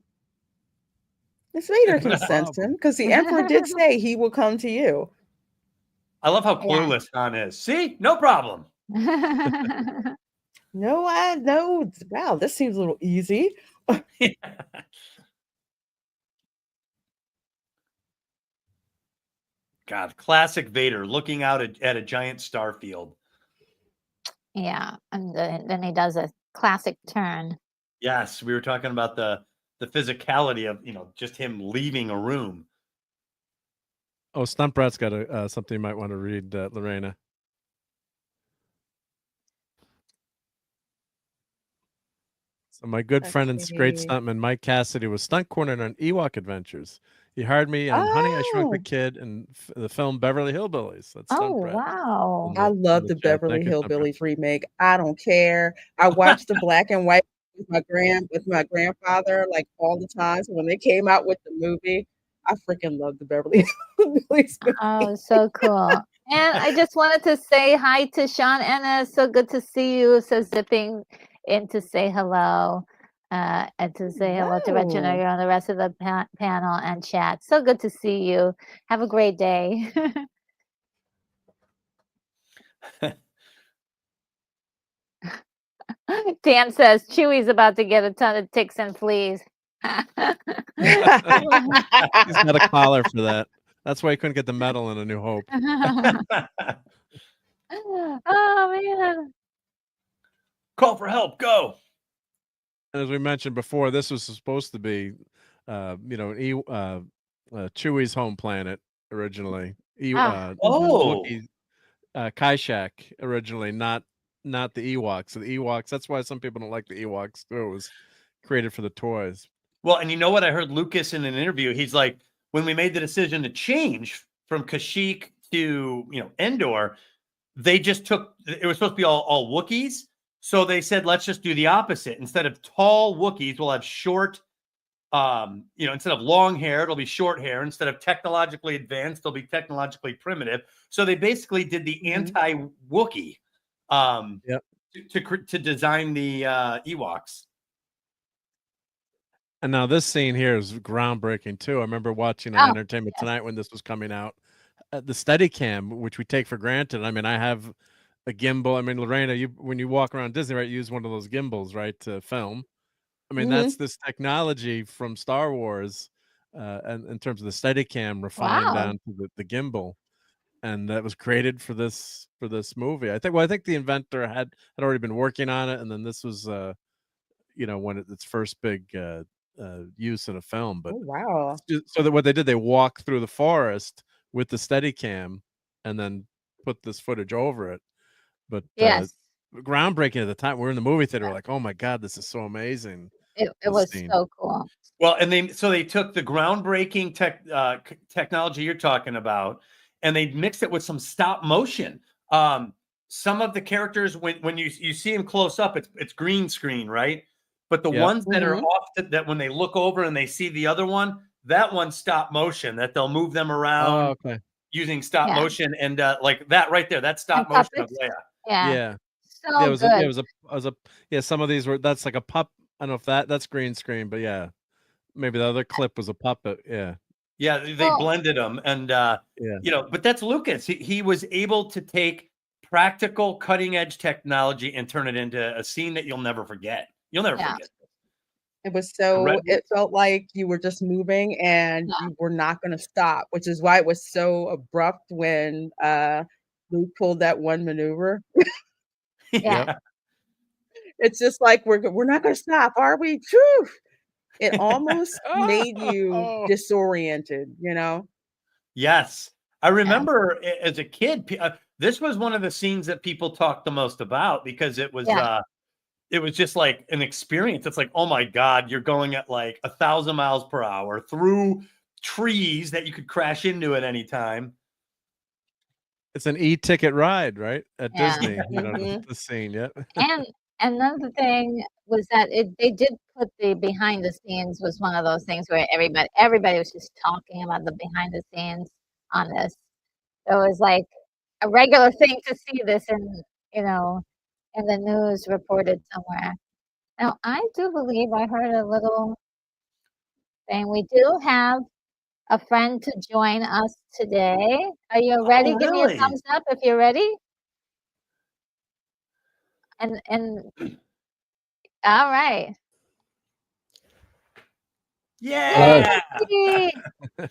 This Vader No can sense problem. him because the Emperor did say he will come to you. I love how clueless Han is. See, no problem. No, I know. Wow, this seems a little easy. God, classic Vader looking out at a giant star field. Yeah, and then he does a classic turn. Yes, we were talking about the physicality of just him leaving a room. Oh, Stunt Brat's got something you might want to read, Lorena. So my good friend and great stuntman Mike Cassidy was stunt coordinator on Ewok Adventures. He hired me on Honey, I Shrunk the Kid and the film Beverly Hillbillies. That's Stunt Brat. Wow. I love the Beverly Hillbillies remake. I don't care. I watched the black and white with my grandfather like all the time. So when they came out with the movie, I freaking love the Beverly Hillbillies movie. Oh, so cool. And I just wanted to say hi to Sean Ennis. So good to see you. Says zipping in to say hello. And to say hello to Reginald and the rest of the panel and chat. So good to see you. Have a great day. Dan says Chewie's about to get a ton of ticks and fleas. He's got a collar for that. That's why he couldn't get the medal in A New Hope. Oh man. Call for help. Go. And as we mentioned before, this was supposed to be, Chewie's home planet originally. Wookiee, Kaishak originally, not the Ewoks. So the Ewoks. That's why some people don't like the Ewoks too. It was created for the toys. Well, and you know what? I heard Lucas in an interview. He's like, when we made the decision to change from Kashyyyk to Endor, they just took. It was supposed to be all Wookiees. So they said, let's just do the opposite. Instead of tall Wookiees, we'll have short, instead of long hair, it'll be short hair. Instead of technologically advanced, they'll be technologically primitive. So they basically did the anti-Wookiee to design the Ewoks. And now this scene here is groundbreaking too. I remember watching on Entertainment Tonight when this was coming out. The Steadicam, which we take for granted. I mean, I have a gimbal. I mean, Lorena, when you walk around Disney, right, you use one of those gimbals, right, to film. I mean, that's this technology from Star Wars, and in terms of the Steadicam refined down to the gimbal, and that was created for this movie. I think the inventor had already been working on it, and then this was, when its first big use in a film. But so that what they did, they walked through the forest with the Steadicam, and then put this footage over it. But groundbreaking at the time. We're in the movie theater, like, oh my God, this is so amazing. It was so cool. Well, and they took the groundbreaking technology you're talking about, and they mixed it with some stop motion. Some of the characters, when you see them close up, it's green screen, right? But the ones that are off that when they look over and they see the other one, that one's stop motion. That they'll move them around using stop motion, and like that right there, that's stop motion of Leia. Yeah. So it was a some of these that's like a pup. I don't know if that's green screen, but maybe the other clip was a puppet. Yeah, they blended them, and but that's Lucas. He was able to take practical, cutting edge technology and turn it into a scene that you'll never forget. You'll never forget. It was it felt like you were just moving and you were not going to stop, which is why it was so abrupt when Luke pulled that one maneuver. It's just like we're not going to stop, are we? Phew! It almost made you disoriented, Yes, I remember as a kid. This was one of the scenes that people talked the most about because it was just like an experience. It's like, oh my God, you're going at like 1,000 miles per hour through trees that you could crash into at any time. It's an e-ticket ride, right? At Disney, the scene, And another thing was that they did put the behind the scenes was one of those things where everybody was just talking about the behind the scenes on this. It was like a regular thing to see this in the news reported somewhere. Now, I do believe I heard a little thing. We do have a friend to join us today. Are you ready? Oh, Give me a thumbs up if you're ready. And all right. Yeah.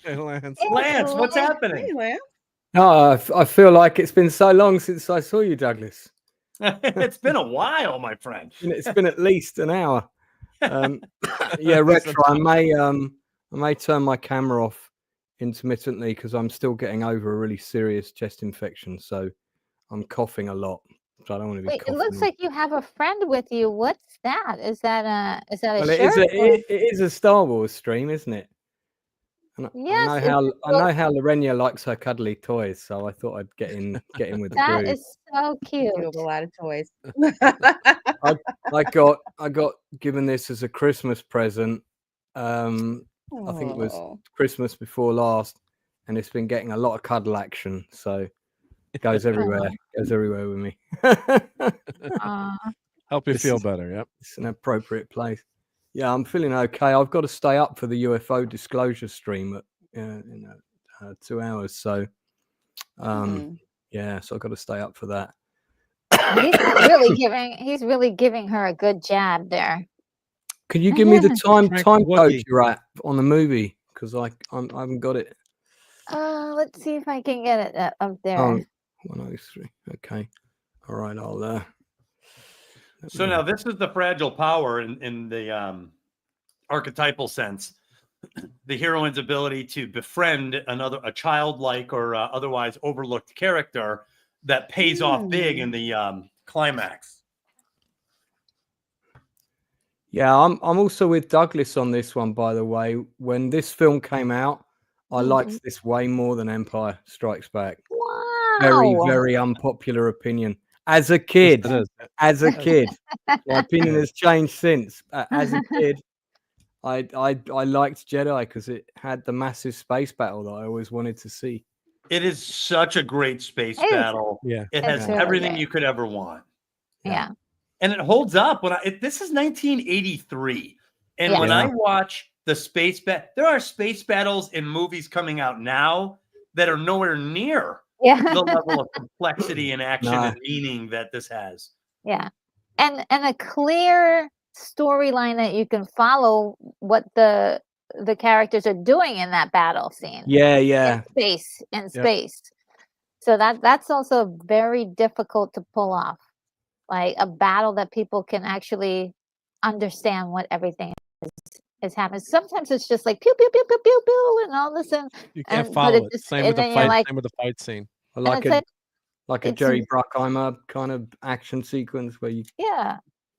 Lance, what's happening? Hey, Lance. No, I feel like it's been so long since I saw you, Douglas. It's been a while, my friend. It's been at least an hour. Retro. I may turn my camera off intermittently because I'm still getting over a really serious chest infection, so I'm coughing a lot. So I don't want to be coughing. It looks like you have a friend with you. What's that? Is that a well, shirt? It is a Star Wars stream, isn't it? And yes. I know how Lorena likes her cuddly toys, so I thought I'd get in with the That groove. is so cute. You have a lot of toys. I got given this as a Christmas present. I think it was Christmas before last, and it's been getting a lot of cuddle action, so it goes everywhere. Goes everywhere with me. How Help you This feel is- better. Yep. It's an appropriate place. Yeah, I'm feeling okay. I've got to stay up for the UFO disclosure stream at 2 hours. So, yeah, so I've got to stay up for that. He's really giving her a good jab there. Can you give me the time Frank code Wookie. you're at on the movie? Because I haven't got it. Let's see if I can get it up there. Oh, 103. Okay. All right. I'll. So now this is the fragile power in the archetypal sense. The heroine's ability to befriend a childlike or otherwise overlooked character that pays off big in the climax. Yeah, I'm also with Douglas on this one, by the way. When this film came out, I liked this way more than Empire Strikes Back. Wow. Very, very unpopular opinion. As a kid, Yes, it is. as a kid, my opinion has changed since. As a kid, I liked Jedi because it had the massive space battle that I always wanted to see. It is such a great space It is. battle. Yeah. It It's has really everything great. you could ever want. Yeah. And it holds up. This is 1983. And when I watch the space there are space battles in movies coming out now that are nowhere near the level of complexity and action and meaning that this has. Yeah. And a clear storyline that you can follow what the characters are doing in that battle scene. Yeah. In space. So that's also very difficult to pull off. Like a battle that people can actually understand what everything is happening. Sometimes it's just like pew pew pew pew pew pew and all this You can't follow it. Same with the fight. Same with the fight scene. I like a Jerry Bruckheimer kind of action sequence where you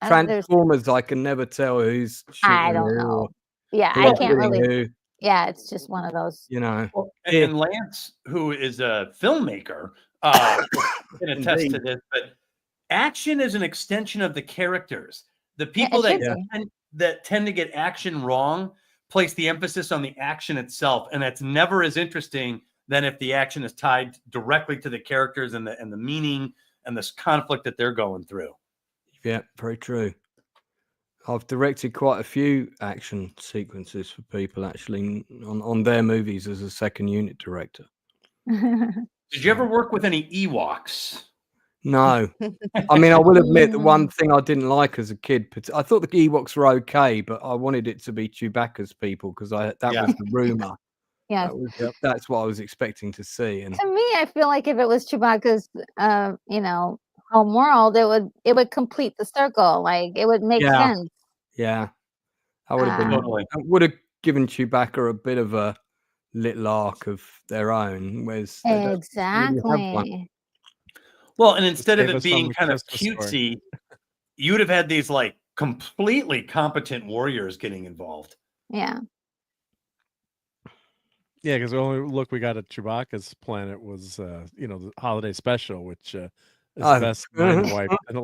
Transformers. I can never tell who's shooting. I don't know. Yeah, who I is can't hitting really. who. Yeah, it's just one of those. You know. Well, and Lance, who is a filmmaker, can attest to this. But action is an extension of the characters. The people that tend to get action wrong place the emphasis on the action itself, and that's never as interesting than if the action is tied directly to the characters and the meaning and this conflict that they're going through. Yeah, very true. I've directed quite a few action sequences for people actually on their movies as a second unit director. Did you ever work with any Ewoks? No. I mean, I will admit the one thing I didn't like as a kid, I thought the Ewoks were okay, but I wanted it to be Chewbacca's people because that was the rumor. Yeah, that's what I was expecting to see. And to me, I feel like if it was Chewbacca's, home world, it would complete the circle. Like it would make sense. Yeah, I would have been. I would have given Chewbacca a bit of a little arc of their own, whereas exactly. Well, and instead of it being kind of cutesy, you'd have had these like completely competent warriors getting involved. Yeah. Yeah, because the only look we got at Chewbacca's planet was, the holiday special, which is the best mind wipe and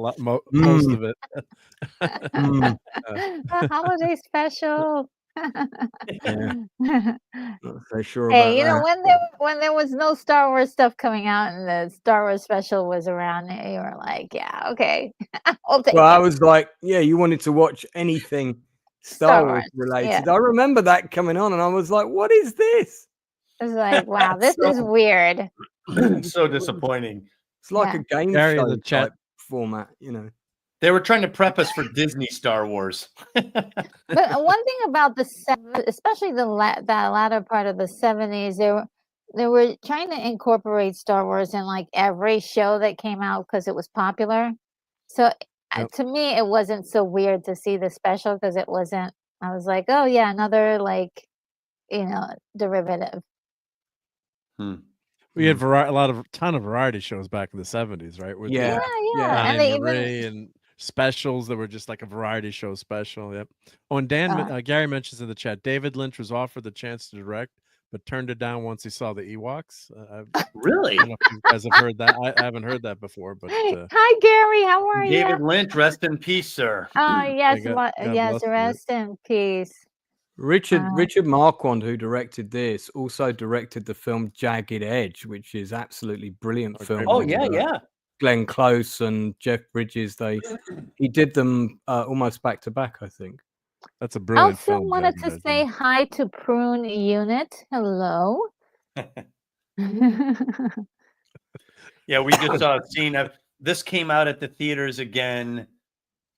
most of it. The holiday special. Not so sure Hey, about when there was no Star Wars stuff coming out and the Star Wars special was around, you were like, yeah, okay, I'll take it. I was like, yeah, you wanted to watch anything Star Wars related. I remember that coming on, and I was like, what is this? It's like, wow, this is weird. So disappointing. It's like a game show type format, They were trying to prep us for Disney Star Wars. But one thing about especially that latter part of the 70s, they were trying to incorporate Star Wars in like every show that came out because it was popular. So to me, it wasn't so weird to see the special because it wasn't. I was like, oh yeah, another derivative. We had a ton of variety shows back in the 70s, right? With And they and specials that were just like a variety show special. Yep. Oh, and Gary mentions in the chat, David Lynch was offered the chance to direct, but turned it down once he saw the Ewoks. Really? I don't know if you guys have heard that. I haven't heard that before. But hi, Gary. How are you? David Lynch, rest in peace, sir. Oh yes, yes, rest in peace. Richard Marquand, who directed this, also directed the film Jagged Edge, which is absolutely brilliant film. Oh yeah. Glenn Close and Jeff Bridges. He did them almost back to back, I think. That's a I brilliant also film. wanted Jedi to Knight, say hi to Prune Unit. Hello. Yeah, we just saw a scene of this came out at the theaters again.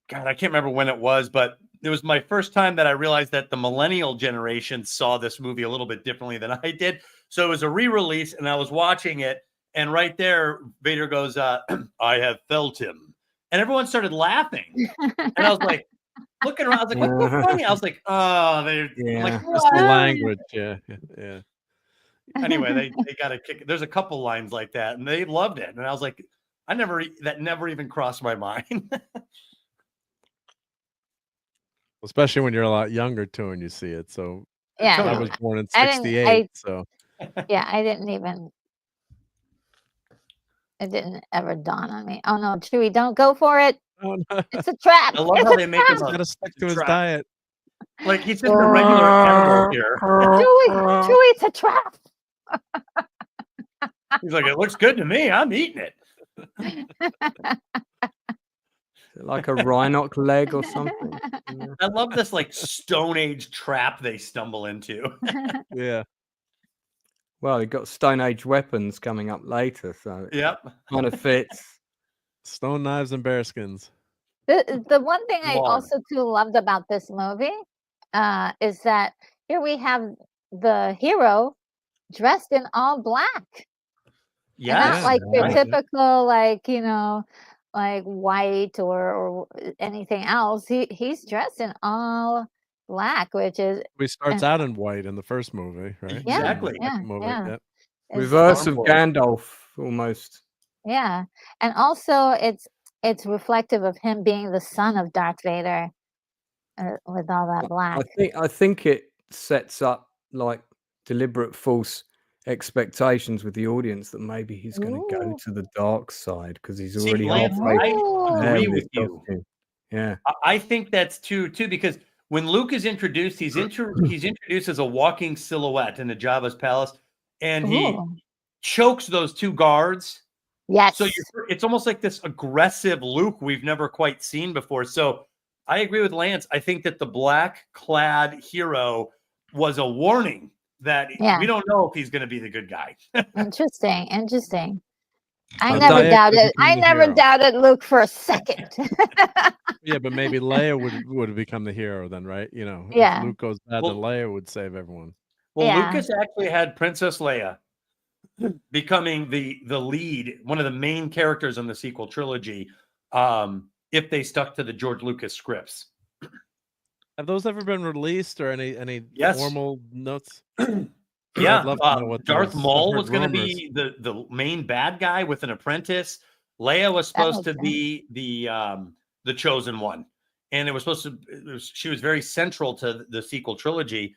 God, I can't remember when it was, but it was my first time that I realized that the millennial generation saw this movie a little bit differently than I did. So it was a re-release, and I was watching it, and right there, Vader goes, "I have felt him," and everyone started laughing, and I was like, looking around, I was like, "What's so funny?" I was like, "Oh, they're I'm like, Yeah. just the "What?" language. Yeah. Anyway, they got a kick. There's a couple lines like that, and they loved it, and I was like, that never even crossed my mind. Especially when you're a lot younger too, and you see it. So Yeah, I no, was born in I didn't. '68. So Yeah, I didn't even. It didn't ever dawn on me. Oh no, Chewie, don't go for it. oh, no. It's a trap. I love It's how a they make him trap. He's got to stick to a his trap. diet. Like he's just a regular animal here. Chewie, it's a trap. He's like, it looks good to me. I'm eating it. Like a rhinoc leg or something. Yeah. I love this like Stone Age trap they stumble into. Yeah. Well, you've got Stone Age weapons coming up later, so it Yep. kind of fits. Stone knives and bearskins. The one thing I Come on. also too loved about this movie is that here we have the hero dressed in all black. And not Yes. like your right. typical, like, like white or anything else. He's dressed in all black, which is He starts and- out in white in the first movie, right? yeah, Exactly. yeah, Second movie, yeah. yep. is- Reverse of Stormboy. Gandalf, almost. Yeah, and also it's reflective of him being the son of Darth Vader with all that black. I think it sets up like deliberate false expectations with the audience that maybe he's going to go Ooh. to the dark side because he's See, already Lance, halfway I there agree with his with you. costume. Yeah. I think that's too because when Luke is introduced, he's introduced as a walking silhouette in the Jabba's palace, and he Ooh. chokes those two guards. Yes. So it's almost like this aggressive Luke we've never quite seen before. So I agree with Lance. I think that the black clad hero was a warning that Yeah. we don't know if he's going to be the good guy. Interesting. I So never Leia doubted. could become I the never hero. doubted Luke for a second. Yeah, but maybe Leia would have become the hero then, right? You know, Yeah. if Luke goes bad, Well- then Leia would save everyone. Well, Yeah. Lucas actually had Princess Leia becoming the lead, one of the main characters in the sequel trilogy, if they stuck to the George Lucas scripts. Have those ever been released or any Yes. formal notes? Yeah, I'd love to know what Darth those- I've Maul heard was going to rumors. be the main bad guy with an apprentice. Leia was supposed to be the chosen one, and it was supposed to. She was very central to the sequel trilogy.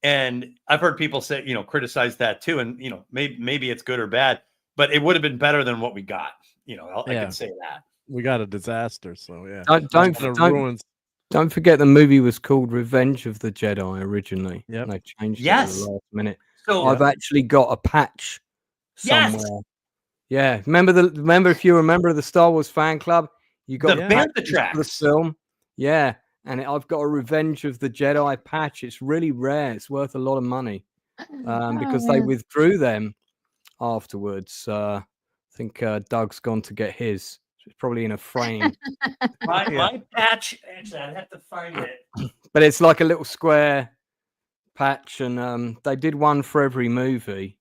And I've heard people say, criticize that too, and maybe it's good or bad, but it would have been better than what we got. I Yeah. could say that. We got a disaster, so yeah. Don't forget the movie was called Revenge of the Jedi originally. Yep. And they changed it Yes. at the last minute. So I've actually got a patch Yes. somewhere. Yeah. Remember if you remember the Star Wars fan club, you got The the patch Bantha for the tracks. film. Yeah. And I've got a Revenge of the Jedi patch. It's really rare. It's worth a lot of money. Because they withdrew them afterwards. I think Doug's gone to get his. It's probably in a frame. my patch. Actually, I'd have to find it. But it's like a little square patch, and they did one for every movie.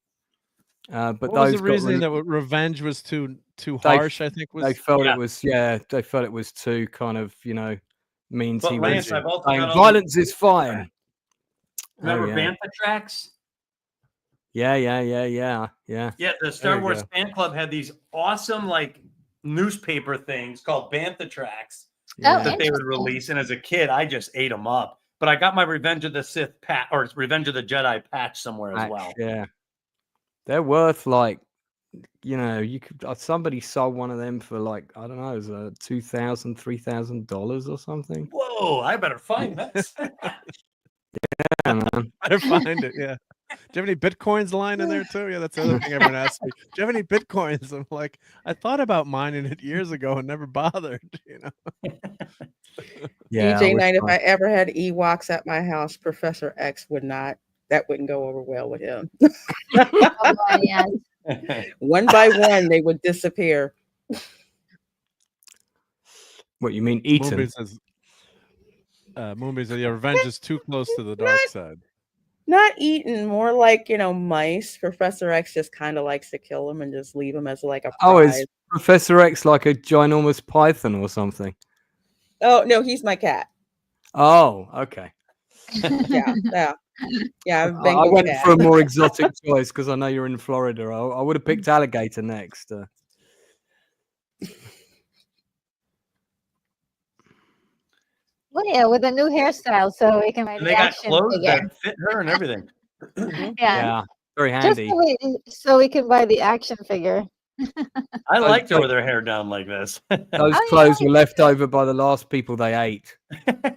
But What was those the got reasoning that revenge was too They- harsh? I think was they felt Yeah. it was they felt it was too kind of means But he Lance, was I've also saying got all violence is fine. Remember yeah. Bantha tracks? Yeah. Yeah, the Star you Wars go. fan club had these awesome newspaper things called Bantha tracks Yeah. that they would Interesting. release, and as a kid, I just ate them up. But I got my Revenge of the Sith or Revenge of the Jedi patch somewhere as Patch, well. Yeah. They're worth you could somebody sold one of them for I don't know, it was $2,000, $3,000 or something. Whoa, I better find this. Yeah, man. better find it. Yeah. you have any bitcoins lying in there too? Yeah, that's the other thing everyone asks me. Do you have any bitcoins? I'm like, I thought about mining it years ago and never bothered. Yeah, I DJ wish Knight, if I- I ever had Ewoks at my house, Professor X would not. That wouldn't go over well with him. Oh, boy, yes. One by one, they would disappear. What you mean, eaten? Moonbeam says, yeah, revenge is too close to the dark side. Not eaten, more like, mice. Professor X just kind of likes to kill them and just leave them as like a Oh, prize. is Professor X like a ginormous python or something? Oh, no, he's my cat. Oh, okay. Yeah, yeah. Yeah, I Bengal went cat. for a more exotic choice because I know you're in Florida. I would have picked alligator next. Well, yeah, with a new hairstyle, so we can buy And the they got action clothes figure. that fit her and everything. Mhm. Yeah, Yeah, very just handy. so we can buy the action figure. I Those- liked her with her hair down like this. Those Oh, clothes were left over by the last people they ate.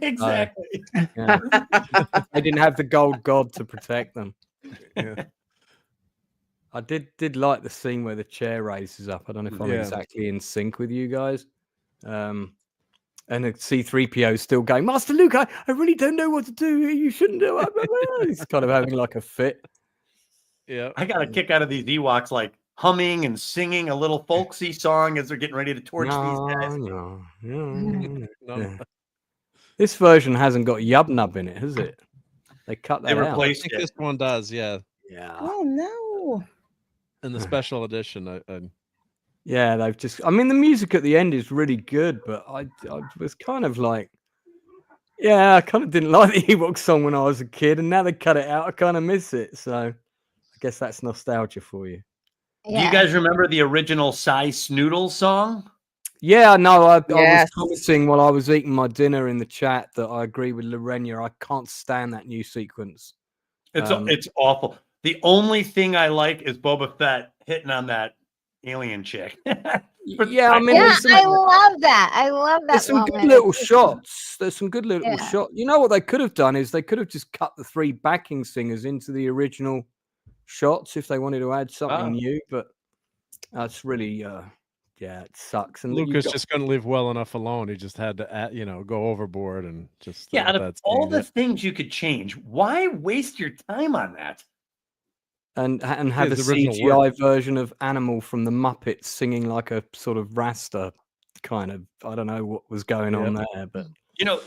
Exactly. Yeah. They didn't have the gold god to protect them. Yeah. I did like the scene where the chair raises up. I don't know if I'm Yeah. exactly in sync with you guys. And the C-3PO is still going, Master Luke, I really don't know what to do. You shouldn't do it. He's kind of having like a fit. Yeah. I got a kick out of these Ewoks like humming and singing a little folksy song as they're getting ready to torch these guys. No. No. Yeah. This version hasn't got Yub Nub in it, has it? They cut They that out. I replaced think it. this one does, yeah. Yeah. Oh, no. In the special edition. Yeah, they've just. I mean, the music at the end is really good, but I was kind of like, yeah, I kind of didn't like the Ewok song when I was a kid, and now they cut it out. I kind of miss it, so I guess that's nostalgia for you. Do you guys remember the original Cy Snoodle song? Yeah, no, I was Yes. commenting while I was eating my dinner in the chat that I agree with Lorena. I can't stand that new sequence. It's awful. The only thing I like is Boba Fett hitting on that alien chick. Yeah, I mean, Yeah, there's some, I love that. I love that. there's some good moment. little It's just- shots. There's some good little Yeah. shots. You know what they could have done is they could have just cut the 3 backing singers into the original shots if they wanted to add something Oh. new, but that's really yeah, it sucks. And Lucas just couldn't leave well enough alone. He just had to, go overboard and just. Yeah, out of that's all the things you could change, why waste your time on that? and have a His original CGI work. version of Animal from the Muppets singing like a sort of Rasta kind of. I don't know what was going on there, but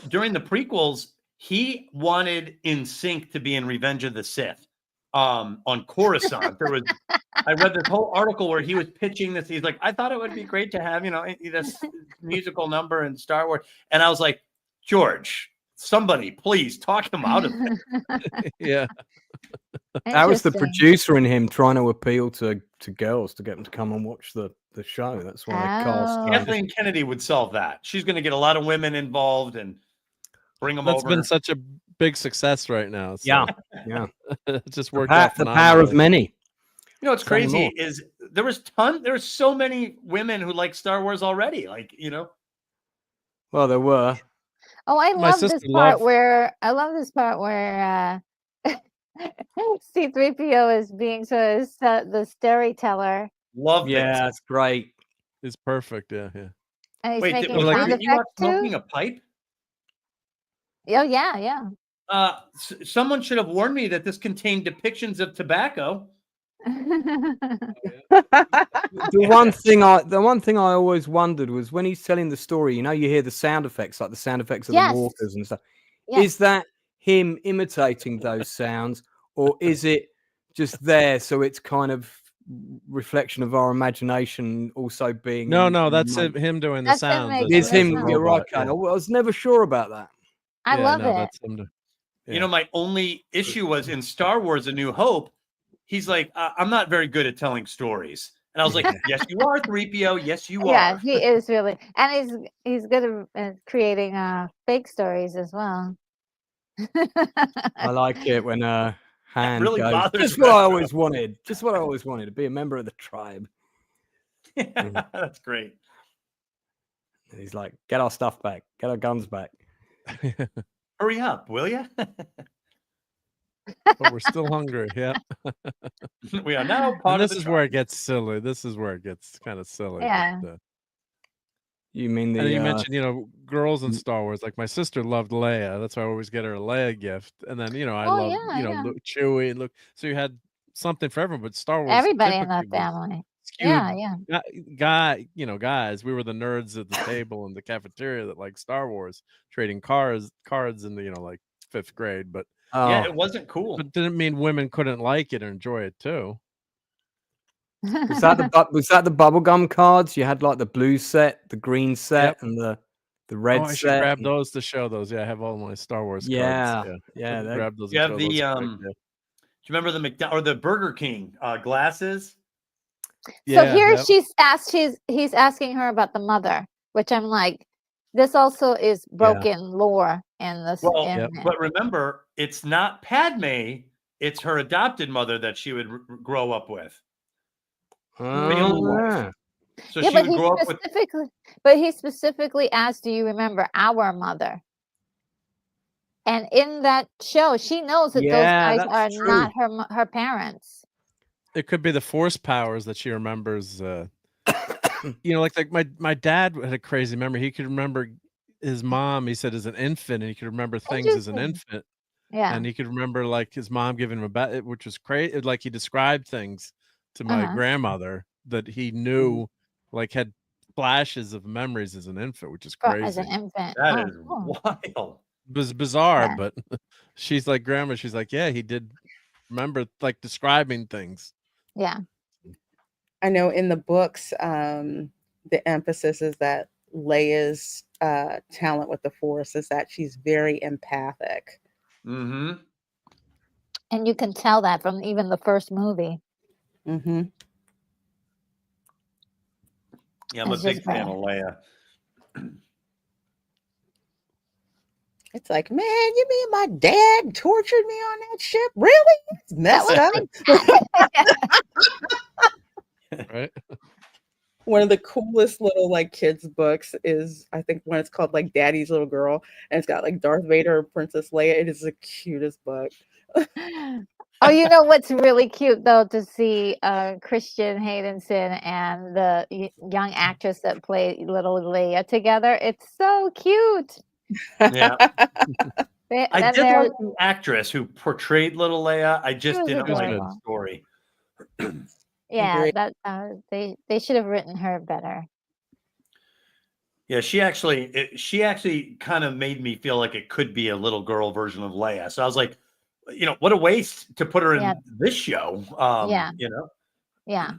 During the prequels, he wanted NSYNC to be in Revenge of the Sith. On Coruscant, I read this whole article where he was pitching this. He's like, I thought it would be great to have, this musical number in Star Wars. And I was like, George, somebody please talk him out of it. Yeah. that was the Interesting. producer in him trying to appeal to girls to get them to come and watch the show. That's why they cast. Oh. Kathleen Kennedy would solve that. She's going to get a lot of women involved and bring them That's over. been such a big success right now. So Yeah. it just worked out. The power of phenomenally. many. What's Say more. crazy is there's so many women who like Star Wars already. Well, there were. Oh, I My love this sister part loved- where C-3PO is being the storyteller, Love Yeah, this. that's great. It's perfect. Yeah. and he's Wait, making was sound the Ewok effects smoking too. a pipe? Oh yeah. Someone should have warned me that this contained depictions of tobacco. The one thing I always wondered was when he's telling the story, you hear the sound effects, like the sound effects of Yes. the walkers and stuff. Yes. Is that him imitating those sounds, or is it just there so it's kind of reflection of our imagination also being No, that's made? him doing the That's him sounds. making as It's the a him. sounds. You're right, robot, Kate. yeah. I was never sure about that. I love it. That's him. My only issue was in Star Wars: A New Hope. He's like, I'm not very good at telling stories, and I was like, yes, you are, 3PO. Yes, you Yeah, are. he is really, and he's good at creating fake stories as well. I like it when Han really goes, bothers just what I Retro." always wanted. Just what I always wanted, to be a member of the tribe. That's great. And he's like, get our stuff back. Get our guns back. Hurry up, will you? but we're still hungry. Yeah. We are now And part of this the is where tribe. it gets silly. This is where it gets kind of silly. Yeah. But, You mean and then you the mentioned, girls in m- Star Wars. Like my sister loved Leia. That's why I always get her a Leia gift. And then, I Oh, love, yeah, yeah. Chewie and Luke. So you had something for everyone, but Star Wars Everybody in typically the was family. skewed Yeah. guys. We were the nerds at the table in the cafeteria that like Star Wars, trading cards in the, like 5th grade. But Yeah, oh, it wasn't cool. didn't mean women couldn't like it or enjoy it too. was that the bubblegum cards? You had like the blue set, the green set, and the red I should set. grab those to show those. Yeah, I have all my Star Wars Yeah, cards. yeah. Grab those You and have show the those quick. do you remember the McDonald's or the Burger King glasses? So here yeah. he's asking her about the mother, which I'm like, this also is broken lore in this. Well, in but remember, it's not Padme, it's her adopted mother that she would grow up with. Bail's wife. So yeah, she but would grow up with he specifically asked, "Do you remember our mother?" And in that show, she knows that those guys that's are true. not her parents. It could be the force powers that she remembers. Like my dad had a crazy memory. He could remember his mom. He said as an infant, and he could remember things as an Interesting. infant. Yeah. And he could remember like his mom giving him a bath, which was crazy. Like he described things to my grandmother that he knew, like had flashes of memories as an infant, which is crazy. As an infant. that is wild. It was bizarre, Yeah. but she's like, grandma, she's like, yeah, he did remember like describing things. Yeah. I know in the books, the emphasis is that Leia's talent with the Force is that she's very empathic. Mm-hmm. And you can tell that from even the first movie. Mm-hmm. Yeah, I'm a big fan of Leia. It's like, man, you mean my dad tortured me on that ship? Really? It's messed up. Right. One of the coolest little like kids books is, I think, when it's called like Daddy's Little Girl, and it's got like Darth Vader and Princess Leia. It is the cutest book. Oh, you know what's really cute though, to see Christian Haydenson and the young actress that played little Leia together. It's so cute. Yeah. I did they're like the actress who portrayed little Leia. I just was didn't like the adorable. story. Yeah, Agreed. that they should have written her better. Yeah, she actually kind of made me feel like it could be a little girl version of Leia. So I was like, what a waste to put her in this show. Yeah. Yeah.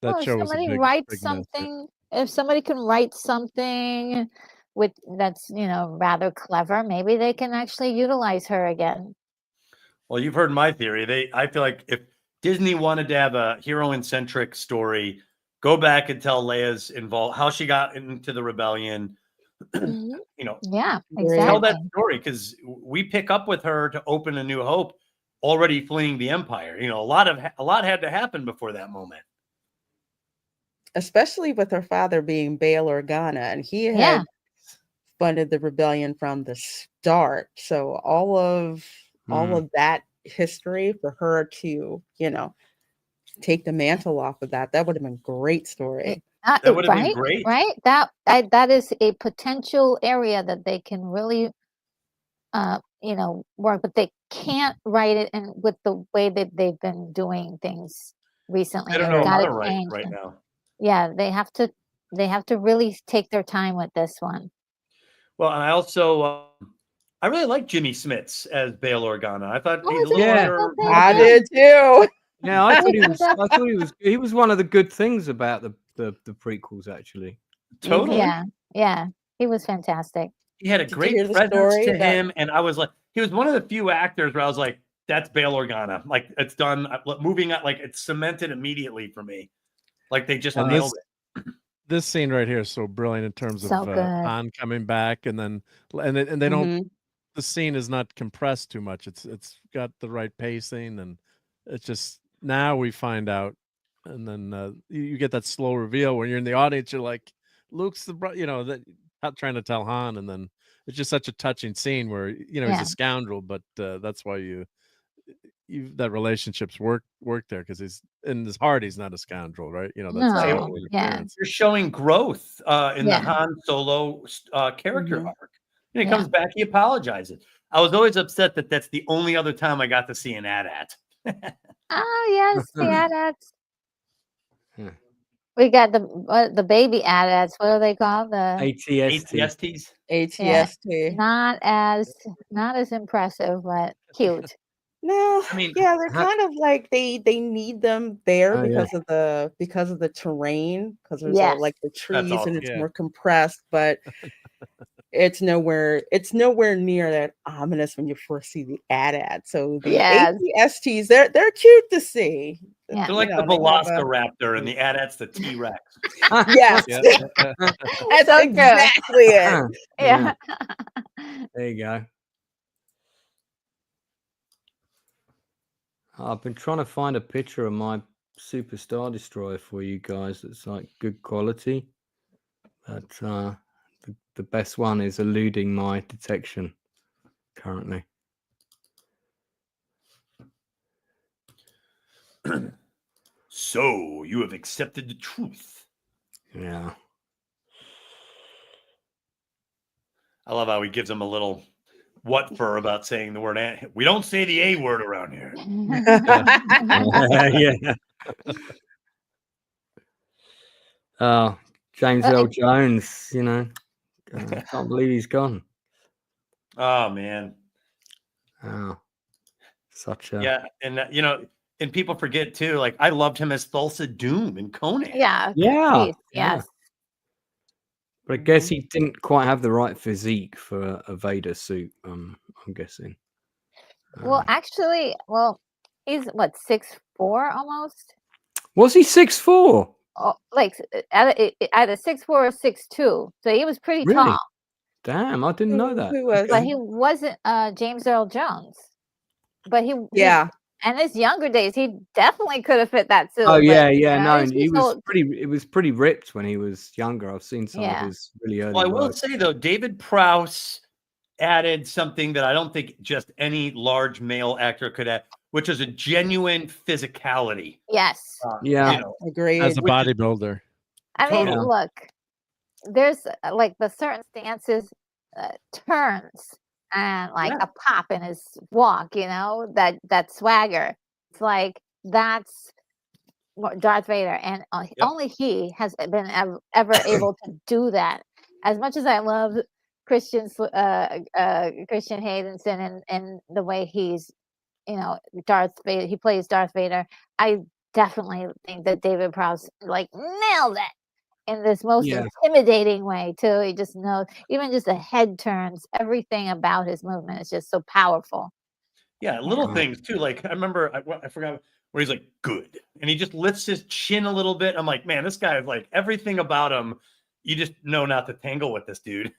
That Well, if show was a somebody big, writes big something, if somebody can write something with that's rather clever, maybe they can actually utilize her again. Well, you've heard my theory. I feel like if Disney wanted to have a heroine-centric story, go back and tell Leia's involved, how she got into the rebellion. Yeah, exactly. Tell that story, because we pick up with her to open A New Hope, already fleeing the Empire. A lot had to happen before that moment. Especially with her father being Bail Organa, and he had funded the rebellion from the start. So all of that history for her to, take the mantle off of that would have been a great story. That would have been great. Right? That is a potential area that they can really work, but they can't write it and with the way that they've been doing things recently. I don't know how to write right now. Yeah, they have to really take their time with this one. Well, and I also I really like Jimmy Smits as Bail Organa. I thought I did too. Yeah, I thought he was one of the good things about the prequels, actually. Totally. Yeah. He was fantastic. He had a great presence to him, and I was like, he was one of the few actors where I was like, that's Bail Organa. Like, it's done. Moving like it's cemented immediately for me. Like they just nailed it. This scene right here is so brilliant in terms of Han coming back, and then they don't. The scene is not compressed too much. It's got the right pacing, and it's just now we find out, and then you get that slow reveal when you're in the audience. You're like, Luke's the that trying to tell Han, and then it's just such a touching scene where he's Yeah. a scoundrel, but that's why you that relationship's work there, because he's in his heart he's not a scoundrel, right? That's his No. outward Yeah. appearance. You're showing growth in the Yeah. Han Solo character Mhm. arc. And he Yeah. comes back, he apologizes. I was always upset that that's the only other time I got to see an AT-AT. Oh yes, the AT-ATs. Yeah. We got the baby AT-ATs. What are they called? The ATST. ATSTs. ATST. not as impressive, but cute. No, I mean, yeah, they're how- kind of like they need them there Oh, yeah. because of the terrain, because there's Yes. like the trees awesome. and it's Yeah. more compressed, but it's nowhere near that ominous when you first see the AT-AT. So the Yes. ATSTs, they're cute to see. Yeah. they're like the they have a- Velociraptor and the AT-AT's the T-Rex. Yes, Yeah. that's So true. exactly it. Yeah. There you go. I've been trying to find a picture of my Super Star Destroyer for you guys that's like good quality, but the best one is eluding my detection currently. So you have accepted the truth. Yeah. I love how he gives him a little what for about saying the word ant. We don't say the A word around here. Yeah. Oh, James Earl Jones, I can't believe he's gone. Oh man. Oh, such a Yeah, and and people forget too. Like I loved him as Thulsa Doom in Conan. Yeah. Yeah, Please, yeah. yes. But I guess he didn't quite have the right physique for a Vader suit. I'm guessing. Well, actually, he's what, 6'4" almost? Was he 6'4"? Oh, like either 6'4" or 6'2". So he was pretty Really? tall. Damn, I didn't know that. Who was? But he wasn't James Earl Jones. But he Yeah. in his younger days, he definitely could have fit that suit. Oh but, yeah, you yeah. know, No, he's he just was old. pretty. It was pretty ripped when he was younger. I've seen some of Yeah. his really early Well, I will work. say though, David Prowse added something that I don't think just any large male actor could add, which is a genuine physicality. Yes. Yeah. Agreed. As a Which is- bodybuilder. I mean, Totally. look, there's like the certain stances, turns, and like Yeah. a pop in his walk, that swagger. It's like that's what Darth Vader, and only he has been ever able to do that. As much as I love Christian Haydenson and the way he's, Darth Vader, he plays Darth Vader. I definitely think that David Prowse like nailed it in this most Yeah. intimidating way too. He just knows, even just the head turns, everything about his movement is just so powerful. Yeah, little Yeah. things too. Like I remember, I forgot where he's like good, and he just lifts his chin a little bit. I'm like, man, this guy is like everything about him. You just know not to tangle with this dude.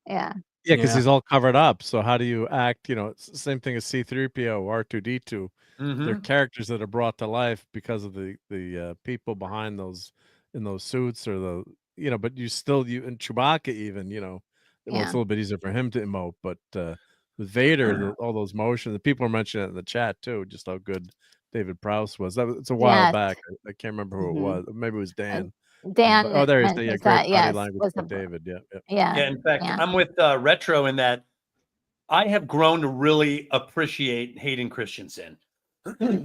Yeah. Yeah, because Yeah. he's all covered up. So how do you act? It's the same thing as C-3PO, R2-D2. They're Mhm. characters that are brought to life because of the people behind those in those suits, or but you and Chewbacca even, well, it's Yeah. a little bit easier for him to emote, but with Vader, all those motions, the people are mentioning it in the chat too, just how good David Prowse was. It's a while Yes. back. I can't remember who it Mhm. was. Maybe it was Dan. Dan Oh, there he is. Yeah, mentions great that, body yes, language was by a David. Yeah, yeah. yeah. Yeah, in fact, yeah. I'm with Retro in that I have grown to really appreciate Hayden Christensen.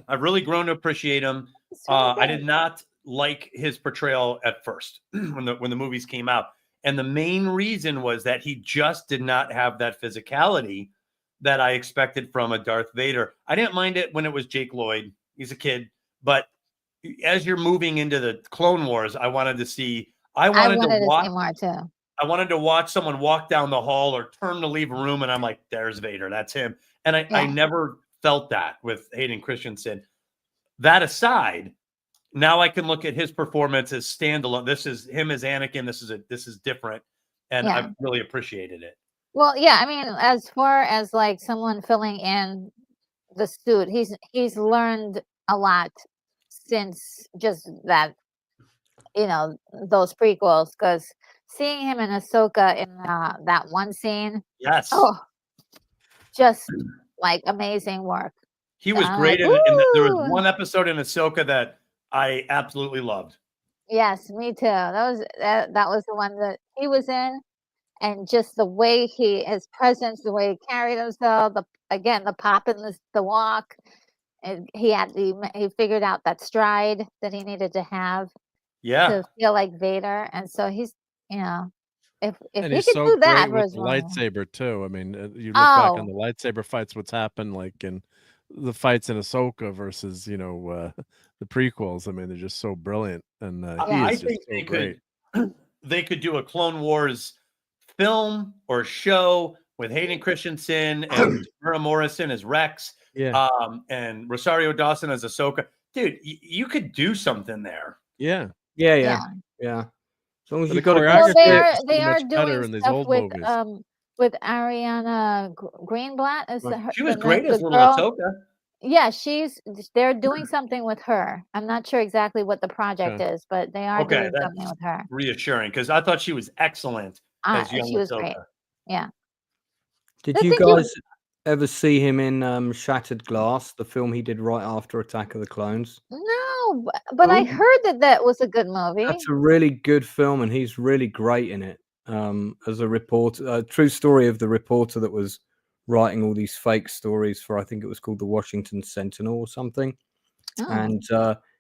I've really grown to appreciate him. It's really I good. did not like his portrayal at first when the movies came out, and the main reason was that he just did not have that physicality that I expected from a Darth Vader. I didn't mind it when it was Jake Lloyd. He's a kid, but as you're moving into the Clone Wars, I wanted to see. I wanted to to watch. see more too. I wanted to watch someone walk down the hall or turn to leave a room, and I'm like, "There's Vader. That's him." And I Yeah. never felt that with Hayden Christensen. That aside, now I can look at his performance as standalone. This is him as Anakin. This is different, and Yeah. I've really appreciated it. Well, yeah, I mean, as far as like someone filling in the suit, he's learned a lot since just that, those prequels, because seeing him in Ahsoka in that one scene, Yes. oh, just like amazing work. He was I'm great like, there was "Ooh." one episode in Ahsoka that I absolutely loved. Yes, me too. That was the one that he was in, and just the way his presence, the way he carried himself, the pop in the walk, and he figured out that stride that he needed to have Yeah. to feel like Vader, and so he's, you know, if And he he's could so do that great for with his the role. lightsaber too. I mean, you look back on Oh, the lightsaber fights, what's happened, like in the fights in Ahsoka versus the prequels. I mean, they're just so brilliant, and he yeah. I is just think so great. they could do a Clone Wars film or show with Hayden Christensen and Tamara Morrison as Rex, Yeah, and Rosario Dawson as Ahsoka. Dude, you could do something there. yeah. Yeah, Yeah. As long as But you the got a Well, good choreography script. is they so are much better doing in these stuff old movies. with Ariana Greenblatt is Right. She was the great as the little girl. Ahsoka. Yeah, they're doing something with her. I'm not sure exactly what the project Okay. is, but they are Okay, doing something that's with her. reassuring because I thought she was excellent as young She was Ahsoka. great. Yeah. Did I you think guys ever see him in Shattered Glass, the film he did right after Attack of the Clones? No, but I Ooh. heard that was a good movie. That's a really good film, and he's really great in it. As a reporter, a true story of the reporter that was writing all these fake stories for, I think it was called the Washington Sentinel or something. Oh, And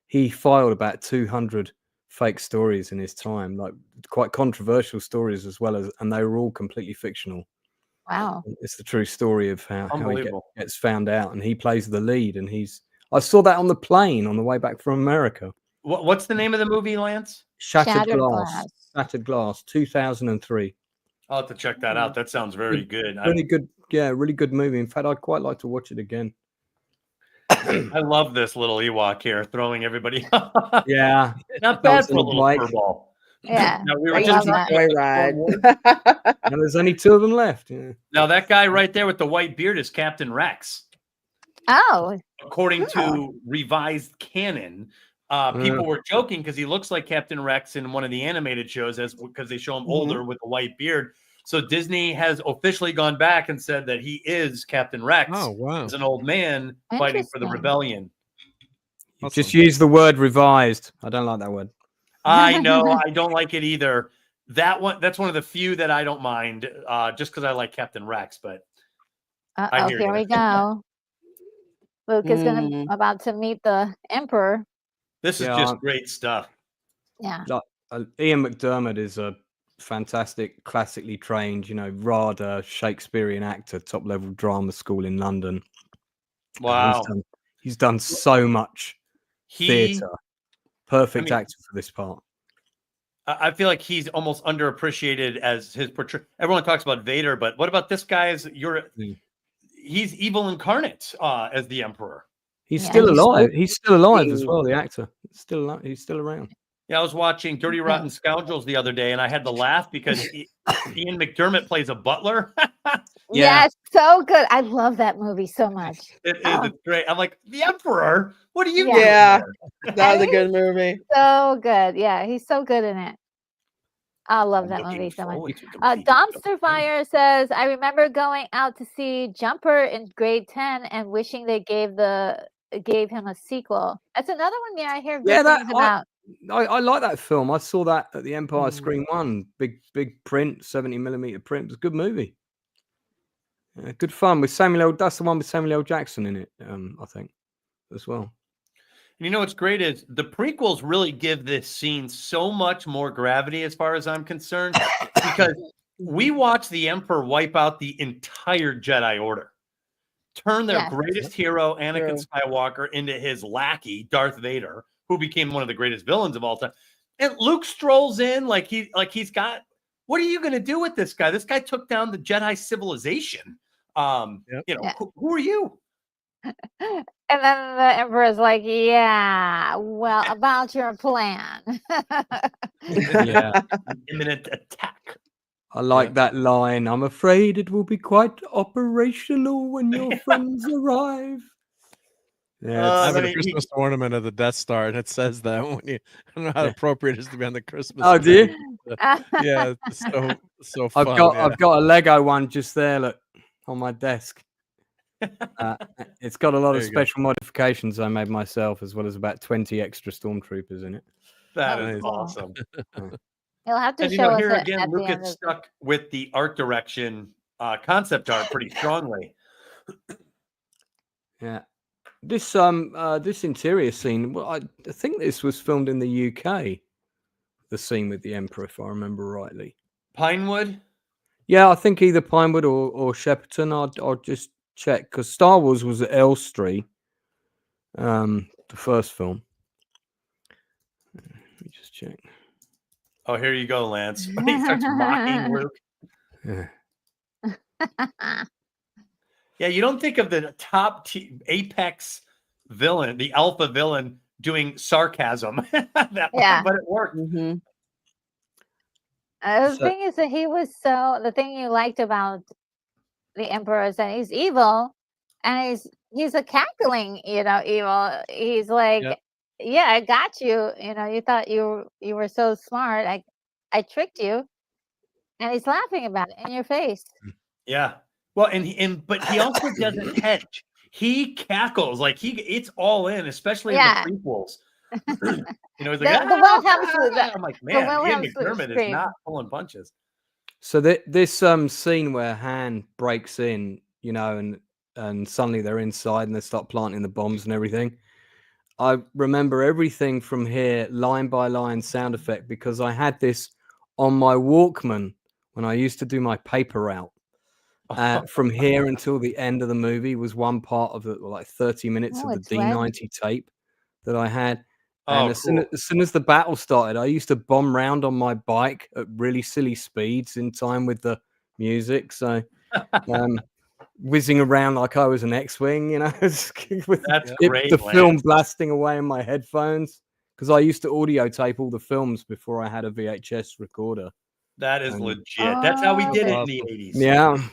he filed about 200 fake stories in his time, like quite controversial stories as well, and they were all completely fictional. wow. It's the true story of how he Unbelievable. gets found out, and he plays the lead. And I saw that on the plane on the way back from America. What's the name of the movie, Lance? Shattered Shattered Glass. Glass. Shattered Glass, 2003. I'll have to check that out. That sounds very good. Really good. Yeah, really good movie. In fact, I'd quite like to watch it again. I love this little Ewok here throwing everybody. Yeah. Not bad for a on the little bike. furball. Yeah. Now we were I just love talking that. about the Clone Wars. Joyride. And there's only 2 of them left. Yeah. Now that guy right there with the white beard is Captain Rex. Oh, According to revised canon, people were joking because he looks like Captain Rex in one of the animated shows because they show him older with a white beard. So Disney has officially gone back and said that he is Captain Rex Oh, wow. as an old man fighting for the Interesting. rebellion. Just use the word revised. I don't like that word. I know. I don't like it either. That's one of the few that I don't mind, just because I like Captain Rex. But I hear here you. we go. Luke is about to meet the Emperor. This is just great stuff. Yeah. Ian McDermott is a fantastic, classically trained, RADA Shakespearean actor, top level drama school in London. Wow. He's done so much theatre. Perfect actor for this part. I feel like he's almost underappreciated as his portrayal. Everyone talks about Vader, but what about this guy? He's evil incarnate as the Emperor. He's still alive. He's still alive as well. The actor, he's still around. Yeah, I was watching Dirty Rotten Scoundrels the other day, and I had to laugh because Ian McDermott plays a butler. Yes, so good. I love that movie so much. It is. It's great. I'm like, the Emperor? What are you doing? Yeah, that was a good movie. So good. Yeah, he's so good in it. I love that movie so much. Dumpster Fire says, I remember going out to see Jumper in grade 10 and wishing they gave him a sequel. That's another one. Yeah, I hear good things about. I like that film. I saw that at the Empire Screen 1, big print, 70mm print. It was a good movie. Good fun with Samuel L. That's the one with Samuel L. Jackson in it, I think, as well. You know what's great is the prequels really give this scene so much more gravity as far as I'm concerned, because we watch the Emperor wipe out the entire Jedi Order, turn their greatest hero, Anakin Skywalker, into his lackey, Darth Vader, who became one of the greatest villains of all time. And Luke strolls in like he's got, what are you going to do with this guy? This guy took down the Jedi civilization. Who are you? And then the Emperor's like, yeah, well, about your plan. Yeah. Imminent attack. I like that line. I'm afraid it will be quite operational when your friends arrive. Yeah, I have Let a me- Christmas ornament of the Death Star, and it says that when you, I don't know how Yeah. appropriate it is to be on the Christmas. Oh, do you? tree. Yeah, it's so I've fun. got yeah. I've got a Lego one just there, look, on my desk. It's got a lot There of you go. special modifications I made myself, as well as about 20 extra stormtroopers in it. That Oh, is cool. awesome. You'll have to And show us here it again, at the Luke end gets of stuck with the art direction, concept art pretty strongly. Yeah. This this interior scene, well, I think this was filmed in the UK. The scene with the Emperor, if I remember rightly. Pinewood. Yeah, I think either Pinewood or Shepperton. I'll just check, because Star Wars was at Elstree, the first film. Let me just check. Oh, here you go, Lance. He starts mocking Luke. Yeah. Yeah, you don't think of the top apex villain, the alpha villain, doing sarcasm, Yeah. but it worked. Mhm. The So- thing is that the thing you liked about the Emperor is that he's evil, and he's a cackling, evil. He's like, yeah, I got you. You thought you were so smart. I tricked you, and he's laughing about it in your face. Yeah. Well, but he also doesn't hedge. He cackles like it's all in, especially Yeah. in the prequels. He's like, The Wilhelm I'm like, man, Ian McDermott is scream. not pulling punches. So this scene where Han breaks in, and suddenly they're inside and they start planting the bombs and everything. I remember everything from here, line by line sound effect, because I had this on my Walkman when I used to do my paper route. From here until the end of the movie was one part of the 30 minutes Oh, of the it's red. D90 tape that I had. Oh, And as cool. soon as the battle started, I used to bomb round on my bike at really silly speeds in time with the music. So whizzing around like I was an X-wing, with That's great, the film Lance. blasting away in my headphones, because I used to audio tape all the films before I had a VHS recorder. That is And- legit. That's how we did it in the Awesome. 80s.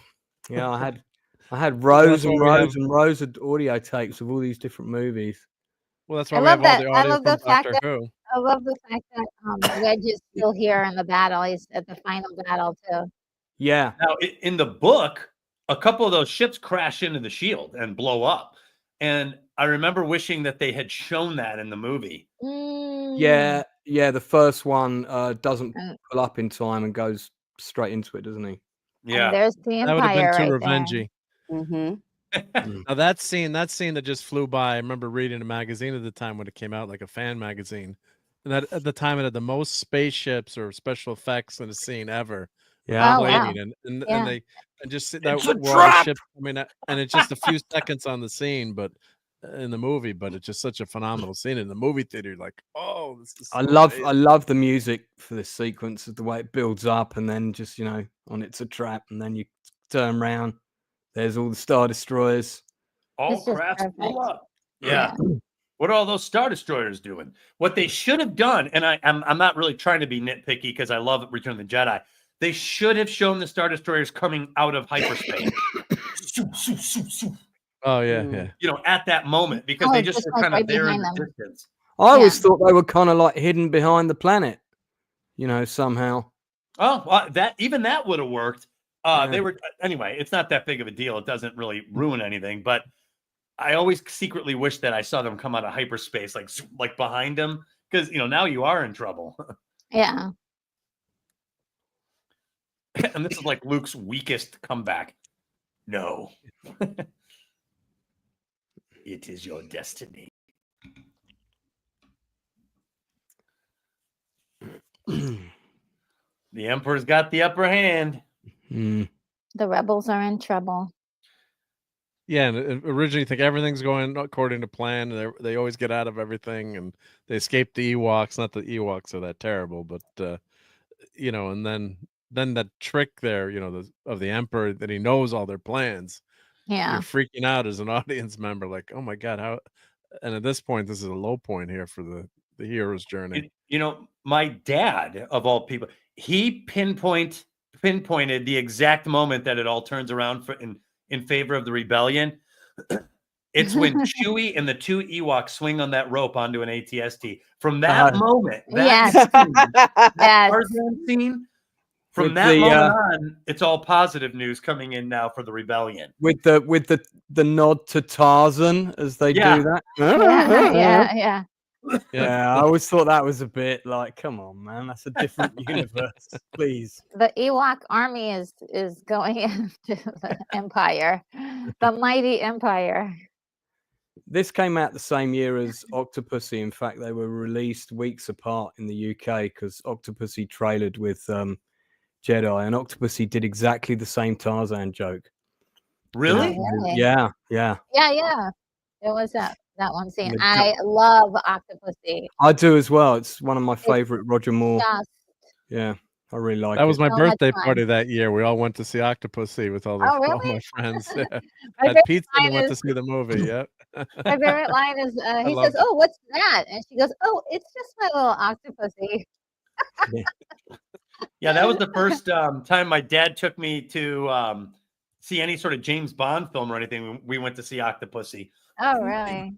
Yeah, I had rows that's and why we rows have- and rows of audio tapes of all these different movies. Well, that's I why we love have all that. the I audio love the from fact Doctor that Who. I love the fact that Wedge is still here in the battle. He's at the final battle too. Yeah, Now, in the book, a couple of those ships crash into the shield and blow up. And I remember wishing that they had shown that in the movie. yeah. The first one doesn't Mm. pull up in time and goes straight into it, doesn't he? Yeah. And there's the That would have been Empire too right there. revengey. Mhm. Now that scene that just flew by. I remember reading a magazine at the time when it came out, like a fan magazine. And that at the time it had the most spaceships or special effects in a scene ever. Yeah. Oh, wow. Plating and Yeah. they and just that It's a were all the trap! ships coming out, and it's just a few seconds on the scene, but in the movie, but it's just such a phenomenal scene in the movie theater. You're like, oh, this is so I love amazing. the music for this sequence, the way it builds up, and then just on it's a trap, and then you turn around. There's all the Star Destroyers. All It's just crafts blew perfect. up. Yeah. What are all those Star Destroyers doing? What they should have done, and I'm not really trying to be nitpicky because I love Return of the Jedi. They should have shown the Star Destroyers coming out of hyperspace. Oh yeah, Mm. yeah. At that moment, because Oh, they just just were like kind of right there in behind the them. distance. I always Yeah. thought they were kind of like hidden behind the planet, somehow. Oh, well, that would have worked. Yeah. They were anyway. It's not that big of a deal. It doesn't really ruin anything. But I always secretly wish that I saw them come out of hyperspace, like behind them, because now you are in trouble. Yeah. And this is like Luke's weakest comeback. No, it is your destiny. The Emperor's got the upper hand. Mm. The rebels are in trouble. Yeah, and originally you think everything's going according to plan, and they always get out of everything, and they escape the Ewoks. Not that the Ewoks are that terrible, but and then that trick there, of the Emperor, that he knows all their plans. Yeah. You're freaking out as an audience member, like, oh my god, how? And at this point, this is a low point here for the hero's journey. My dad, of all people, he pinpointed the exact moment that it all turns around in favor of the rebellion. It's when Chewie and the 2 Ewoks swing on that rope onto an ATST. From that moment, that Yes. scene, that Yes. Tarzan scene, from With that the, moment on, it's all positive news coming in now for the rebellion. with the nod to Tarzan as they Yeah. do that. Yeah. Yeah, I always thought that was a bit like, come on, man, that's a different universe, please. The Ewok army is going into the Empire, the mighty Empire. This came out the same year as Octopussy. In fact, they were released weeks apart in the UK because Octopussy trailered with Jedi, and Octopussy did exactly the same Tarzan joke. Really? Really? Yeah. Yeah. It was that one scene. The I love Octopussy. I do as well. It's one of my favorite Roger Moore. Just Yeah, I really like That was it. my So much birthday fun. party that year. We all went to see Octopussy with all Oh, all my really? friends. Yeah. My Had favorite pizza and line went to is- see the movie. Yep. My favorite line is he loved says, "Oh, what's that?" And she goes, "Oh, it's just my little Octopussy." Yeah, that was the first time my dad took me to see any sort of James Bond film or anything. We went to see Octopussy. Oh, really?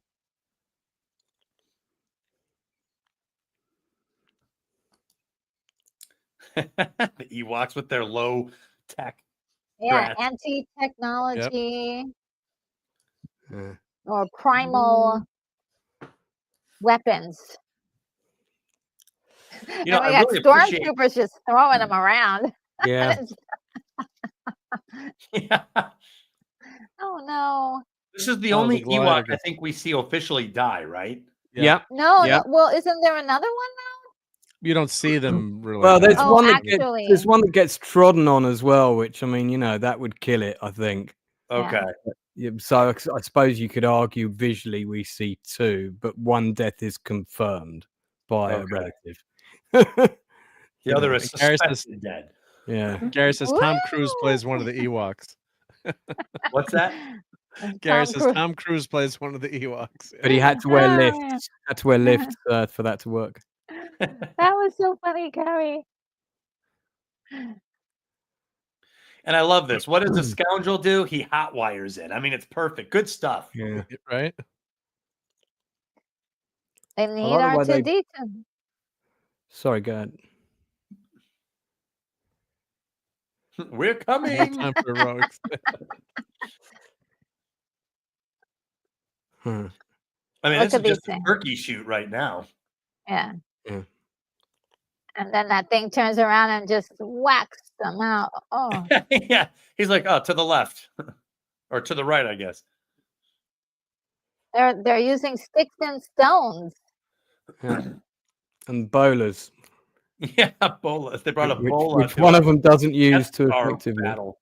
The Ewoks with their low tech. Yeah, Correct. anti-technology Yeah. or primal weapons. You know, And we I got really appreciate. stormtroopers just throwing them around. Yeah. Yeah. Oh no. This is the Oh, the only glider Ewok I gets- think we see officially die, right? Yeah. No, Yeah. well, isn't there another one You don't see them really. Well, there's Oh, one that actually. there's one that gets trodden on as well, which I mean, that would kill it, I think. Okay. Yeah, so I suppose you could argue visually we see two, but one death is confirmed by a Okay. relative. The other is Garrus suspected dead. Yeah. Gary says Tom Cruise Woo! plays one of the Ewoks. What's that? Gary Tom says Cruise. Tom Cruise plays one of the Ewoks. But he had to wear Oh, lifts. yeah. Had to wear lifts for that to work. That was so funny, Gary. And I love this. What does the scoundrel do? He hot wires it. I mean, it's perfect. Good stuff. Yeah. Right? They need like the way they- R2D2. Sorry, go ahead. We're No coming. time for rogues. Huh. I mean, Look this at is these just a things. turkey shoot right now. Yeah. Yeah. And then that thing turns around and just whacks them out. Oh, Yeah. He's like, oh, to the left. Or to the right, I guess. they're using sticks and stones. Yeah. And bowlers, Yeah, bolas. They brought a bola. which to one a of them doesn't use Death too Star effectively. battle.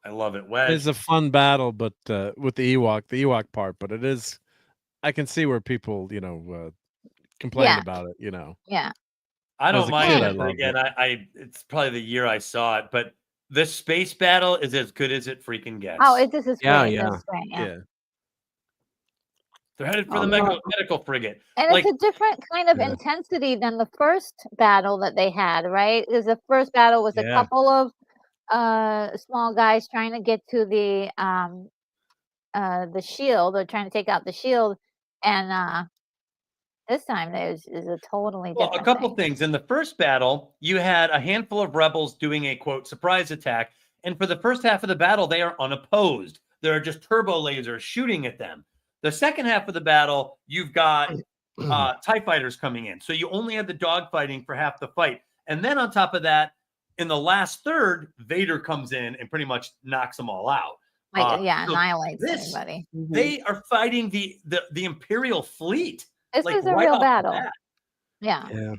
I love it. Wedge. It's a fun battle, but with the Ewok part, but it is. I can see where people, complain Yeah. about it. Yeah. I As don't a mind kid, it. I But loved again, I it's probably the year I saw it, but this space battle is as good as it freaking gets. Oh, this is Yeah, great. yeah. That's great. Yeah. They're headed for Oh, the no. medical frigate. And Like- it's a different kind of Yeah. intensity than the first battle that they had, right? Because the first battle was a Yeah. couple of small guys trying to get to the shield or trying to take out the shield, and this time there's is a totally Well, different a couple thing. things. In the first battle, you had a handful of rebels doing a quote surprise attack, and for the first half of the battle, they are unopposed. There are just turbo lasers shooting at them. The second half of the battle, you've got TIE fighters coming in, so you only had the dogfighting for half the fight, and then on top of that, in the last third, Vader comes in and pretty much knocks them all out. Like, so annihilates this- everybody. They are fighting the Imperial fleet. This like, is a right real off the battle. bat. Yeah. Yeah.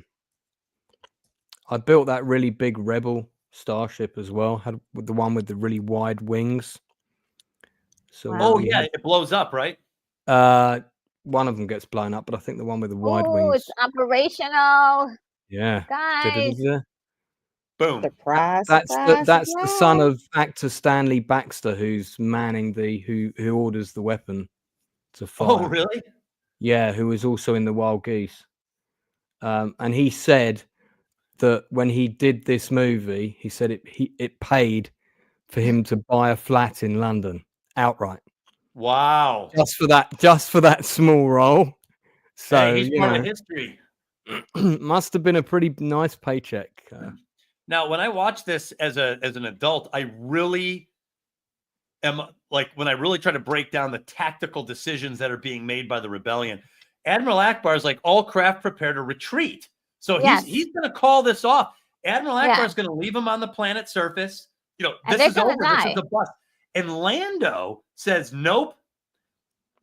I built that really big Rebel starship as well. Had with the one with the really wide wings. So Wow. Oh we yeah, had- it blows up, right? one of them gets blown up, but I think the one with the wide Oh, wings. it's operational, Yeah. guys. Da-da-da-da. Boom. Surprise! That's surprise, the son surprise. of actor Stanley Baxter, who's manning who orders the weapon to fire. Oh, really? Yeah, who was also in the Wild Geese. And he said that when he did this movie, he said it paid for him to buy a flat in London outright. Wow. Just for that small role. So Hey, he's you part know, of history. must have been a pretty nice paycheck. Now, when I watch this as an adult, I really am like, when I really try to break down the tactical decisions that are being made by the rebellion, Admiral Akbar is like, all craft prepare to retreat. So Yes. he's going to call this off. Admiral Akbar Yeah. is going to leave him on the planet's surface. You know, And this they're is gonna over. This is die. a bust. And Lando says, nope,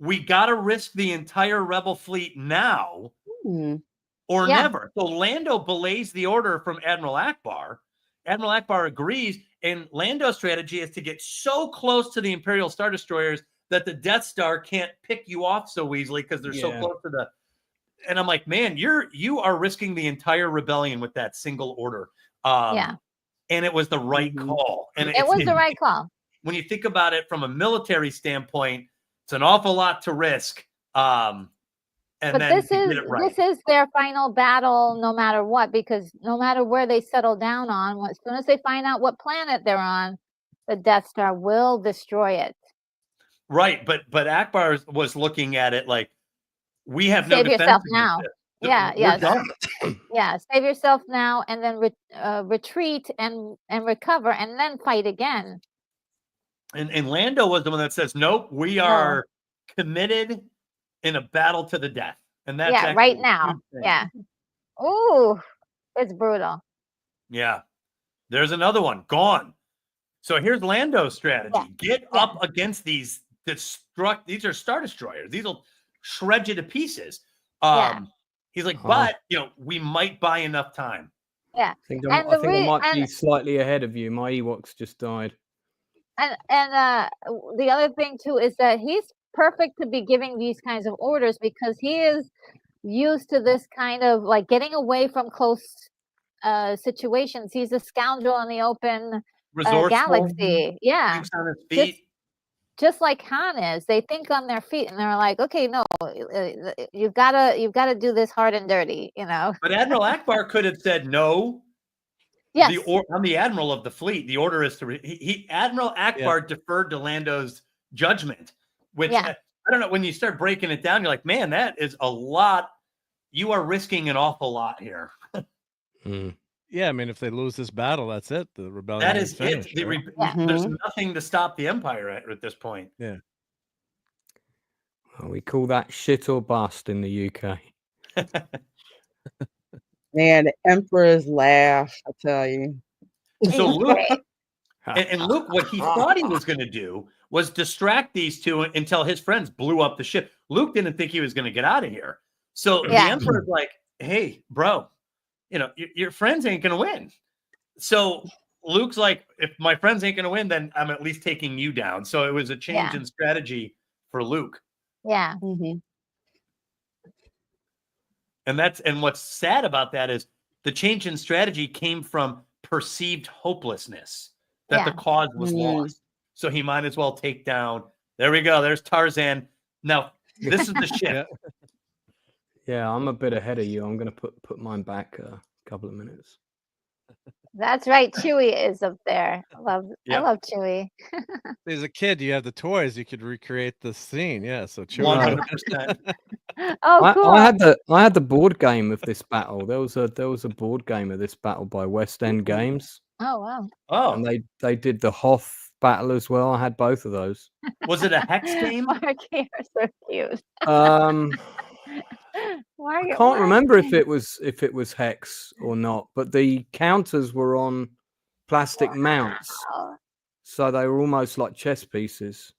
we got to risk the entire rebel fleet now or Yeah. never. So Lando belays the order from Admiral Akbar. Admiral Akbar agrees, and Lando's strategy is to get so close to the Imperial Star Destroyers that the Death Star can't pick you off so easily because they're so close to the. And I'm like, man, you are risking the entire rebellion with that single order. Yeah. And it was the right call. And It was the right call. When you think about it from a military standpoint, it's an awful lot to risk. And But then this to is get it right. this is their final battle, no matter what, because no matter where they settle down on, as soon as they find out what planet they're on, the Death Star will destroy it. Right, but Akbar was looking at it like, we have no Save defense yourself against now. this. Yeah, We're yes. done. Yeah, save yourself now, and then retreat and recover, and then fight again. And Lando was the one that says, nope, we are committed in a battle to the death. And that's Yeah, actually right a now. huge thing. Yeah. Ooh, it's brutal. Yeah. There's another one gone. So here's Lando's strategy. Get up against these these are Star Destroyers. These will shred you to pieces. He's like, but we might buy enough time. Yeah. I think I might be slightly ahead of you. My Ewoks just died. And the other thing too is that he's perfect to be giving these kinds of orders because he is used to this kind of like getting away from close situations. He's a scoundrel in the open galaxy. Yeah. Thinks on his feet. Just like Han is. They think on their feet and they're like, okay, no, you've gotta do this hard and dirty, you know. But Admiral Akbar could have said no. Yes. I'm the admiral of the fleet. The order is to Admiral Akbar deferred to Lando's judgment, which I don't know. When you start breaking it down, you're like, man, that is a lot. You are risking an awful lot here. Yeah, I mean, if they lose this battle, that's it. The rebellion. That is finished, it. right? There's nothing to stop the Empire at this point. Yeah. Well, we call that shit or bust in the UK. Man, the Emperor's laugh, I tell you. So Luke and Luke, what he thought he was going to do was distract these two until his friends blew up the ship. Luke didn't think he was going to get out of here. So the Emperor's like, hey, bro, your friends ain't going to win. So Luke's like, if my friends ain't going to win, then I'm at least taking you down. So it was a change in strategy for Luke. Yeah. And what's sad about that is the change in strategy came from perceived hopelessness that the cause was lost. So he might as well take down. There we go. There's Tarzan. Now this is the ship. Yeah, I'm a bit ahead of you. I'm going to put mine back a couple of minutes. That's right. Chewie is up there. I love Chewie. As a kid, you have the toys. You could recreate the scene. Yeah, so Chewie. 100%. Oh, cool. I had the board game of this battle. There was a board game of this battle by West End Games. Oh wow. Oh, and they did the Hoth battle as well. I had both of those. Was it a hex game? Mark, you're so cute. I can't remember if it was hex or not, but the counters were on plastic mounts, so they were almost like chess pieces.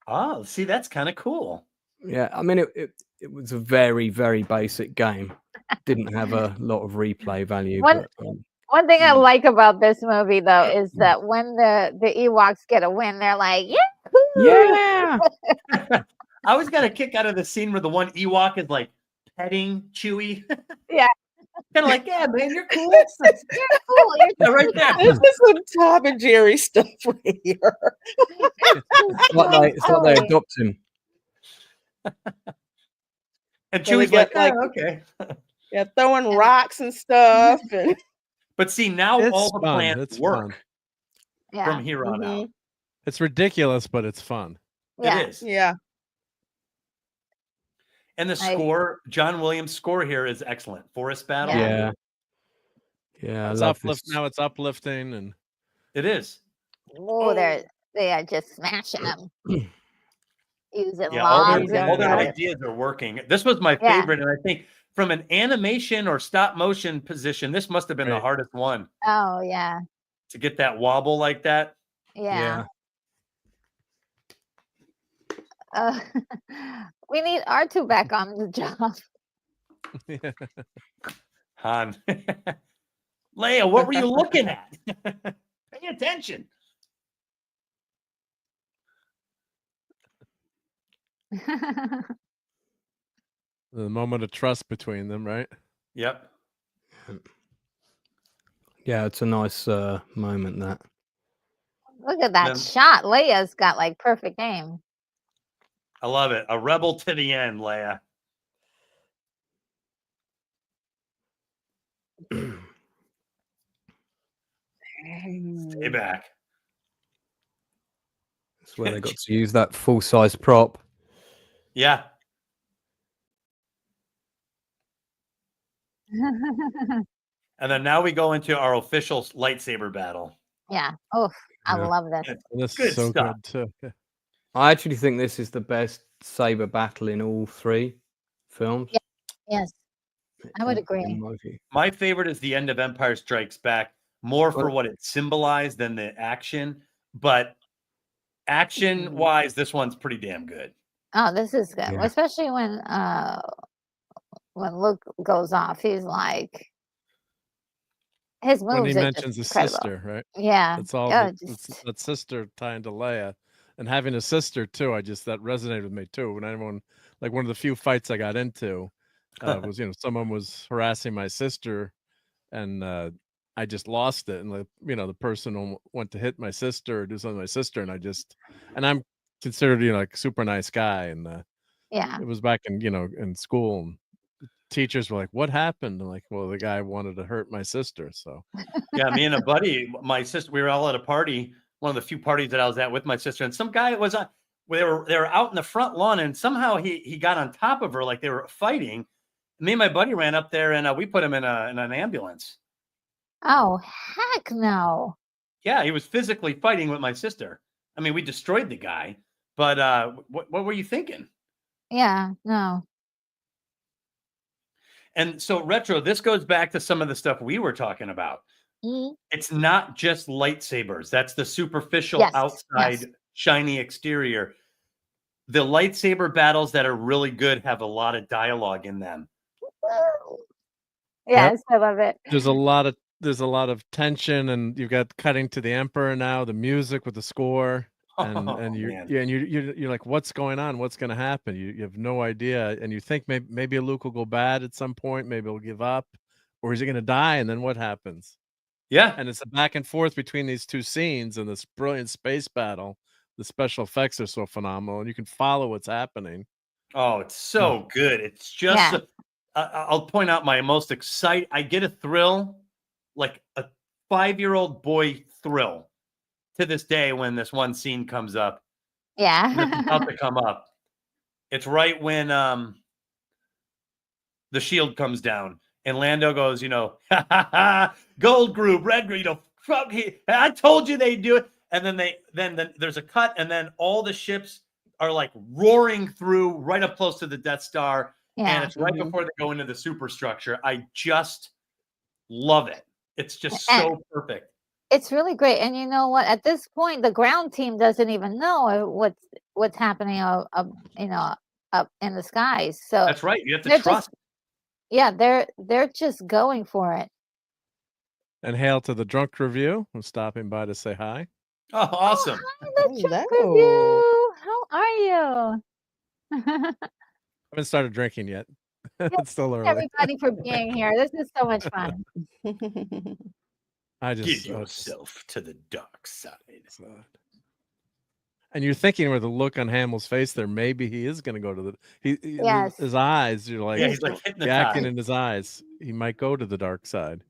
Oh, see, that's kind of cool. Yeah, I mean it was a very, very basic game. Didn't have a lot of replay value. One thing I like about this movie though is that when the Ewoks get a win, they're like, yeah. I always got a kick out of the scene where the one Ewok is like petting Chewie. Yeah. Kind of like, yeah, man, you're cool. You're cool. You're right there. This is some Tom and Jerry stuff right here. It's like they adopt him. And Chewie's like, okay. Yeah, throwing rocks and stuff. But see, now all the plans work Yeah. from here on out. It's ridiculous, but it's fun. Yeah. It is. Yeah. And the score, John Williams' score here is excellent. Forest Battle. Yeah. Yeah, I It's love uplift this. now. It's uplifting, and It is. Oh, they are just smashing them. Using Yeah, all logs their and ideas are working. This was my favorite, and I think from an animation or stop motion position, this must have been the hardest one. Oh yeah. To get that wobble like that. Yeah. We need R2 back on the job. Han. Leia, what were you looking at? Pay attention. The moment of trust between them, right? Yep. Yeah, it's a nice moment, that. Look at that shot. Leia's got like perfect aim. I love it. A rebel to the end, Leia. Stay back. That's where they got to use that full-size prop. Yeah. And then now we go into our official lightsaber battle. Yeah. Oh, I love this. This is so good too. Yeah. I actually think this is the best saber battle in all three films. Yeah. Yes, I would agree. My favorite is the end of Empire Strikes Back, more for what it symbolized than the action. But action-wise, this one's pretty damn good. Oh, this is good, Yeah. especially when Luke goes off. He's like, his moves When he are mentions just his incredible. sister, right? Yeah. That's all. Yeah, That sister tying to Leia, and having a sister too. That resonated with me too. When anyone, like one of the few fights I got into, was someone was harassing my sister, and I just lost it, and the person went to hit my sister or do something to my sister, and I'm considered like a super nice guy, and yeah, it was back in in school. And teachers were like, "What happened?" I'm like, "Well, the guy wanted to hurt my sister." So Yeah, me and a buddy, my sister, we were all at a party, one of the few parties that I was at with my sister, and some guy was on. They were out in the front lawn, and somehow he got on top of her like they were fighting. Me and my buddy ran up there, and we put him in an ambulance. Oh heck no! Yeah, he was physically fighting with my sister. I mean, we destroyed the guy, but what were you thinking? Yeah, no. And so, Retro, this goes back to some of the stuff we were talking about. Mm-hmm. It's not just lightsabers. That's the superficial outside shiny exterior. The lightsaber battles that are really good have a lot of dialogue in them. Yes, I love it. There's a lot of tension, and you've got cutting to the Emperor now, the music with the score, and you're like, what's going on? What's going to happen? You have no idea, and you think maybe Luke will go bad at some point, maybe he'll give up, or is he going to die? And then what happens? Yeah, and it's a back and forth between these two scenes and this brilliant space battle. The special effects are so phenomenal, and you can follow what's happening. Oh, it's so good. It's just, I'll point out my most exciting. I get a thrill, like a 5-year-old boy thrill to this day when this one scene comes up. Yeah. It's about to come up. It's right when the shield comes down and Lando goes, gold group, red group, I told you they'd do it. And then there's a cut, and then all the ships are like roaring through right up close to the Death Star. Yeah. And it's right before they go into the superstructure. I just love it. It's just so perfect. It's really great. And you know what? At this point, the ground team doesn't even know what's happening up in the skies. So that's right. You have to trust. They're just going for it. And hail to the Drunk Review. I'm stopping by to say hi. Oh, awesome. Hi, the Drunk Review. How are you? I haven't started drinking yet. It's still early. Everybody for being here. This is so much fun. Give yourself to the dark side. And you're thinking with the look on Hamill's face there, maybe he is going to go to his eyes. You're like, he's like the acting in his eyes. He might go to the dark side.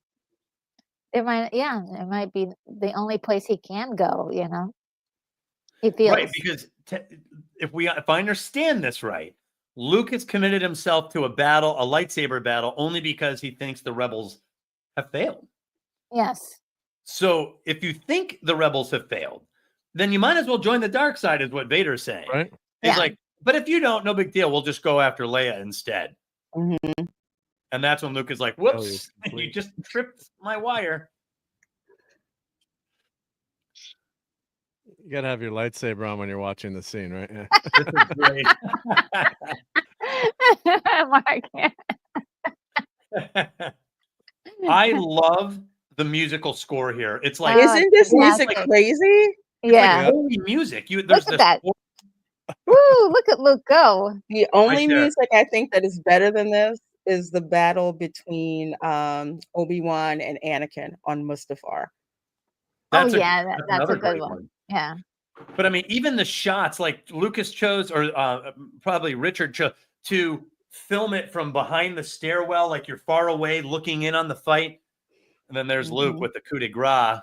It might be the only place he can go, He feels. Right, because if I understand this right, Luke if I understand this right, Luke has committed himself to a lightsaber battle, only because he thinks the rebels have failed. Yes. So if you think the rebels have failed, then you might as well join the dark side, is what Vader's saying. Right. He's Yeah. like, but if you don't, no big deal. We'll just go after Leia instead. Mm-hmm. And that's when Luke is like, whoops, you just tripped my wire. You gotta have your lightsaber on when you're watching the scene, right? Yeah. This is great. Mark, yeah. I love the musical score here. It's like, Isn't this music fantastic. crazy? it's Yeah. like holy music. There's Look at this that. score- Woo, look at Luke go. The only there. music I think that is better than this is the battle between Obi-Wan and Anakin on Mustafar. That's Oh, yeah, that's a another good great one. Yeah. But I mean, even the shots, like Lucas chose, or probably Richard chose, to film it from behind the stairwell, like you're far away looking in on the fight. And then there's Luke with the coup de grace.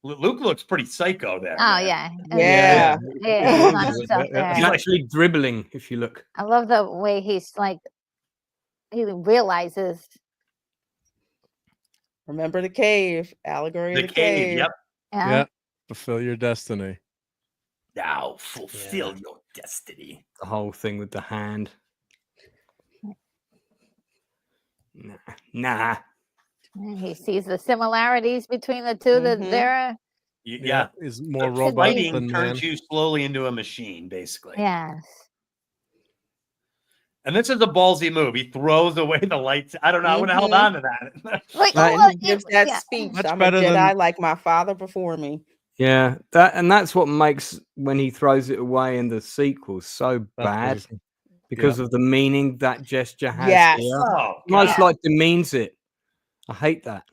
Luke looks pretty psycho there. Oh, man. yeah. Yeah. Yeah, Yeah. a lot of stuff there. He's actually dribbling, if you look. I love the way he's like, he realizes. Remember the cave, allegory The of the cave. cave. Yep. Yeah. Yeah. Fulfill your destiny. Now fulfill your destiny. The whole thing with the hand. Nah. And he sees the similarities between the two. That Mhm. they're Yeah. Is more The robot fighting than turns man. you slowly into a machine, basically. yes. And this is a ballsy move. He throws away the lights. I don't know. I would have held Mhm. on to that. Like, Right, oh, He gives that yeah. speech. Much I'm a better Jedi than- like my father before me. Yeah, that's what makes when he throws it away in the sequel so bad, That's- because of the meaning that gesture has. Yes. Here. Oh, Almost God. like demeans it. I hate that.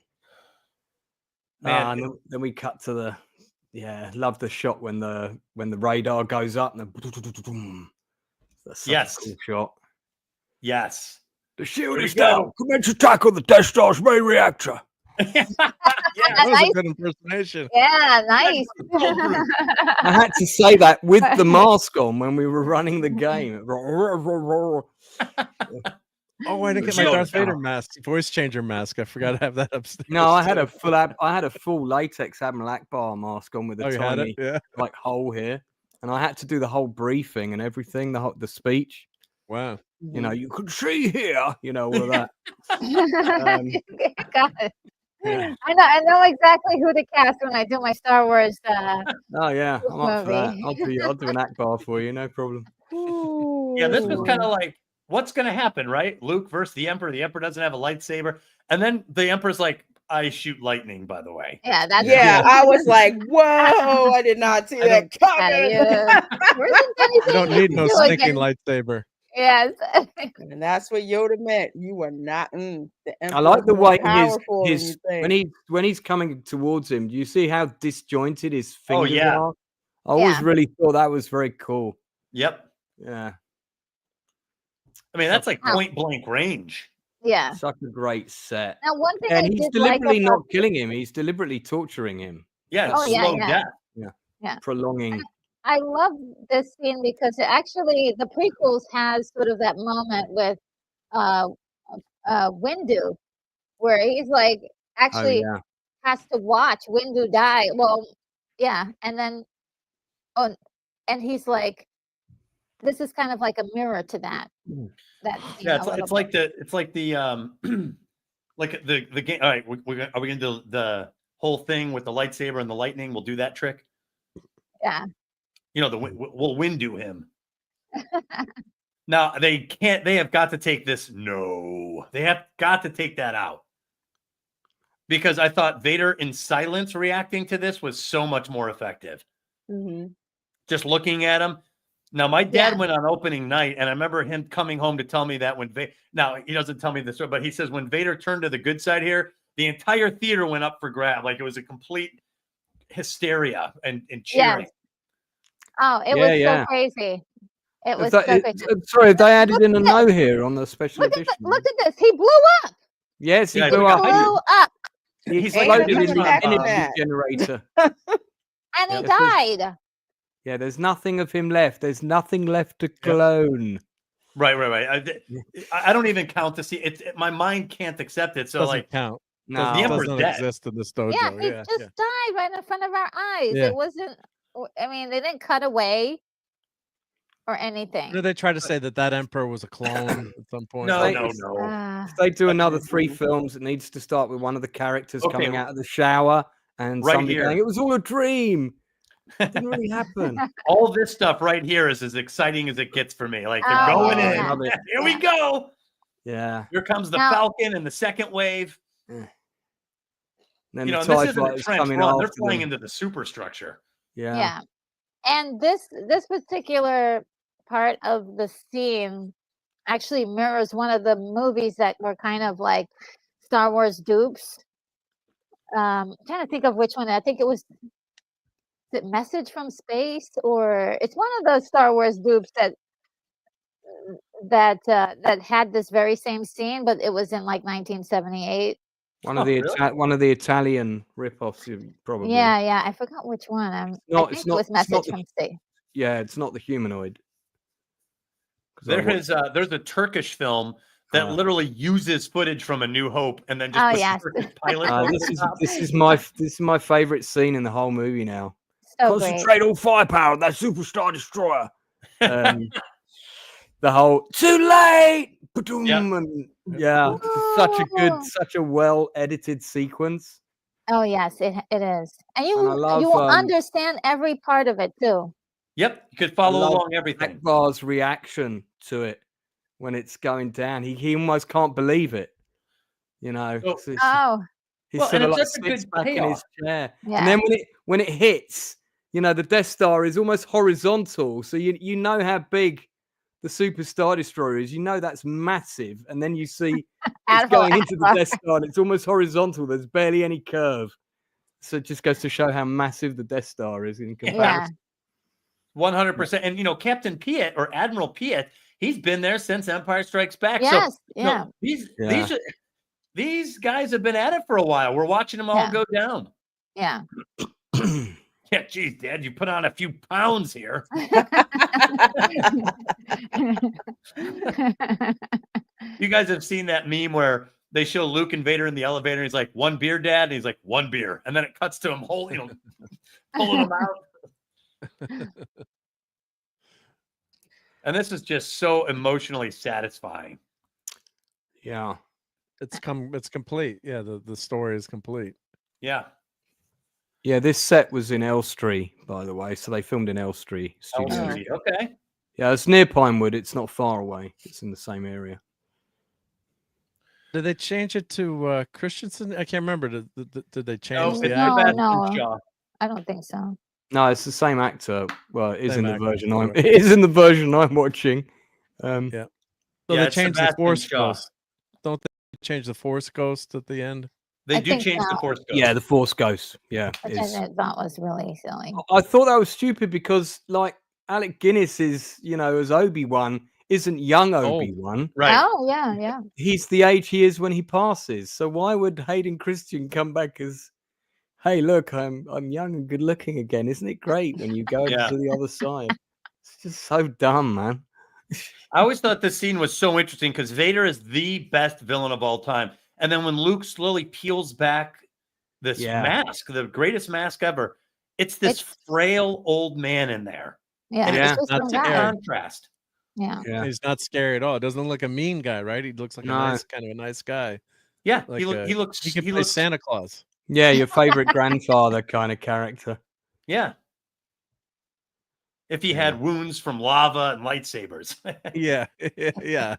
Man, And then we cut to the love the shot when the radar goes up and that's such Yes. a cool shot. yes. The shield There is you go. down. Commence attack on the Death Star's main reactor. yeah. That was Nice. a good impersonation. Yeah, nice. I had to say that with the mask on when we were running the game. Oh, I didn't get my Shield Darth is down. Vader mask, voice changer mask. I forgot to have that upstairs. No, I had a full latex Admiral Akbar mask on with a Oh, you had tiny it? Yeah. like hole here, and I had to do the whole briefing and everything, the speech. Wow. You know, you can see here, all of that. Got it. Yeah. I know exactly who to cast when I do my Star Wars. Oh yeah, I'm up for that. Movie. I'll do an Akbar for you, no problem. Yeah, this was Ooh. kind of like, what's going to happen, right? Luke versus the Emperor. The Emperor doesn't have a lightsaber. And then the Emperor's like, I shoot lightning, by the way. Yeah, that's Yeah, I was like, whoa, I did not see that coming. You don't need no do stinking again. lightsaber. Yes. And that's what Yoda meant. You were not. The I like the Emperor's more way powerful than you his think. when he's coming towards him. Do you see how disjointed his Oh, fingers yeah. are? I always Yeah. really thought that was very cool. Yep. Yeah, I mean, that's like Oh. point blank range. Yeah. such a great set. Now, one thing I And he's did like deliberately about not killing him. He's deliberately torturing him, Yeah, Oh, it's yeah, slow yeah. death. prolonging. I love this scene because actually the prequels has sort of that moment with Windu where he's like Oh actually yeah, has to watch Windu die. Well, yeah, and then and he's like, this is kind of like a mirror to that. That scene Yeah, a little it's like the like the game. All right, are we gonna do the whole thing with the lightsaber and the lightning? We'll do that trick. Yeah. You know, we'll Windu him. Now they can't. They have got to take this. No, they have got to take that out because I thought Vader in silence reacting to this was so much more effective. Mhm. Just looking at him. Now, my dad Yeah. went on opening night, and I remember him coming home to tell me that when now he doesn't tell me this, but he says when Vader turned to the good side here, the entire theater went up for grab, like it was a complete hysteria and cheering. Oh, it Yeah, was yeah. so crazy. It was That- so it- crazy. sorry, they added in a at no here on the special Look at edition. look at this. He blew up. Yes, he Yeah, blew he up. got- Blew up. He He's like Ain't exploded no in coming the back from energy that. generator. And he Yep. died. Yeah, there's nothing of him left. There's nothing left to clone. Right. I don't even count to see it. My mind can't accept it. So Doesn't like, count. No, the Emperor's Doesn't dead. exist in this dojo. Yeah, he Yeah, just died right in front of our eyes. Yeah. It wasn't. I mean, they didn't cut away or anything. Did they try to say that emperor was a clone at some point? No, Like, no, it's- no. If they do another Okay. 3 films, it needs to start with one of the characters Okay. coming out of the shower and Right somebody here. going, "It was all a dream. It didn't really happen." All this stuff right here is as exciting as it gets for me. Like they're Oh, going yeah, in. yeah. Love it. Here we go. Yeah. Here comes the Now- Falcon and the second wave. And then You the know, this TIE isn't a fighters trench coming run. They're after flying them. into the superstructure. Yeah. Yeah. And this particular part of the scene actually mirrors one of the movies that were kind of like Star Wars dupes. I'm trying to think of which one. I think is it Message from Space, or it's one of those Star Wars dupes that had this very same scene, but it was in like 1978. One of the really? one of the Italian rip-offs, probably. Yeah, I forgot which one. I think it's it was not- it's not Message from Space. Yeah, it's not the humanoid. 'Cause I There's a Turkish film that Ah. literally uses footage from A New Hope and then just Oh, puts yes. Turkish pilots Uh, over this the is top. this is my favorite scene in the whole movie now. So great. Concentrate all firepower on that superstar destroyer. The whole too late. Ba-doom, Yep. and yeah, it's such a well edited sequence. Oh yes, it is, and you I love, you will understand every part of it too. Yep, you could follow love along everything. Akbar's reaction to it when it's going down. He almost can't believe it. You know, So- So Oh he Well, sort and of it's like such a sits good back in his payoff. chair, yeah, and then when it hits, you know, the Death Star is almost horizontal, so you know how big the Super Star Destroyer is. You know that's massive, and then you see it's Admiral going into the Akbar. Death Star, and it's almost horizontal. There's barely any curve, so it just goes to show how massive the Death Star is in comparison. Yeah, 100%. And you know, Captain Piet or Admiral Piet, he's been there since Empire Strikes Back. yes, So yeah, no, Yeah. these guys have been at it for a while. We're watching them all Yeah. go down. yeah. Yeah, geez, Dad, you put on a few pounds here. You guys have seen that meme where they show Luke and Vader in the elevator, and he's like, "1 beer, Dad," and he's like, "1 beer," and then it cuts to him holding, pulling them out. And this is just so emotionally satisfying. Yeah. It's complete. Yeah, the story is complete. Yeah. Yeah, this set was in Elstree, by the way. So they filmed in Elstree Studios. Elstree, okay. Yeah, it's near Pinewood. It's not far away. It's in the same area. Did they change it to Christensen? I can't remember. Did they No, change it's the No, actor? Sebastian no. Shaw. I don't think so. No, it's the same actor. Well, it is Same in the actor, version sorry. it is in the version I'm watching. Yeah. So Yeah, they it's changed the Sebastian Force Shaw. Ghost. Don't they change the Force Ghost at the end? They I do think change the so. Force Ghost. Yeah, the Force Ghost. Yeah, Which is. I thought was really silly. I thought that was stupid because, like, Alec Guinness is, you know, as Obi-Wan isn't young Obi-Wan. Right. Oh yeah, yeah. He's the age he is when he passes. So why would Hayden Christian come back as, hey, look, I'm young and good looking again? Isn't it great when you go Yeah. to the other side? It's just so dumb, man. I always thought this scene was so interesting because Vader is the best villain of all time. And then when Luke slowly peels back this Yeah. mask, the greatest mask ever, it's this frail old man in there. Yeah, And Yeah, it's just not some scary. guy. Contrast. Yeah, Yeah. He's not scary at all. Doesn't look like a mean guy, right? He looks like No. a nice, kind of a nice guy. Yeah, Like he looks he could he play looks Santa Claus. Yeah, your favorite grandfather kind of character. yeah. If he Yeah. had wounds from lava and lightsabers. Yeah, yeah.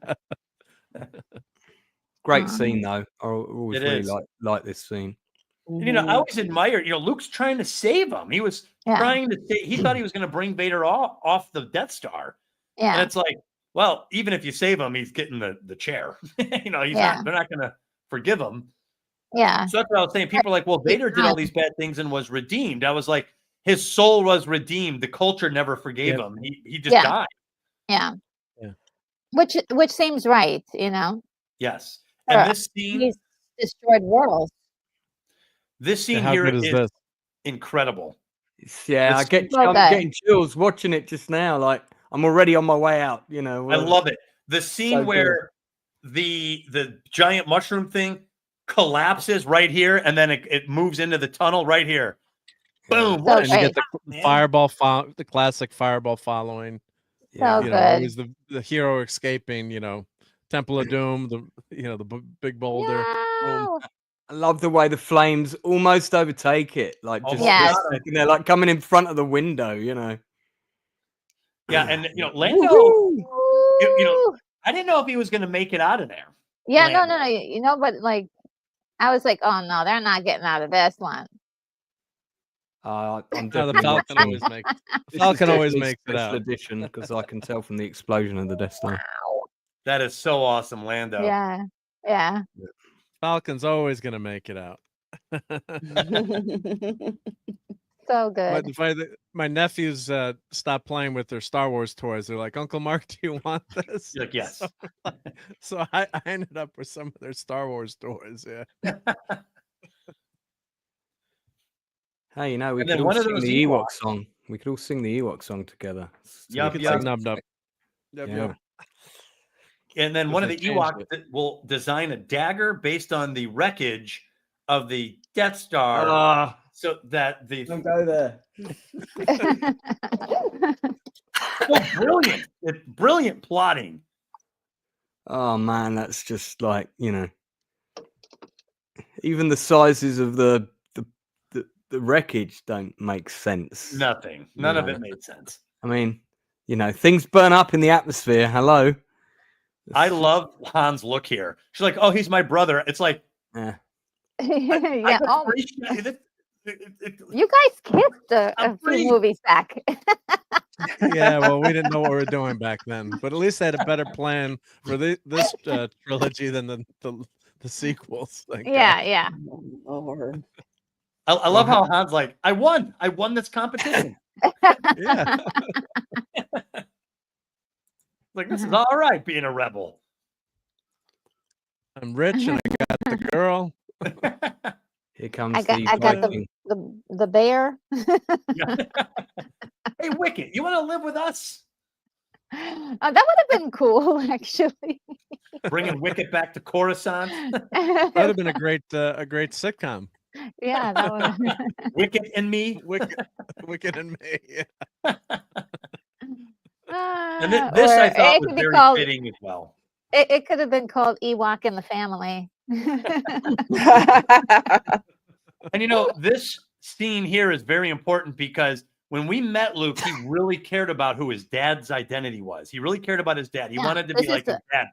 Great Aw. scene though. I always It really is. like this scene. And, you know, I always admired, you know, Luke's trying to save him. He was yeah, trying to he thought he was going to bring Vader off the Death Star. And yeah, it's like, well, even if you save him, he's getting the chair. You know, Yeah. they're not going to forgive him. yeah. So that's what I was saying. People are like, well, Vader did all these bad things and was redeemed. I was like, his soul was redeemed. The culture never forgave Yep. him. He just Yeah. died. Yeah. Yeah. Which seems right, you know. Yes. Sure. And this scene He's destroyed worlds. here How good is is this? incredible. Yeah, It's so I'm good. getting chills watching it just now. Like I'm already on my way out. You know, I love it. The scene So where the giant mushroom thing collapses right here, and then it moves into the tunnel right here. Boom! What So a and you get great. the man. fireball, the classic fireball following. So You know, good. always the hero escaping. You know, Temple of Doom. The big boulder. Boom. Yeah. I love the way the flames almost overtake it, like just, Almost Yes. got him. sitting there, like coming in front of the window. You know. Yeah, and Lando, Woohoo! Ooh. I didn't know if he was going to make it out of there. Yeah, no, Lando. no, no. You know, but like, I was like, oh no, they're not getting out of this one. I'm No, the definitely Falcon watching. always makes. The This is Falcon always definitely makes it special out. edition because I can tell from the explosion of the Death Star. That is so awesome, Lando. Yeah, yeah. Falcon's always gonna make it out. So good. My nephews stopped playing with their Star Wars toys. They're like, Uncle Mark, do you want this? You're like, yes. So I ended up with some of their Star Wars toys. Yeah. Hey, you know, we And could then all one of sing those the Ewok Ewoks. song. We could all sing the Ewok song together. Yup, We could yup. sing Nub Nub. Yep, Yeah. yep. And then If one of they the changed Ewoks that will design a dagger based on the wreckage of the Death Star, Ah, so that the don't go there. brilliant, it's brilliant plotting. Oh man, that's just like, you know, even the sizes of the wreckage don't make sense. Nothing, none of No. it made sense. I mean, you know, things burn up in the atmosphere. Hello. I love Han's look here. She's like, "Oh, he's my brother." It's like, Yeah. Yeah. Oh, you guys kissed a I'm few free. movies back. Yeah, well, we didn't know what we were doing back then, but at least they had a better plan for this trilogy than the sequels. Thank God. Yeah, yeah. Lord. I love how Han's like, I won this competition. Yeah. Like, this is all right being a rebel. I'm rich and I got the girl. Here comes I got the Viking. the bear. Hey, Wicket, you want to live with us? Oh, that would have been cool, actually. Bringing Wicket back to Coruscant. That would have been a great sitcom. Yeah, that would. Wicket and me. Wicked and me. Yeah. And this I Or thought it was could be very called. fitting as well. It could have been called Ewok and the Family. And this scene here is very important because when we met Luke, he really cared about who his dad's identity was. He really cared about his dad. He Yeah, wanted to this be like is his dad.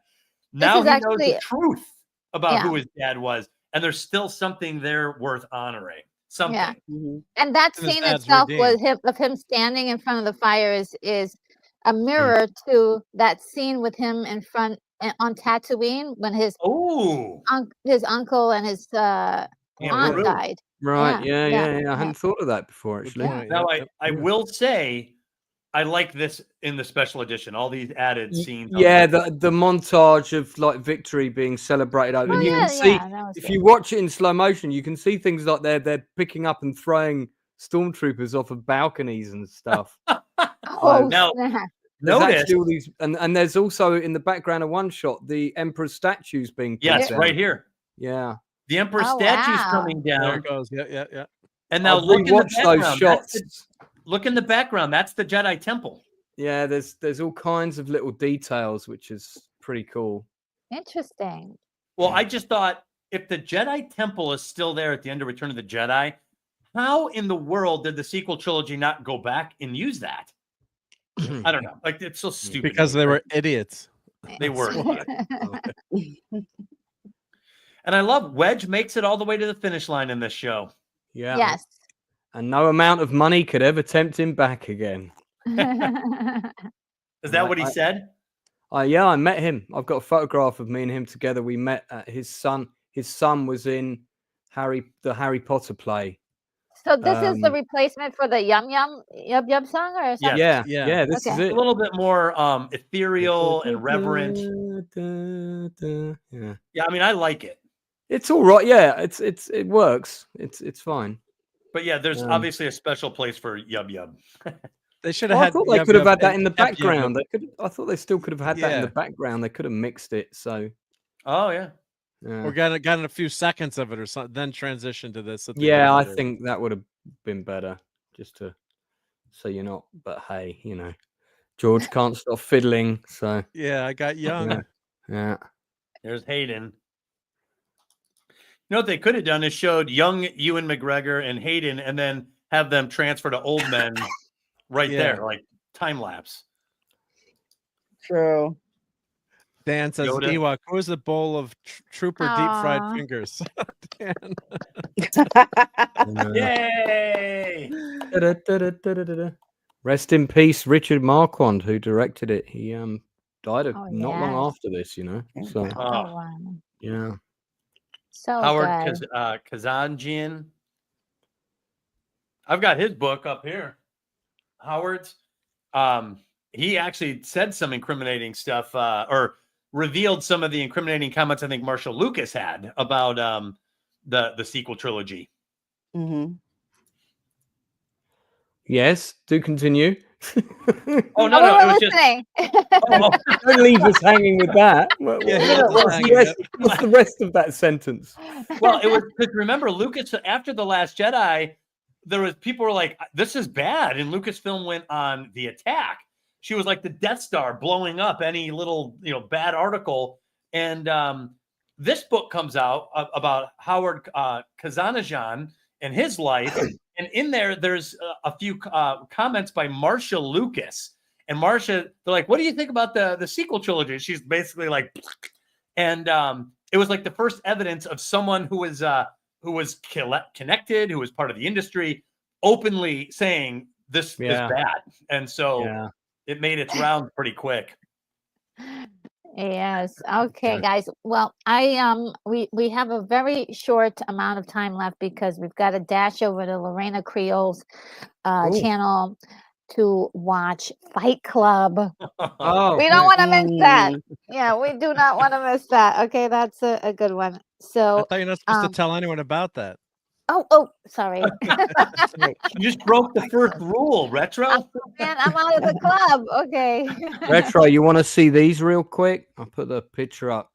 Now is he knows actually- the truth about Yeah. who his dad was, and there's still something there worth honoring. Something. Yeah. Mhm. And that And his scene dad's itself was redeemed. him standing in front of the fire is a mirror to that scene with him in front on Tatooine when his Oh, uncle and his aunt Rue. died. Right. Yeah, Yeah. I hadn't thought of that before, Good actually. point. Now Yep, I yep. will say I like this in the special edition. All these added scenes. on Yeah, this. the montage of like victory being celebrated, Oh, and you yeah, can see yeah, that was if good. you watch it in slow motion, you can see things like they're picking up and throwing stormtroopers off of balconies and stuff. Oh, Now- snap. There's Notice, actually all these, and there's also in the background of one shot the Emperor's statues being pulled yes, down. right here. Yeah, The Emperor Oh, statue's wow. coming There down. it goes. Yeah, yeah, yeah. And now I've look in the rewatched those background. shots. Look in the background. That's the Jedi Temple. Yeah, there's all kinds of little details, which is pretty cool. Interesting. Well, I just thought if the Jedi Temple is still there at the end of Return of the Jedi, how in the world did the sequel trilogy not go back and use that? I don't know. Like, it's so stupid. Because they were idiots. They were. That's And I love Wedge makes it all the way to the finish line in this show. Yeah. Yes. And no amount of money could ever tempt him back again. Is that what he said? Yeah, I met him. I've got a photograph of me and him together. We met at his son. His son was in the Harry Potter play. So this is the replacement for the Yum Yum song or something? Yes. Yeah. This is Okay. it. A little bit more ethereal and reverent. Yeah, Yeah, I mean, I like it. it's all right. Yeah, it works. It's fine. But yeah, there's obviously a special place for Yub Yub. They should have I had. thought they Yub could have Yub had that and in the Yep Yub. background. They could. I thought they still could have had that in the Yeah. background. They could have mixed it. So Oh yeah. Or gotten a few seconds of it or something, then transition to this. At the yeah, end I there. think that would have been better. Just to so you're not. But hey, you know, George can't stop fiddling. So Yeah, I got young. yeah. There's Hayden. You know what they could have done is showed young Ewan McGregor and Hayden, and then have them transfer to old men right there, like time lapse. True. Dan says, Yoda. Ewok, who's a bowl of trooper deep fried fingers? Dan. Yay! Da-da-da-da-da-da-da. Rest in peace, Richard Marquand, who directed it. He died not long yes. after this, you know. So Oh, wow. yeah. So Howard good. Kazanjian. I've got his book up here. Howard's. He actually said some incriminating stuff, or revealed some of the incriminating comments I think Marshall Lucas had about the sequel trilogy. Mm-hmm. Yes, do continue. Oh no, no, we're it was just. listening. Don't leave us hanging with that. What's the rest of that sentence? Well, it was because remember Lucas after The Last Jedi, there was people were like, "This is bad," and Lucasfilm went on the attack. She was like the Death Star blowing up any little bad article, and this book comes out about Howard Kazanajan and his life, and in there's a few comments by Marcia Lucas. And Marcia, they're like, "What do you think about the sequel trilogy?" She's basically like, and it was like the first evidence of someone who was connected, who was part of the industry, openly saying this is bad, and so it made its rounds pretty quick. Yes. Okay, guys. Well, we have a very short amount of time left because we've got to dash over to Lorena Creole's channel to watch Fight Club. Oh, we don't want to miss that. Yeah, we do not want to miss that. Okay, that's a good one. So I thought you're not supposed to tell anyone about that. Oh, sorry. You just broke the first rule, Retro. Man, I'm out of the club. Okay. Retro, you want to see these real quick? I'll put the picture up.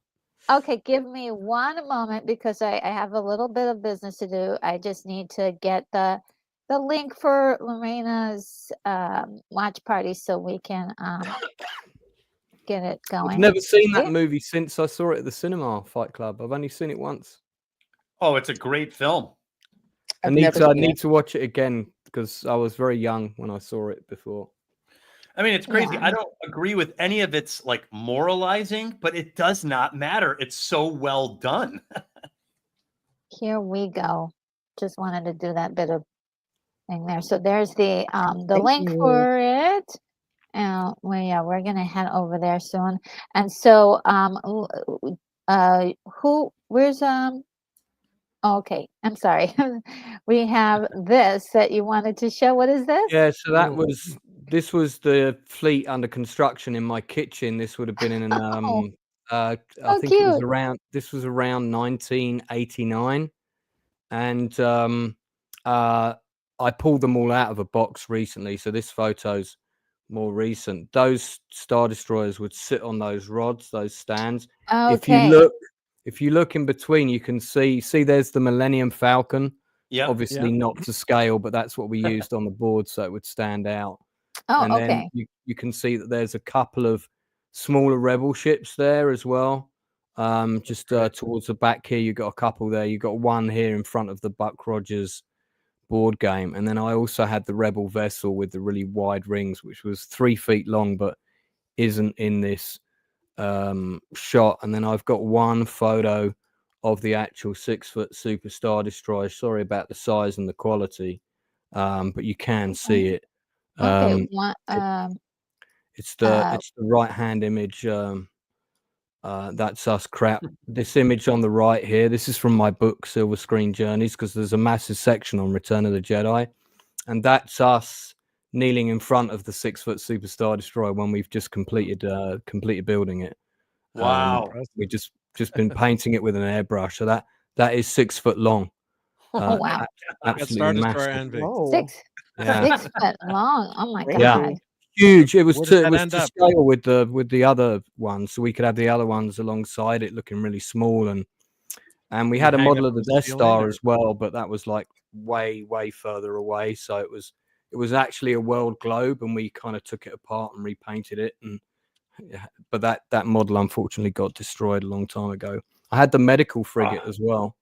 Okay, give me one moment because I have a little bit of business to do. I just need to get the link for Lorena's watch party so we can get it going. I've never seen that movie since I saw it at the cinema, Fight Club. I've only seen it once. Oh, it's a great film. I need to watch it again because I was very young when I saw it before. I mean, it's crazy. I don't agree with any of its like moralizing, but it does not matter. It's so well done. Here we go. Just wanted to do that bit of thing there. So there's the link for it. We're gonna head over there soon. And so where's okay, I'm sorry. We have this that you wanted to show. What is this? Yeah, so this was the fleet under construction in my kitchen. This would have been in I think it was around 1989. And I pulled them all out of a box recently. So this photo's more recent. Those Star Destroyers would sit on those rods, those stands. Okay. If you look in between, you can see there's the Millennium Falcon. Yeah. Obviously not to scale, but that's what we used on the board so it would stand out. Oh, and then you can see that there's a couple of smaller rebel ships there as well. Just towards the back here, you've got a couple there. You've got one here in front of the Buck Rogers board game. And then I also had the rebel vessel with the really wide rings, which was 3 feet long, but isn't in this shot. And then I've got one photo of the actual 6-foot Super Star Destroyer. Sorry about the size and the quality, but you can see it. It's the right hand image. That's us crap. This image on the right here, this is from my book Silver Screen Journeys, because there's a massive section on Return of the Jedi, and that's us kneeling in front of the 6-foot Super Star Destroyer when we've just completed building it. Wow. We just been painting it with an airbrush, so that is 6 foot long. Oh, wow. Got Absolutely Star Destroyer massive. envy. Whoa. 6 foot long. Oh my Crazy. Yeah. God. Huge. It was Where to, does it that was end to up? scale with the other ones, so we could have the other ones alongside it, looking really small, and we You had a hang it model of from the the Death ceiling, Star or- as well, but that was like way further away. So it was actually a world globe, and we kind of took it apart and repainted it. And yeah, but that model unfortunately got destroyed a long time ago. I had the medical frigate as well.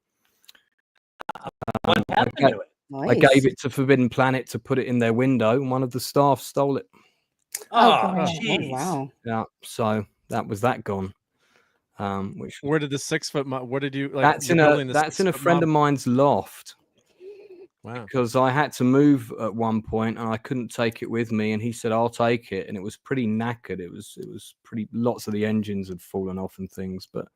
What I, happened ga- to it? I gave Nice. it to Forbidden Planet to put it in their window, and one of the staff stole it. Oh, Oh, great. Oh, jeez. wow. Yeah, so that was that gone. Which Where did the 6 foot? What did you like? that's You're in a building the that's in a 6 foot friend of model. mine's loft Wow. because I had to move at one point and I couldn't take it with me, and he said I'll take it, and it was pretty knackered. It was pretty, lots of the engines had fallen off and things, but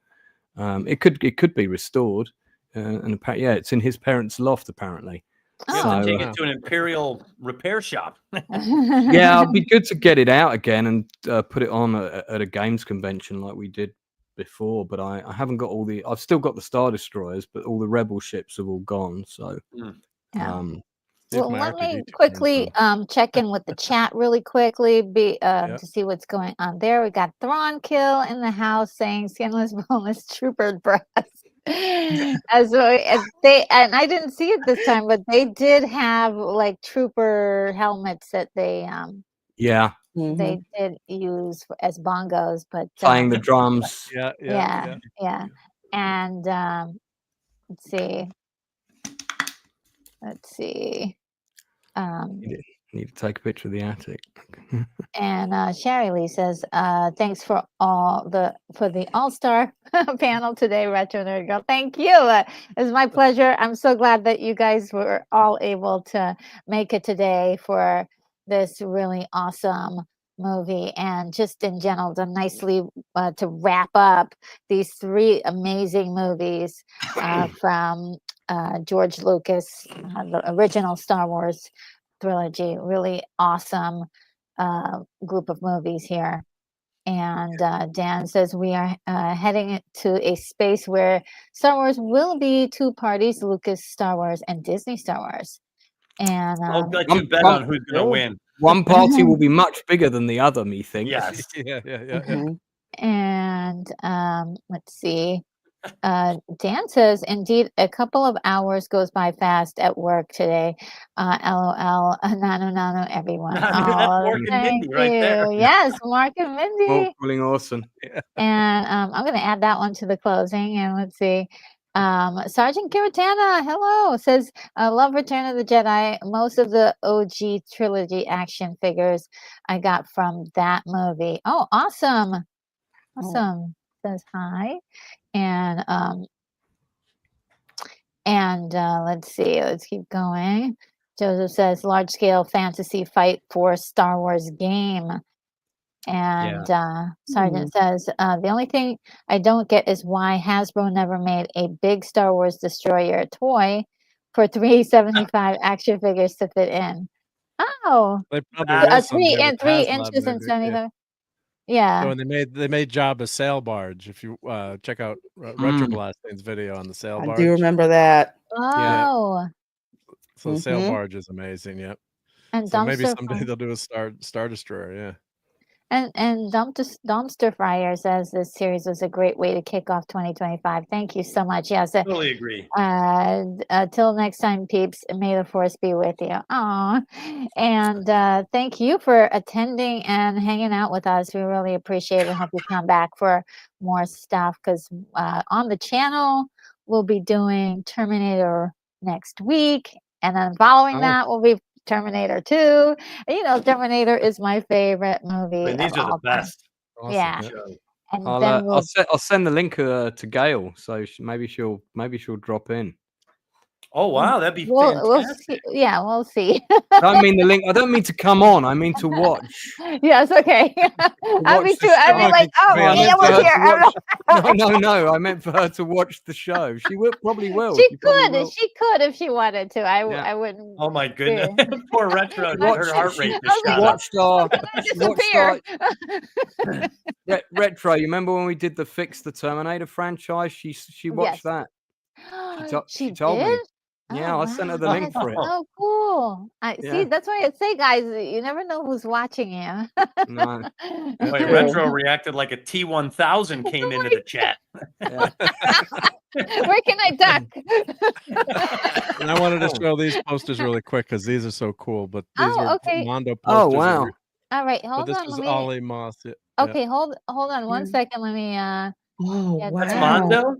it could be restored. And apparently, yeah, it's in his parents' loft apparently. You have to Oh. take wow. it to an imperial repair shop. Yeah, it'd be good to get it out again and put it on at a games convention like we did before. But I haven't got all the. I've still got the Star Destroyers, but all the Rebel ships have all gone. So, Yeah. See if Well, my let me R2D2 quickly turns check in with the chat really quickly Yeah. to see what's going on there. We got Thrawn Kill in the house saying skinless, boneless trooper breasts. As they and I didn't see it this time, but they did have like trooper helmets that yeah, Mhm. they did use as bongos, but playing the drums. yeah. And let's see. Need to take a picture of the attic. And Sherry Lee says, "Thanks for the All-Star panel today, Retro Nerd Girl. Thank you. It's my pleasure. I'm so glad that you guys were all able to make it today for this really awesome movie, and just in general, to nicely to wrap up these 3 amazing movies from George Lucas, the original Star Wars trilogy. Really awesome group of movies here. And Dan says we are heading to a space where Star Wars will be 2 parties: Lucas Star Wars and Disney Star Wars. And I'll let you bet on who's going to win. One party will be much bigger than the other, methinks. Yes. yeah. Mhm. and let's see. Dan says, indeed, a couple of hours goes by fast at work today. LOL, nano, everyone. That's Oh, Mark and thank Mindy right there. you. Yes, Mark and Mindy. Calling Orson. And I'm going to add that one to the closing. And let's see. Sergeant Kiritana, hello, says, I love Return of the Jedi. Most of the OG trilogy action figures I got from that movie. Oh, awesome. Awesome. Says hi. And let's see, let's keep going. Joseph says large scale fantasy fight for Star Wars game. And Sergeant says the only thing I don't get is why Hasbro never made a big Star Wars destroyer toy for 375 action figures to fit in. Oh, They probably will 3 someday and with 3 HasLab, inches and maybe, 75. Oh, Yeah. and they made Jabba sail barge. If you check out Retro Blasting's video on the sail I barge. do remember that. Oh. So the sail Mhm. barge is amazing. Yep. And So maybe dumpster someday they'll do a Star Destroyer. Yeah. And Dumpster Fryer says this series was a great way to kick off 2025. Thank you so much. Yes. Totally agree. Till next time, peeps. May the force be with you. Aw. And thank you for attending and hanging out with us. We really appreciate it. Hope you come back for more stuff, because on the channel we'll be doing Terminator next week, and then following that will be Terminator 2. You know, Terminator is my favorite movie And these of are the all time. best. Awesome. Yeah. show. And I'll then we'll I'll send the link to Gail, so maybe she'll drop in. Oh wow, that'd be we'll fantastic. see. Yeah, we'll see. I don't mean the link. I don't mean to come on. I mean to watch. Yes, okay. I mean watch the too. I'd show. be Oh, like, I oh, think- Aya I was meant here. for her I'm to not- No. I meant for her to watch the show. She probably will. She probably could. will. She could if she wanted to. Yeah. I wouldn't. Oh my goodness. Yeah. Poor Retro. Her heart rate I was just like, shot up. Watched our Disappear. retro. You remember when we did the Fix the Terminator franchise? She watched Yes. that. She She told me. did? Yeah, Oh, I sent her the wow, link that's for it. so cool. I see. Yeah. That's why I say, guys, you never know who's watching you. No. Wait, Cool. Retro reacted like a T1000 came into the chat. Yeah. Where can I duck? And I wanted to show these posters really quick because these are so cool. But these Oh, were okay. Mondo Oh, posters. wow. All right, But hold this on. was Let me. Ollie Moss. Yeah. Okay, hold on one Yeah. second. Let me. Oh, Yeah, That's wow. Mondo?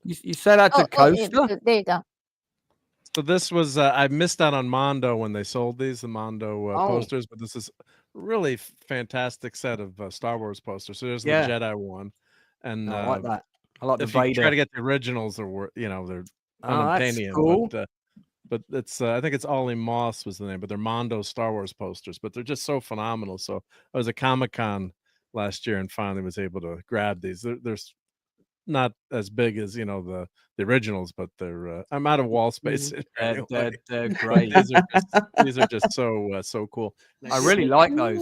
You said that's a Oh, yeah, coaster? there you go. So this was I missed out on Mondo when they sold these, the Mondo Oh. posters, but this is really fantastic set of Star Wars posters. So there's Yeah. the Jedi one, and No, I like that. I like the if you try Vader. to get the originals, they're they're Oh, that's unobtainium, cool. but it's I think it's Ollie Moss was the name, but they're Mondo Star Wars posters, but they're just so phenomenal. So I was at Comic-Con last year and finally was able to grab these. They're not as big as the originals, but they're I'm out of wall space anyway. They're But great. these are just so cool. I really like those.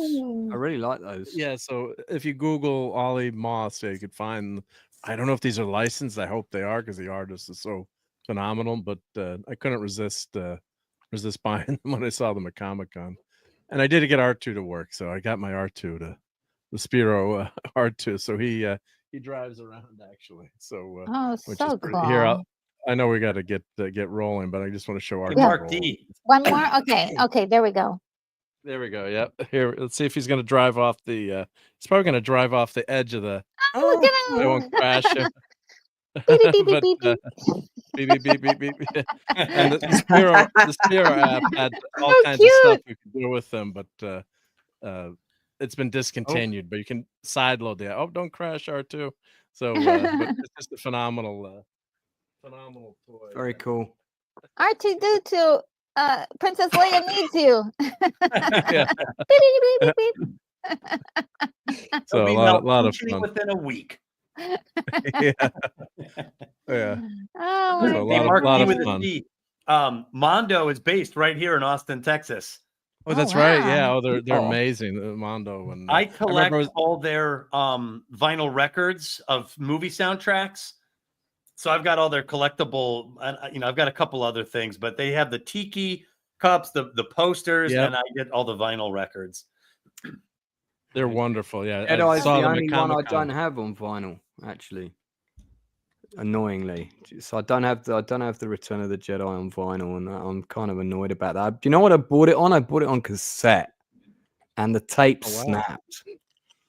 I really like those. Yeah, so if you Google Ollie Moss, you could find. I don't know if these are licensed. I hope they are because the artist is so phenomenal. But I couldn't resist buying them when I saw them at Comic-Con, and I did get R2 to work, so I got my R2 to the Spiro R2. So he drives around actually. So Oh, which so is pretty, here. cool. I know we got to get rolling, but I just want to show R2. Yeah. Mark D. One more. Okay, there we go. There we go. Yep. Here, let's see if he's going to drive off the. He's probably going to drive off the edge of the. Oh, look I at won't him. crash him. Beep, beep, beep, But beep, beep. beep beep beep beep beep. And the Spiro app had all So kinds of stuff cute. we could do with them, but it's been discontinued. But you can side load the. Oh, don't crash R2. So, but it's just a phenomenal toy. Very cool. R2D2, Princess Leia needs you. Yeah. Beep, beep, beep, beep, beep. So a He'll be lot of malfunctioning fun. within a week. Yeah. Yeah. Oh So my a Hey, lot Mark D of with a fun. D. Mondo is based right here in Austin, Texas. Oh, that's right. Yeah. wow. Oh, they're Oh. amazing, Mondo. And I remember collect I was- all their vinyl records of movie soundtracks. So I've got all their collectible, I've got a couple other things, but they have the tiki cups, the posters, Yep. and I get all the vinyl records. They're wonderful. Yeah. Jedi's saw the them at only one I Comic-Con. don't have on vinyl, actually. Annoyingly, so I don't have the Return of the Jedi on vinyl, and I'm kind of annoyed about that. Do you know what I bought it on? I bought it on cassette, and the tape Oh, wow. snapped.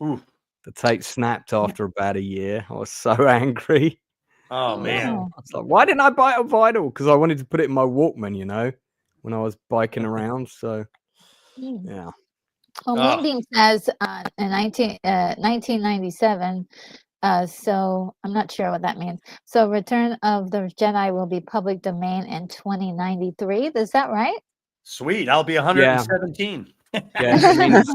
Ooh. The tape snapped after about a year. I was so angry. Oh man. Oh. I was like, why didn't I buy it on vinyl? Because I wanted to put it in my Walkman, when I was biking around. So Mm. yeah. Well, Ah. Moonbeam says in 1997. So I'm not sure what that means. So Return of the Jedi will be public domain in 2093. Is that right? Sweet. I'll be 117. Yeah, it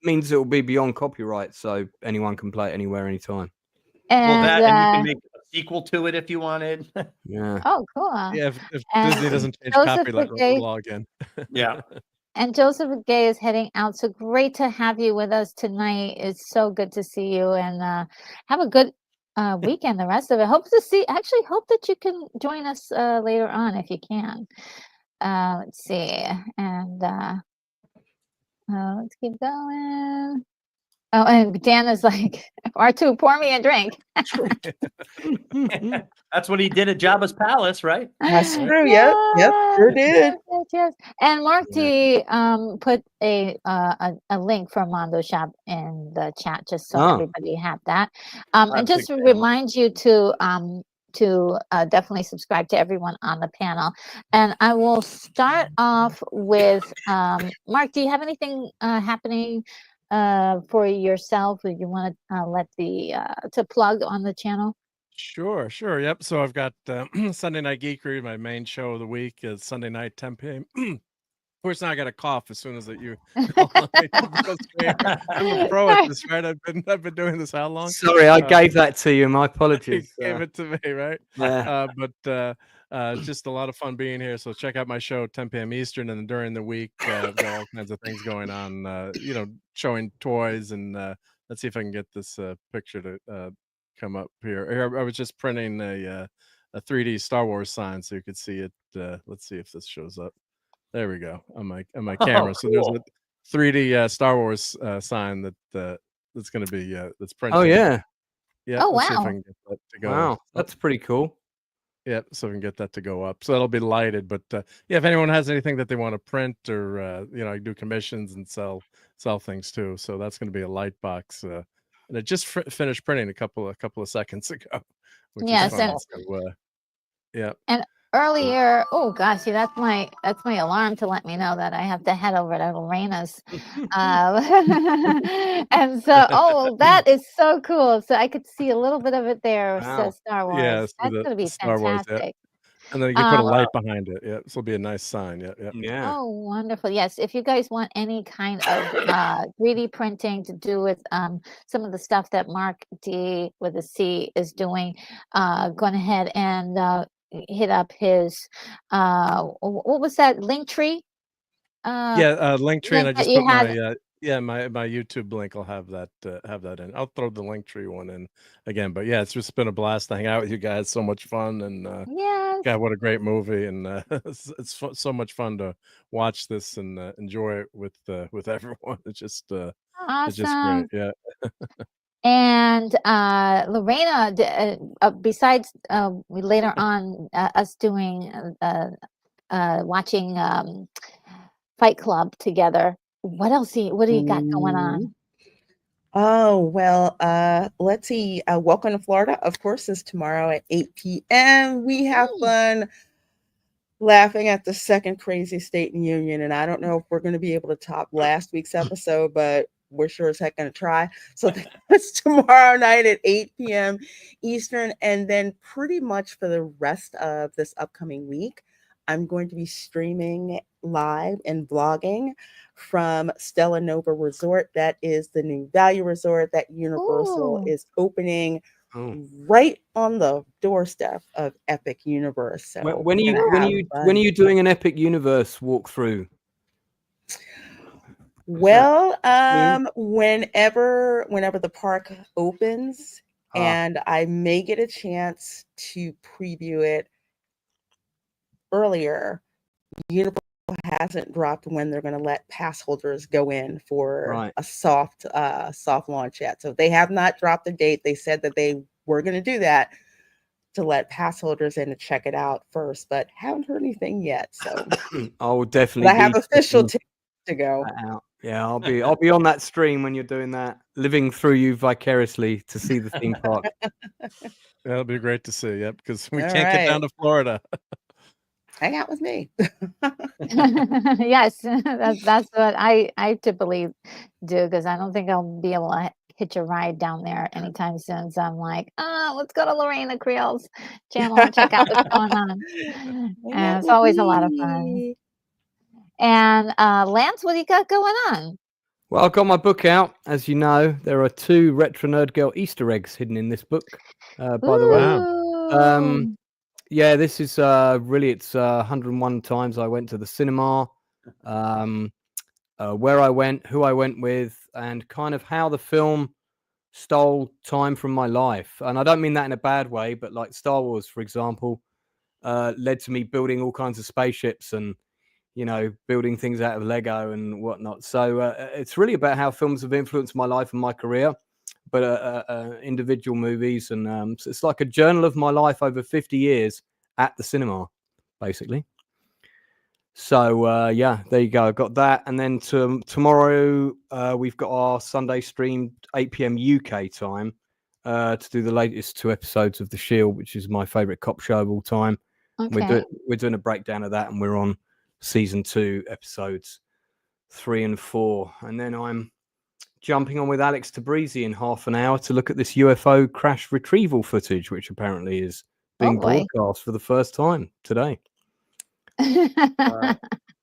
means it will be beyond copyright, so anyone can play it anywhere, anytime. And, Well, that and you can make a sequel to it if you wanted. Yeah. oh, cool. Yeah. If And Disney doesn't change Joseph copyright McKay- law again. Yeah. And Joseph Gay is heading out. So great to have you with us tonight. It's so good to see you, and have a good weekend. The rest of it. Hope that you can join us later on if you can. Let's see, and let's keep going. Oh, and Dan is like, R2, pour me a drink. That's what he did at Jabba's palace, right? That's true. Yep. Sure did. Yes. And Mark Yeah. D put a link for Mondo Shop in the chat just so Oh. everybody had that. And I'm just to big fan. remind you to definitely subscribe to everyone on the panel. And I will start off with Mark. Do you have anything happening for yourself that you want to let to plug on the channel? Sure. Yep. So I've got Sunday Night Geekery. My main show of the week is Sunday night, 10 p.m. Of course, now I got to cough as soon as you. I'm a pro at this, right? I've been doing this how long? Sorry, I gave that to you. My You apologies. gave it to me, right? Yeah. But just a lot of fun being here. So check out my show 10 p.m. Eastern, and during the week, I've got all kinds of things going on. Showing toys, and let's see if I can get this picture to come up here. I was just printing 3D Star Wars sign so you could see it. Let's see if this shows up. There we go on my Oh, camera. So there's cool. a 3D Star Wars sign that's going to be that's printed. Oh yeah. Yeah. Oh, Let's see if I wow. can get that to go. Wow, that's pretty cool. Yeah, so we can get that to go up. So that'll be lighted. But yeah, if anyone has anything that they want to print or do commissions and sell things too. So that's going to be a light box. And it just finished printing a couple of seconds ago, which Yes, is fun. and So yeah. And earlier, oh gosh, see, that's my alarm to let me know that I have to head over to Lorena's. And so, oh, that is so cool. So I could see a little bit of it there. It Wow. says Star Wars. Yeah, see That's the going to be Star Wars, yeah. fantastic. And then you can put a Um, light behind it. Yeah, this will be a nice sign. Yeah, yeah. Yeah. Oh, wonderful. Yes, if you guys want any kind of 3D printing to do with some of the stuff that Mark D with a C is doing, go ahead and hit up his what was that Linktree? Yeah, link tree, and I Link that just you put my had. my YouTube link. I'll have that in. I'll throw the link tree one in again. But yeah, it's just been a blast to hang out with you guys. So much fun, and Yes, God, what a great movie! And so much fun to watch this and enjoy it with everyone. It's just great. awesome. Yeah. And Lorena, besides later on us doing watching Fight Club together, what else? What do you got going on? Oh, well, let's see. Welcome to Florida, of course, is tomorrow at 8 p.m. We have fun laughing at the second crazy state in the union. And I don't know if we're going to be able to top last week's episode, but we're sure as heck going to try. So that's tomorrow night at 8 p.m. Eastern. And then pretty much for the rest of this upcoming week, I'm going to be streaming live and vlogging from Stella Nova Resort. That is the new value resort that Universal Ooh. is opening Oh. right on the doorstep of Epic Universe. So When are you doing an Epic Universe walkthrough? Well, whenever the park opens, and I may get a chance to preview it earlier. Universal hasn't dropped when they're going to let pass holders go in for a soft launch yet. So they have not dropped the date. They said that they were going to do that to let pass holders in to check it out first, but haven't heard anything yet. So I will definitely. I have official tickets to go. Yeah, I'll be on that stream when you're doing that, living through you vicariously to see the theme park. That'll be great to see. Yep, because we can't get down to Florida. Hang out with me. Yes, that's what I typically do, because I don't think I'll be able to hitch a ride down there anytime soon. So I'm like, let's go to Lorena Creel's channel and check out what's going on. And it's always a lot of fun. And Lance, what do you got going on? Well, I've got my book out. As you know, there are 2 Retro Nerd Girl Easter eggs hidden in this book, by the way. Yeah, this is really, it's 101 times I went to the cinema, where I went, who I went with, and kind of how the film stole time from my life. And I don't mean that in a bad way, but like Star Wars, for example, led to me building all kinds of spaceships and, building things out of Lego and whatnot. So it's really about how films have influenced my life and my career, but individual movies. And so it's like a journal of my life over 50 years at the cinema, basically. So, yeah, there you go. I've got that. And then tomorrow, we've got our Sunday stream, 8 p.m. UK time, to do the latest 2 episodes of The Shield, which is my favorite cop show of all time. Okay. We're doing a breakdown of that, and we're on season 2, episodes 3 and 4. And then I'm jumping on with Alex Tabrizi in half an hour to look at this UFO crash retrieval footage, which apparently is being broadcast for the first time today.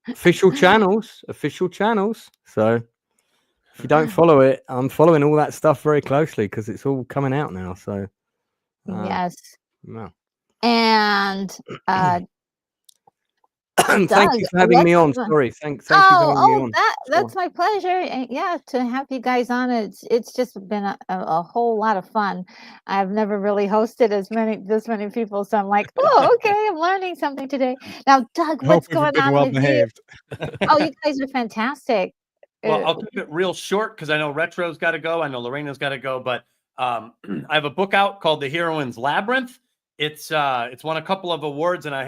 Official channels. So if you don't follow it, I'm following all that stuff very closely because it's all coming out now. So yes. No. And Thank Doug, you for having me on. let's Sorry, thank you for having me on. that's my pleasure. And yeah, to have you guys on, it's just been a whole lot of fun. I've never really hosted this many people, so I'm like, oh, okay, I'm learning something today. Now, Doug, I hope what's we've going been on well with you? behaved. Oh, you guys are fantastic. Well, I'll keep it real short because I know Retro's got to go. I know Lorena's got to go, but I have a book out called The Heroine's Labyrinth. It's won a couple of awards, and I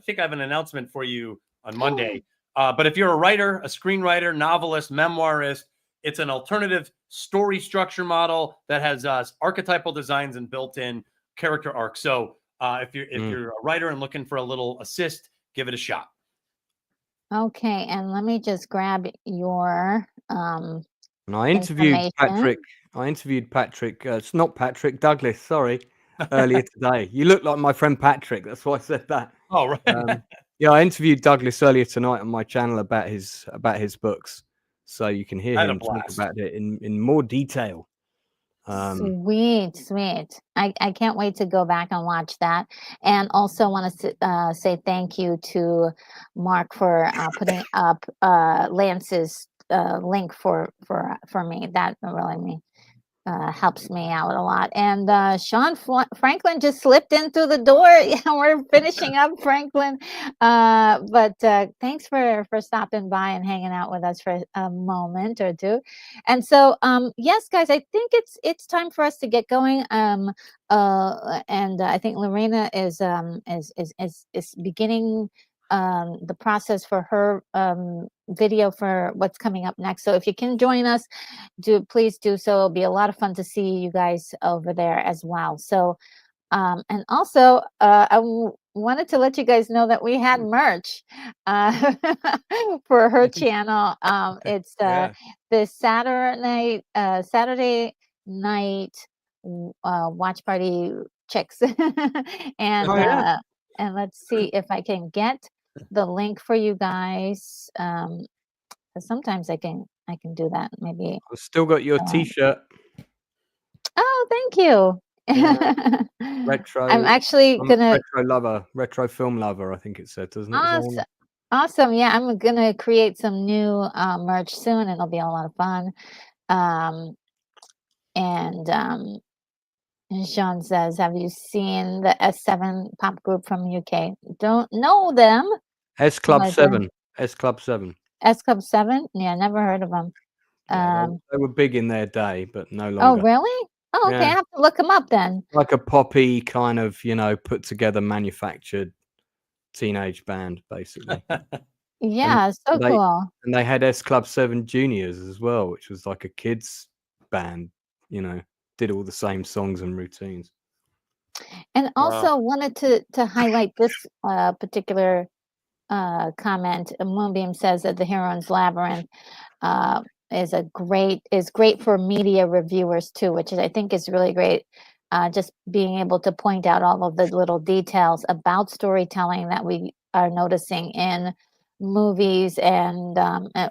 think I have an announcement for you on Monday. But if you're a writer, a screenwriter, novelist, memoirist, it's an alternative story structure model that has archetypal designs and built-in character arcs. So if you're a writer and looking for a little assist, give it a shot. Okay, and let me just grab your And I interviewed Patrick. It's not Patrick Douglas. Sorry, earlier today. You look like my friend Patrick. That's why I said that. Oh, right. Yeah, I interviewed Douglas earlier tonight on my channel about his books, so you can hear I had a him talk blast. about it in more detail. Sweet. I can't wait to go back and watch that. And also want to say thank you to Mark for putting up Lance's link for me. That really helps me out a lot. And Sean Franklin just slipped in through the door. Yeah, we're finishing up Franklin. But thanks for stopping by and hanging out with us for a moment or two. And so, yes, guys, I think it's time for us to get going. And I think Lorena is beginning the process for her video for what's coming up next. So if you can join us, please do so. It'll be a lot of fun to see you guys over there as well. So and also wanted to let you guys know that we had merch for her channel. It's this Saturday night watch party chicks. And and let's see if I can get the link for you guys. 'Cause sometimes I can do that. Maybe. I've still got your T-shirt. Oh, thank you. Retro. I'm actually gonna retro film lover. I think it said, doesn't it? Awesome. Yeah, I'm gonna create some new merch soon, and it'll be a lot of fun. And Sean says, "Have you seen the S7 pop group from UK? Don't know them." S Club 7. S Club 7. S Club 7? Yeah, never heard of them. Yeah, they were big in their day, but no longer. Oh, really? Oh, okay. Yeah. I have to look them up then. Like a poppy kind of, put together, manufactured teenage band, basically. Yeah, so cool. And they had S Club 7 Juniors as well, which was like a kids band, did all the same songs and routines. And also wanted to highlight this particular comment. Moonbeam says that the Heroine's Labyrinth is great for media reviewers too, which I think is really great. Just being able to point out all of the little details about storytelling that we are noticing in movies and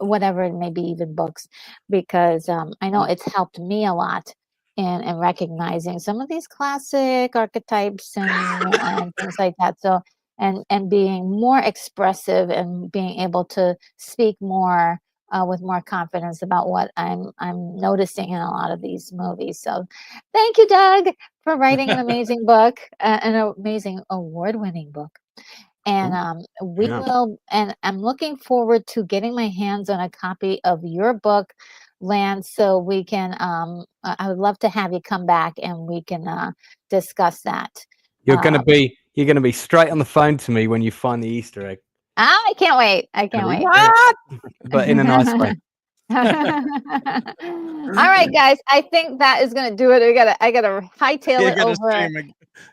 whatever it may be, even books, because I know it's helped me a lot in recognizing some of these classic archetypes and things like that. So and being more expressive and being able to speak more with more confidence about what I'm noticing in a lot of these movies. So thank you, Doug, for writing an amazing book, an amazing award-winning book. And we will, and I'm looking forward to getting my hands on a copy of your book, Lance, so we can, I would love to have you come back and we can discuss that. You're going to be straight on the phone to me when you find the Easter egg. I can't wait. I can't wait. What? But in a nice way. All right, guys. I think that is going to do it. I gotta hightail it over.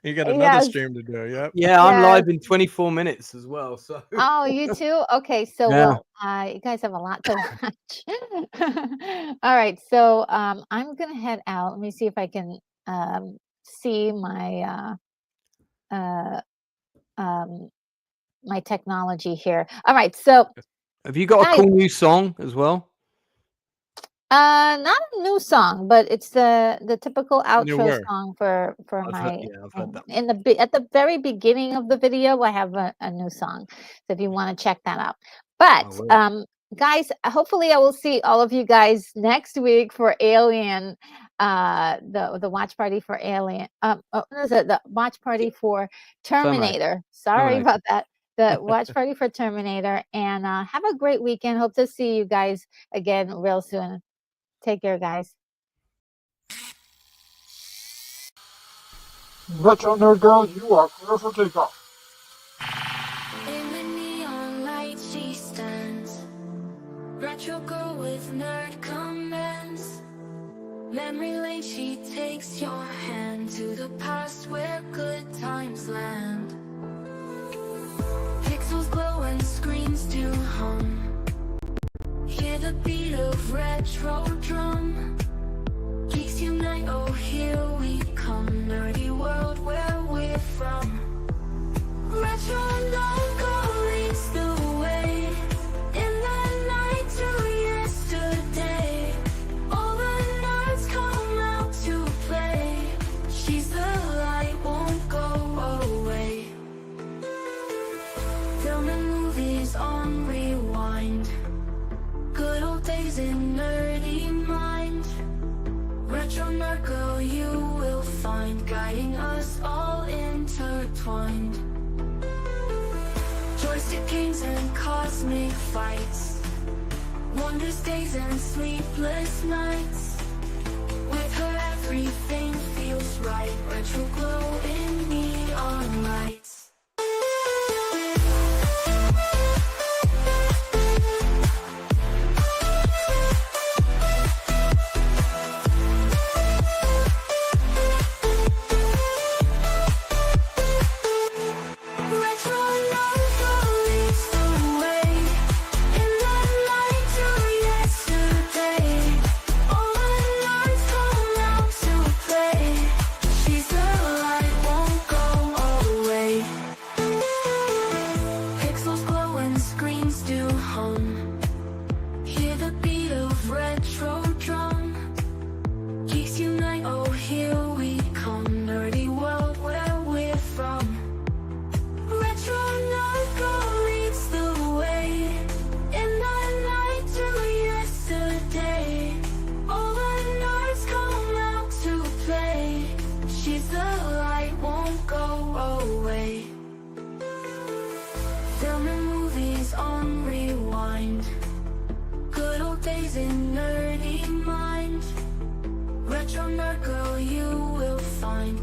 You got another stream to do. Yep. Yeah, I'm live in 24 minutes as well. So. Oh, you too? Okay, so well, you guys have a lot to watch. All right, so I'm gonna head out. Let me see if I can see my my technology here. All right, so have you got a cool new song as well? Not a new song, but it's the typical outro Newer. song for I've heard- my yeah, I've heard that in at the very beginning of the video. I have a new song, so if you want to check that out. But will. guys, hopefully I will see all of you guys next week for Alien. The watch party for Alien. What is it? The watch party for Terminator. Sorry Terminator. about that. The watch party for Terminator. And have a great weekend. Hope to see you guys again real soon. Take care, guys. Retro Nerd Girl, you are clear for takeoff. In the neon light she stands, retro girl with nerd comments. Memory lane she takes your hand to the past where good times land. Pixels glow and screens do hum. Hear the beat of retro drum. Geeks unite, oh here we come. Nerdy world where we're from. Retro logo leads the way. In the night to yesterday. All the nerds come out to play. She's the light, won't go away. Film and movies on rewind. Good old days in nerdy mind. Retro nerd girl you will find, guiding us all intertwined. Joystick games and cosmic fights. Wondrous days and sleepless nights. With her everything feels right. Retro glow in neon lights.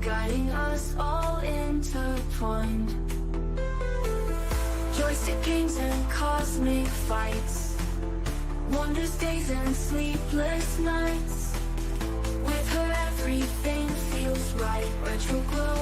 Guiding us all intertwined. Joystick games and cosmic fights. Wondrous days and sleepless nights. With her everything feels right. Retro glow